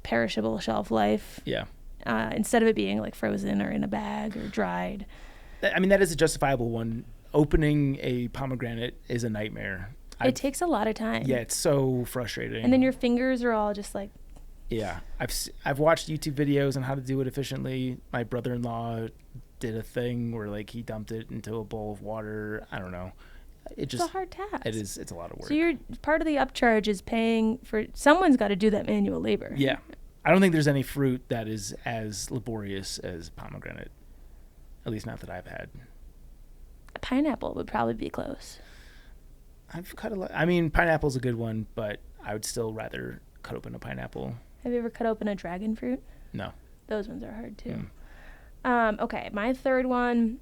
B: perishable shelf life.
A: Yeah.
B: Instead of it being like frozen or in a bag or dried.
A: I mean, that is a justifiable one. Opening a pomegranate is a nightmare.
B: It takes a lot of time.
A: Yeah, it's so frustrating.
B: And then your fingers are all just like.
A: Yeah, I've watched YouTube videos on how to do it efficiently. My brother-in-law did a thing where like he dumped it into a bowl of water. I don't know. It's
B: a hard task.
A: It is. It's a lot of work.
B: So you're part of the upcharge is paying for someone's got to do that manual labor.
A: Yeah, I don't think there's any fruit that is as laborious as pomegranate. At least not that I've had.
B: A pineapple would probably be close.
A: I've cut a lot. I mean, pineapple's a good one, but I would still rather cut open a pineapple.
B: Have you ever cut open a dragon fruit?
A: No.
B: Those ones are hard too. Okay, my third one,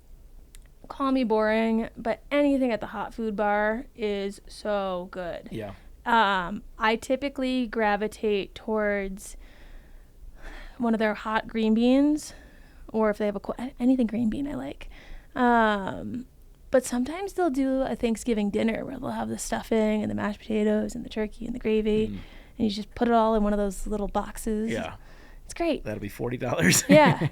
B: call me boring, but anything at the hot food bar is so good.
A: Yeah.
B: I typically gravitate towards one of their hot green beans, or if they have anything green bean I like. But sometimes they'll do a Thanksgiving dinner where they'll have the stuffing and the mashed potatoes and the turkey and the gravy. And you just put it all in one of those little boxes.
A: Yeah.
B: It's great.
A: That'll be $40.
B: Yeah.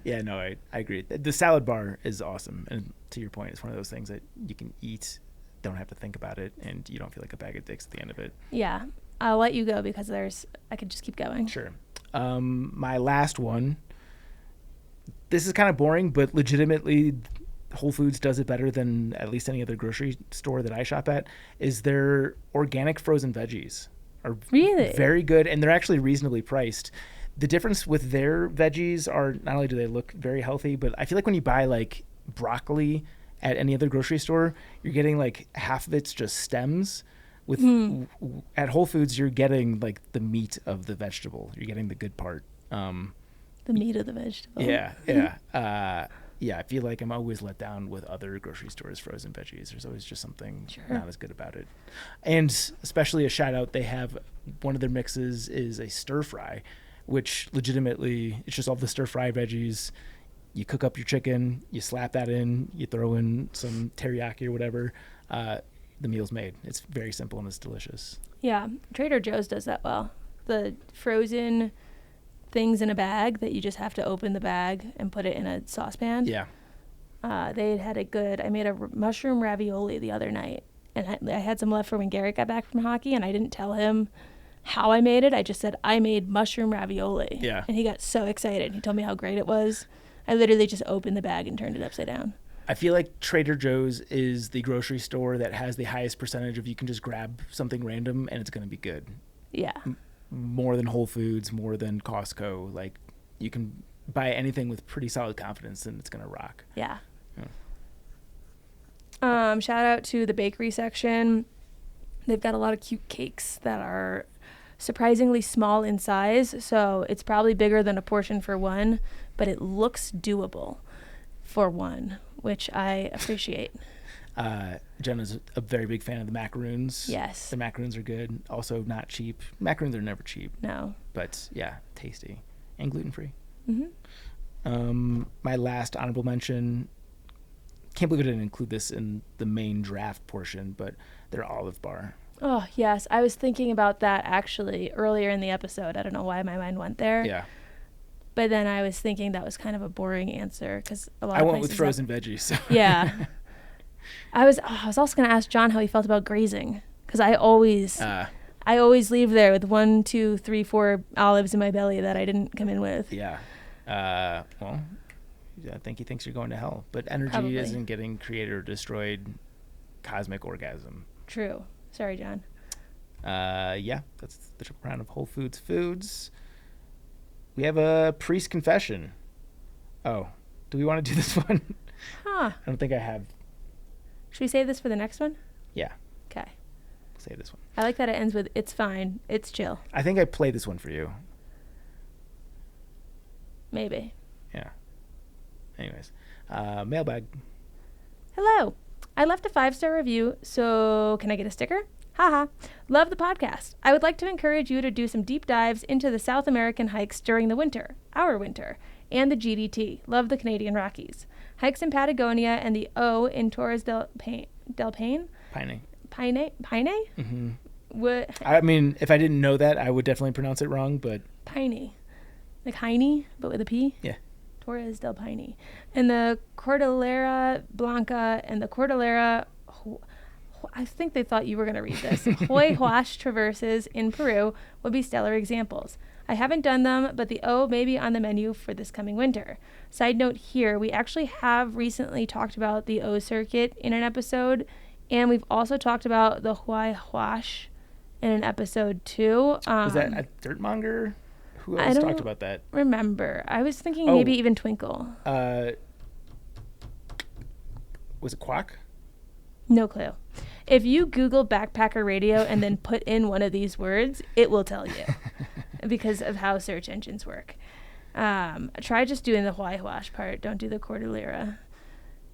A: Yeah, no, I agree. The salad bar is awesome. And to your point, it's one of those things that you can eat, don't have to think about it, and you don't feel like a bag of dicks at the end of it.
B: Yeah. I'll let you go because I could just keep going.
A: Sure. My last one, this is kind of boring, but legitimately Whole Foods does it better than at least any other grocery store that I shop at, is their organic frozen veggies. Are
B: really
A: very good, and they're actually reasonably priced. The difference with their veggies are not only do they look very healthy, but I feel like when you buy like broccoli at any other grocery store, you're getting like half of it's just stems. With at Whole Foods, you're getting like the meat of the vegetable. You're getting the good part.
B: The meat of the vegetable.
A: Yeah. Yeah, I feel like I'm always let down with other grocery stores' frozen veggies. There's always just something not as good about it. And especially a shout out, they have one of their mixes is a stir fry, which legitimately, it's just all the stir fry veggies. You cook up your chicken, you slap that in, you throw in some teriyaki or whatever. The meal's made. It's very simple and it's delicious. Yeah,
B: Trader Joe's does that well. The frozen things in a bag that you just have to open the bag and put it in a saucepan.
A: Yeah.
B: They had a good, I made a mushroom ravioli the other night, and I had some left for when Garrett got back from hockey, and I didn't tell him how I made it. I just said, I made mushroom ravioli.
A: Yeah.
B: And he got so excited. He told me how great it was. I literally just opened the bag and turned it upside down.
A: I feel like Trader Joe's is the grocery store that has the highest percentage of you can just grab something random and it's going to be good.
B: Yeah.
A: More than Whole Foods, more than Costco. Like, you can buy anything with pretty solid confidence and it's going to rock.
B: Yeah. Shout out to the bakery section. They've got a lot of cute cakes that are surprisingly small in size. So it's probably bigger than a portion for one, but it looks doable for one, which I appreciate.
A: Jenna's a very big fan of the macaroons.
B: Yes.
A: The macaroons are good. Also not cheap. Macaroons are never cheap.
B: No.
A: But yeah, tasty and gluten-free.
B: Mm-hmm.
A: My last honorable mention, can't believe I didn't include this in the main draft portion, but their Olive Bar.
B: Oh, yes. I was thinking about that actually earlier in the episode. I don't know why my mind went there.
A: Yeah.
B: But then I was thinking that was kind of a boring answer because a lot of
A: I went with frozen veggies. So.
B: Yeah. I was also going to ask John how he felt about grazing because I always leave there with 1, 2, 3, 4 olives in my belly that I didn't come in with.
A: Yeah. Well, I think he thinks you're going to hell. But energy
B: Probably.
A: Isn't getting created or destroyed. Cosmic orgasm.
B: True. Sorry, John.
A: Yeah, that's the Triple Crown of Whole Foods foods. We have a priest confession. Oh, do we want to do this one?
B: Huh.
A: I don't think I have.
B: Should we save this for the next one?
A: Yeah.
B: Okay.
A: We'll save this one.
B: I like that it ends with, it's fine, it's chill.
A: I think I played this one for you.
B: Maybe.
A: Yeah. Anyways, mailbag.
B: Hello. I left a 5-star review, so can I get a sticker? Haha. Love the podcast. I would like to encourage you to do some deep dives into the South American hikes during the winter, our winter, and the GDT. Love the Canadian Rockies. Hikes in Patagonia and the O in Torres del Paine.
A: Piney.
B: Piney?
A: Mm-hmm.
B: What?
A: I mean, if I didn't know that, I would definitely pronounce it wrong, but...
B: Piney. Like Heine, but with a P?
A: Yeah.
B: Torres del Paine. And the Cordillera Blanca and the Cordillera... I think they thought you were going to read this. Huayhuash traverses in Peru would be stellar examples. I haven't done them, but the O may be on the menu for this coming winter. Side note here, we actually have recently talked about the O circuit in an episode, and we've also talked about the Huayhuash in an episode too.
A: Was that a Dirtmonger? Who else talked about that?
B: Remember. I was thinking maybe even Twinkle.
A: Was it Quack?
B: No clue. If you Google backpacker radio and then put in one of these words, it will tell you because of how search engines work. Try just doing the Huayhuash part. Don't do the Cordillera.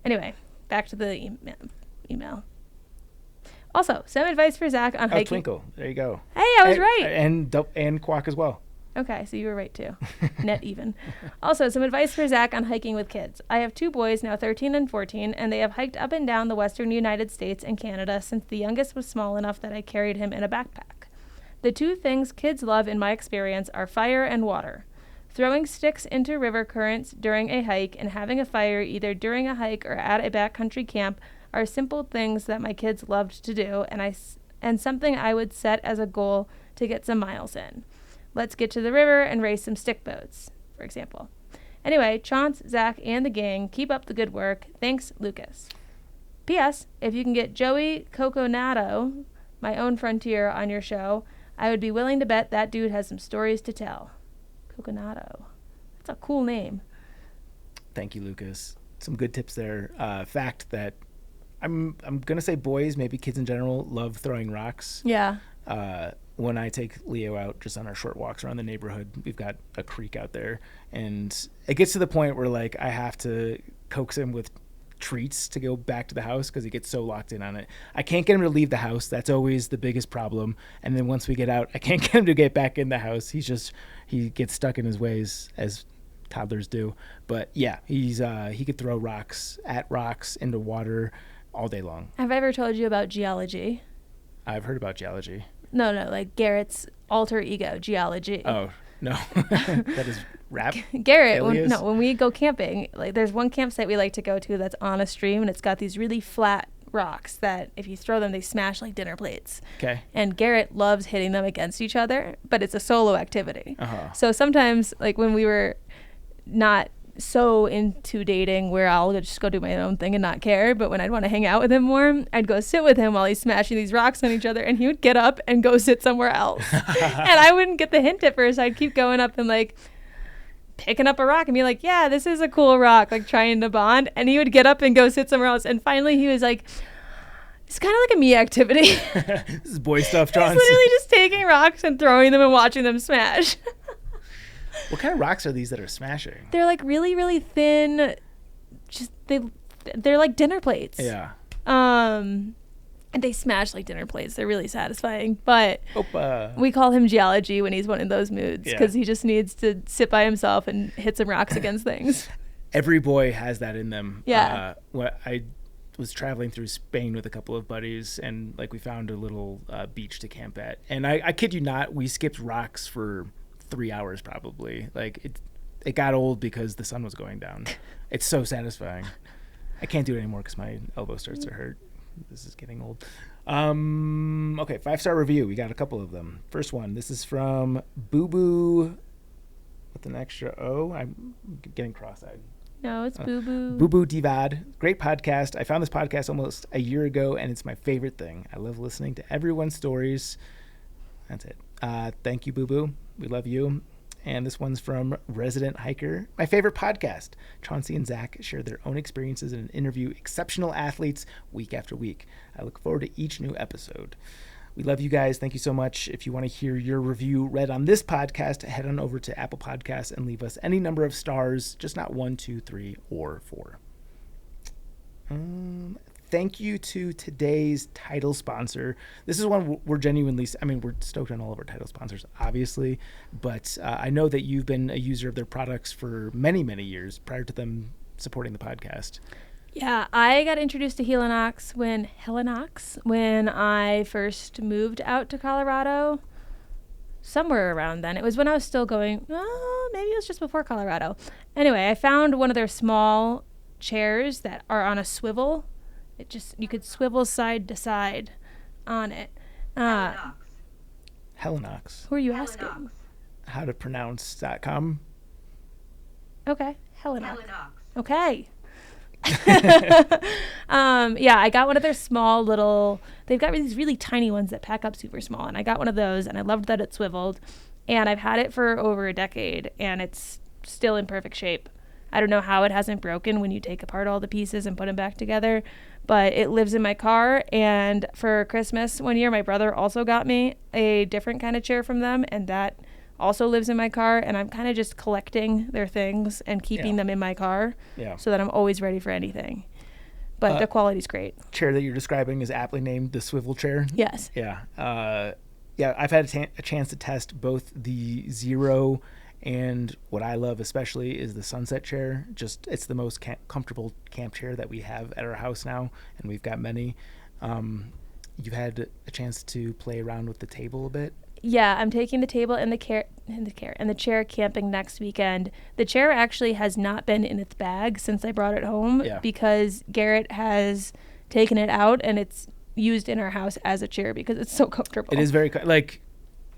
B: Anyway, back to the email. Also, some advice for Zach on hiking.
A: Twinkle. There you go.
B: Hey, I was right.
A: And Quack as well.
B: Okay, so you were right too. Net even. Also, some advice for Zach on hiking with kids. I have 2 boys, now 13 and 14, and they have hiked up and down the western United States and Canada since the youngest was small enough that I carried him in a backpack. The 2 things kids love in my experience are fire and water. Throwing sticks into river currents during a hike and having a fire either during a hike or at a backcountry camp are simple things that my kids loved to do, and something I would set as a goal to get some miles in. Let's get to the river and race some stick boats, for example. Anyway, Chaunce, Zach, and the gang, keep up the good work. Thanks, Lucas. P.S. If you can get Joey Coconato, my own frontier, on your show, I would be willing to bet that dude has some stories to tell. Coconato. That's a cool name.
A: Thank you, Lucas. Some good tips there. Fact that I'm going to say boys, maybe kids in general, love throwing rocks.
B: Yeah.
A: When I take Leo out just on our short walks around the neighborhood, we've got a creek out there, and it gets to the point where like I have to coax him with treats to go back to the house because he gets so locked in on it. I can't get him to leave the house. That's always the biggest problem. And then once we get out, I can't get him to get back in the house. He gets stuck in his ways as toddlers do. But yeah, he could throw rocks into water all day long.
B: Have I ever told you about geology?
A: I've heard about geology.
B: No, like Garrett's alter ego, geology.
A: Oh, no. That is rap?
B: Garrett, when we go camping, like there's one campsite we like to go to that's on a stream, and it's got these really flat rocks that if you throw them, they smash like dinner plates.
A: Okay.
B: And Garrett loves hitting them against each other, but it's a solo activity.
A: Uh-huh.
B: So sometimes, like when we were not so into dating where I'll just go do my own thing and not care, but when I'd want to hang out with him more, I'd go sit with him while he's smashing these rocks on each other, and he would get up and go sit somewhere else. And I wouldn't get the hint at first. I'd keep going up and like picking up a rock and be like, yeah, this is a cool rock, like trying to bond, and he would get up and go sit somewhere else. And finally he was like, it's kind of like a me activity.
A: This is boy stuff, John.
B: He's literally just taking rocks and throwing them and watching them smash.
A: What kind of rocks are these that are smashing?
B: They're like really, really thin. Just they're like dinner plates.
A: Yeah.
B: And they smash like dinner plates. They're really satisfying. But
A: Opa.
B: We call him geology when he's one of those moods because he just needs to sit by himself and hit some rocks against things.
A: Every boy has that in them.
B: Yeah.
A: I was traveling through Spain with a couple of buddies, and like we found a little beach to camp at, and I kid you not, we skipped rocks for 3 hours probably. Like it got old because the sun was going down. It's so satisfying. I can't do it anymore because my elbow starts to hurt. This is getting old. Okay, 5-star review. We got a couple of them. First one, this is from Boo Boo with an extra O. I'm getting cross-eyed.
B: No, it's Boo Boo.
A: Boo Boo Divad. Great podcast. I found this podcast almost a year ago, and it's my favorite thing. I love listening to everyone's stories. That's it. Thank you, Boo Boo. We love you. And this one's from Resident Hiker. My favorite podcast. Chaunce and Zach share their own experiences and interview exceptional athletes week after week. I look forward to each new episode. We love you guys. Thank you so much. If you want to hear your review read on this podcast, head on over to Apple Podcasts and leave us any number of stars, just not 1, 2, 3, or 4. I thank you to today's title sponsor. This is one we're genuinely, we're stoked on all of our title sponsors, obviously, but I know that you've been a user of their products for many, many years prior to them supporting the podcast.
B: Yeah, I got introduced to Helinox when I first moved out to Colorado. Somewhere around then. It was when I was still going, maybe it was just before Colorado. Anyway, I found one of their small chairs that are on a swivel. You could swivel side to side on it.
A: Helinox.
B: Who are you asking?
A: How to pronounce.com.
B: Okay, Helinox. Okay. I got one of their small little, they've got these really tiny ones that pack up super small, and I got one of those, and I loved that it swiveled, and I've had it for over a decade, and it's still in perfect shape. I don't know how it hasn't broken when you take apart all the pieces and put them back together, but it lives in my car. And for Christmas one year, my brother also got me a different kind of chair from them, and that also lives in my car, and I'm kind of just collecting their things and keeping them in my car so that I'm always ready for anything. But the quality's great.
A: Chair that you're describing is aptly named the swivel chair.
B: Yes.
A: Yeah. I've had a chance to test both the Zero and what I love especially is the Sunset chair. It's the most comfortable camp chair that we have at our house now, and we've got many. You've had a chance to play around with the table a bit.
B: Yeah, I'm taking the table and the chair camping next weekend. The chair actually has not been in its bag since I brought it home because Garrett has taken it out and it's used in our house as a chair because it's so comfortable.
A: It is very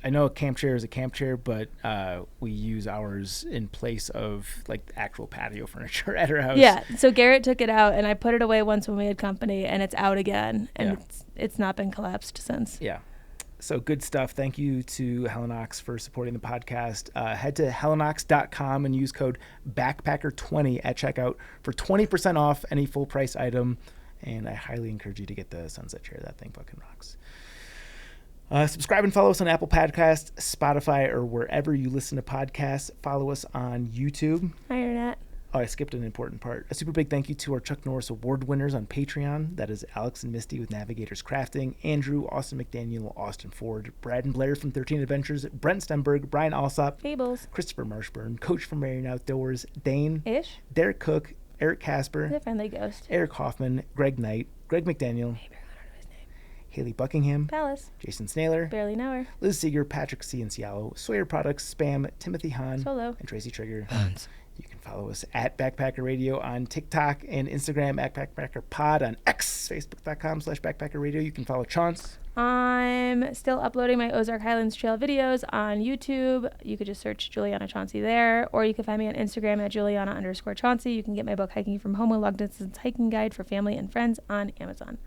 A: I know a camp chair is a camp chair, but we use ours in place of actual patio furniture at our house.
B: Yeah, so Garrett took it out and I put it away once when we had company, and it's out again, and it's not been collapsed since.
A: Yeah. So good stuff. Thank you to Helinox for supporting the podcast. Head to helinox.com and use code BACKPACKER20 at checkout for 20% off any full price item. And I highly encourage you to get the Sunset chair. That thing fucking rocks. Subscribe and follow us on Apple Podcasts, Spotify, or wherever you listen to podcasts. Follow us on YouTube.
B: Hi, Internet.
A: Oh, I skipped an important part. A super big thank you to our Chuck Norris Award winners on Patreon. That is Alex and Misty with Navigators Crafting, Andrew, Austin McDaniel, Austin Ford, Brad and Blair from 13 Adventures, Brent Stenberg, Brian Alsop,
B: Fables,
A: Christopher Marshburn, Coach from Marion Outdoors, Dane,
B: Ish,
A: Derek Cook, Eric Casper,
B: The Friendly Ghost,
A: Eric Hoffman, Greg Knight, Greg McDaniel, Haley Buckingham,
B: Palace,
A: Jason Snaler,
B: Barely Know Her,
A: Liz Seeger, Patrick C. Cialo, Sawyer Products, Spam, Timothy Hahn,
B: Solo,
A: and Tracy Trigger. You can follow us at Backpacker Radio on TikTok and Instagram, at Backpacker Pod on X, Facebook.com/Backpacker Radio. You can follow Chaunce.
B: I'm still uploading my Ozark Highlands Trail videos on YouTube. You could just search Juliana Chauncey there, or you can find me on Instagram at Juliana_Chauncey. You can get my book, Hiking from Home, a long distance hiking guide for family and friends, on Amazon.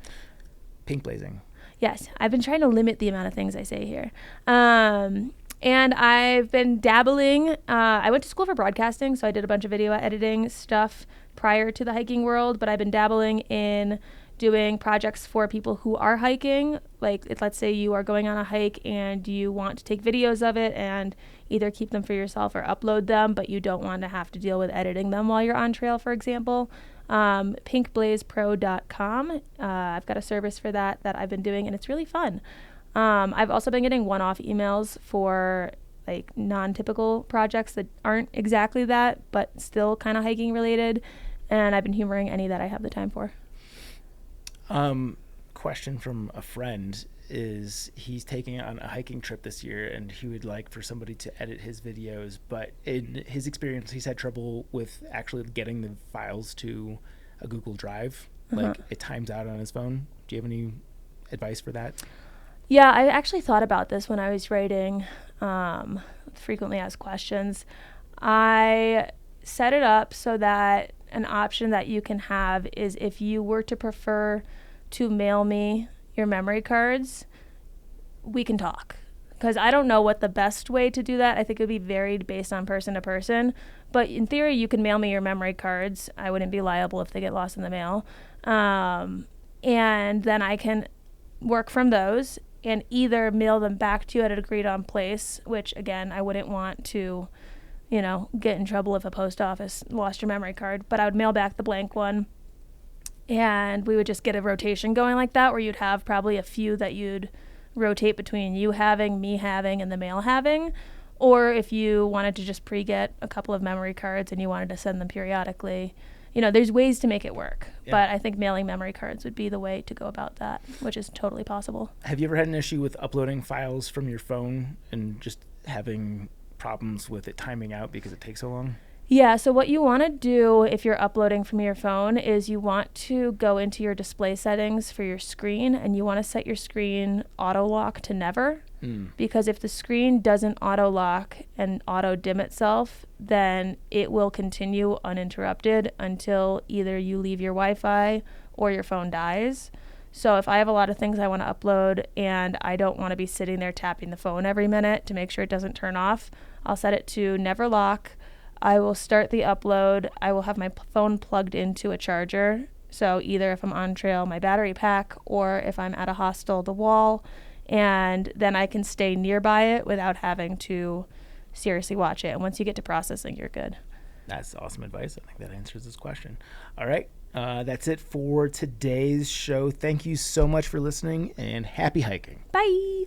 A: Pink Blazing.
B: Yes, I've been trying to limit the amount of things I say here. And I've been dabbling. I went to school for broadcasting, so I did a bunch of video editing stuff prior to the hiking world, but I've been dabbling in doing projects for people who are hiking. Let's say you are going on a hike and you want to take videos of it and either keep them for yourself or upload them, but you don't want to have to deal with editing them while you're on trail, for example. pinkblazepro.com. I've got a service for that I've been doing, and it's really fun. I've also been getting one-off emails for non-typical projects that aren't exactly that, but still kind of hiking related, and I've been humoring any that I have the time for.
A: Question from a friend is he's taking on a hiking trip this year, and he would like for somebody to edit his videos, but in his experience, he's had trouble with actually getting the files to a Google Drive. It times out on his phone. Do you have any advice for that?
B: Yeah, I actually thought about this when I was writing frequently asked questions. I set it up so that an option that you can have is if you were to prefer to mail me your memory cards, we can talk. Because I don't know what the best way to do that. I think it would be varied based on person to person. But in theory, you can mail me your memory cards. I wouldn't be liable if they get lost in the mail. And then I can work from those and either mail them back to you at an agreed on place, which again, I wouldn't want to, get in trouble if a post office lost your memory card, but I would mail back the blank one. And we would just get a rotation going like that, where you'd have probably a few that you'd rotate between you having, me having, and the mail having. Or if you wanted to just pre-get a couple of memory cards and you wanted to send them periodically, there's ways to make it work. Yeah. But I think mailing memory cards would be the way to go about that, which is totally possible.
A: Have you ever had an issue with uploading files from your phone and just having problems with it timing out because it takes so long?
B: Yeah, so what you want to do if you're uploading from your phone is you want to go into your display settings for your screen, and you want to set your screen auto lock to never. Because if the screen doesn't auto lock and auto dim itself, then it will continue uninterrupted until either you leave your Wi-Fi or your phone dies. So if I have a lot of things I want to upload and I don't want to be sitting there tapping the phone every minute to make sure it doesn't turn off, I'll set it to never lock. I will start the upload. I will have my phone plugged into a charger. So either if I'm on trail, my battery pack, or if I'm at a hostel, the wall, and then I can stay nearby it without having to seriously watch it. And once you get to processing, you're good.
A: That's awesome advice. I think that answers this question. All right. That's it for today's show. Thank you so much for listening, and happy hiking.
B: Bye.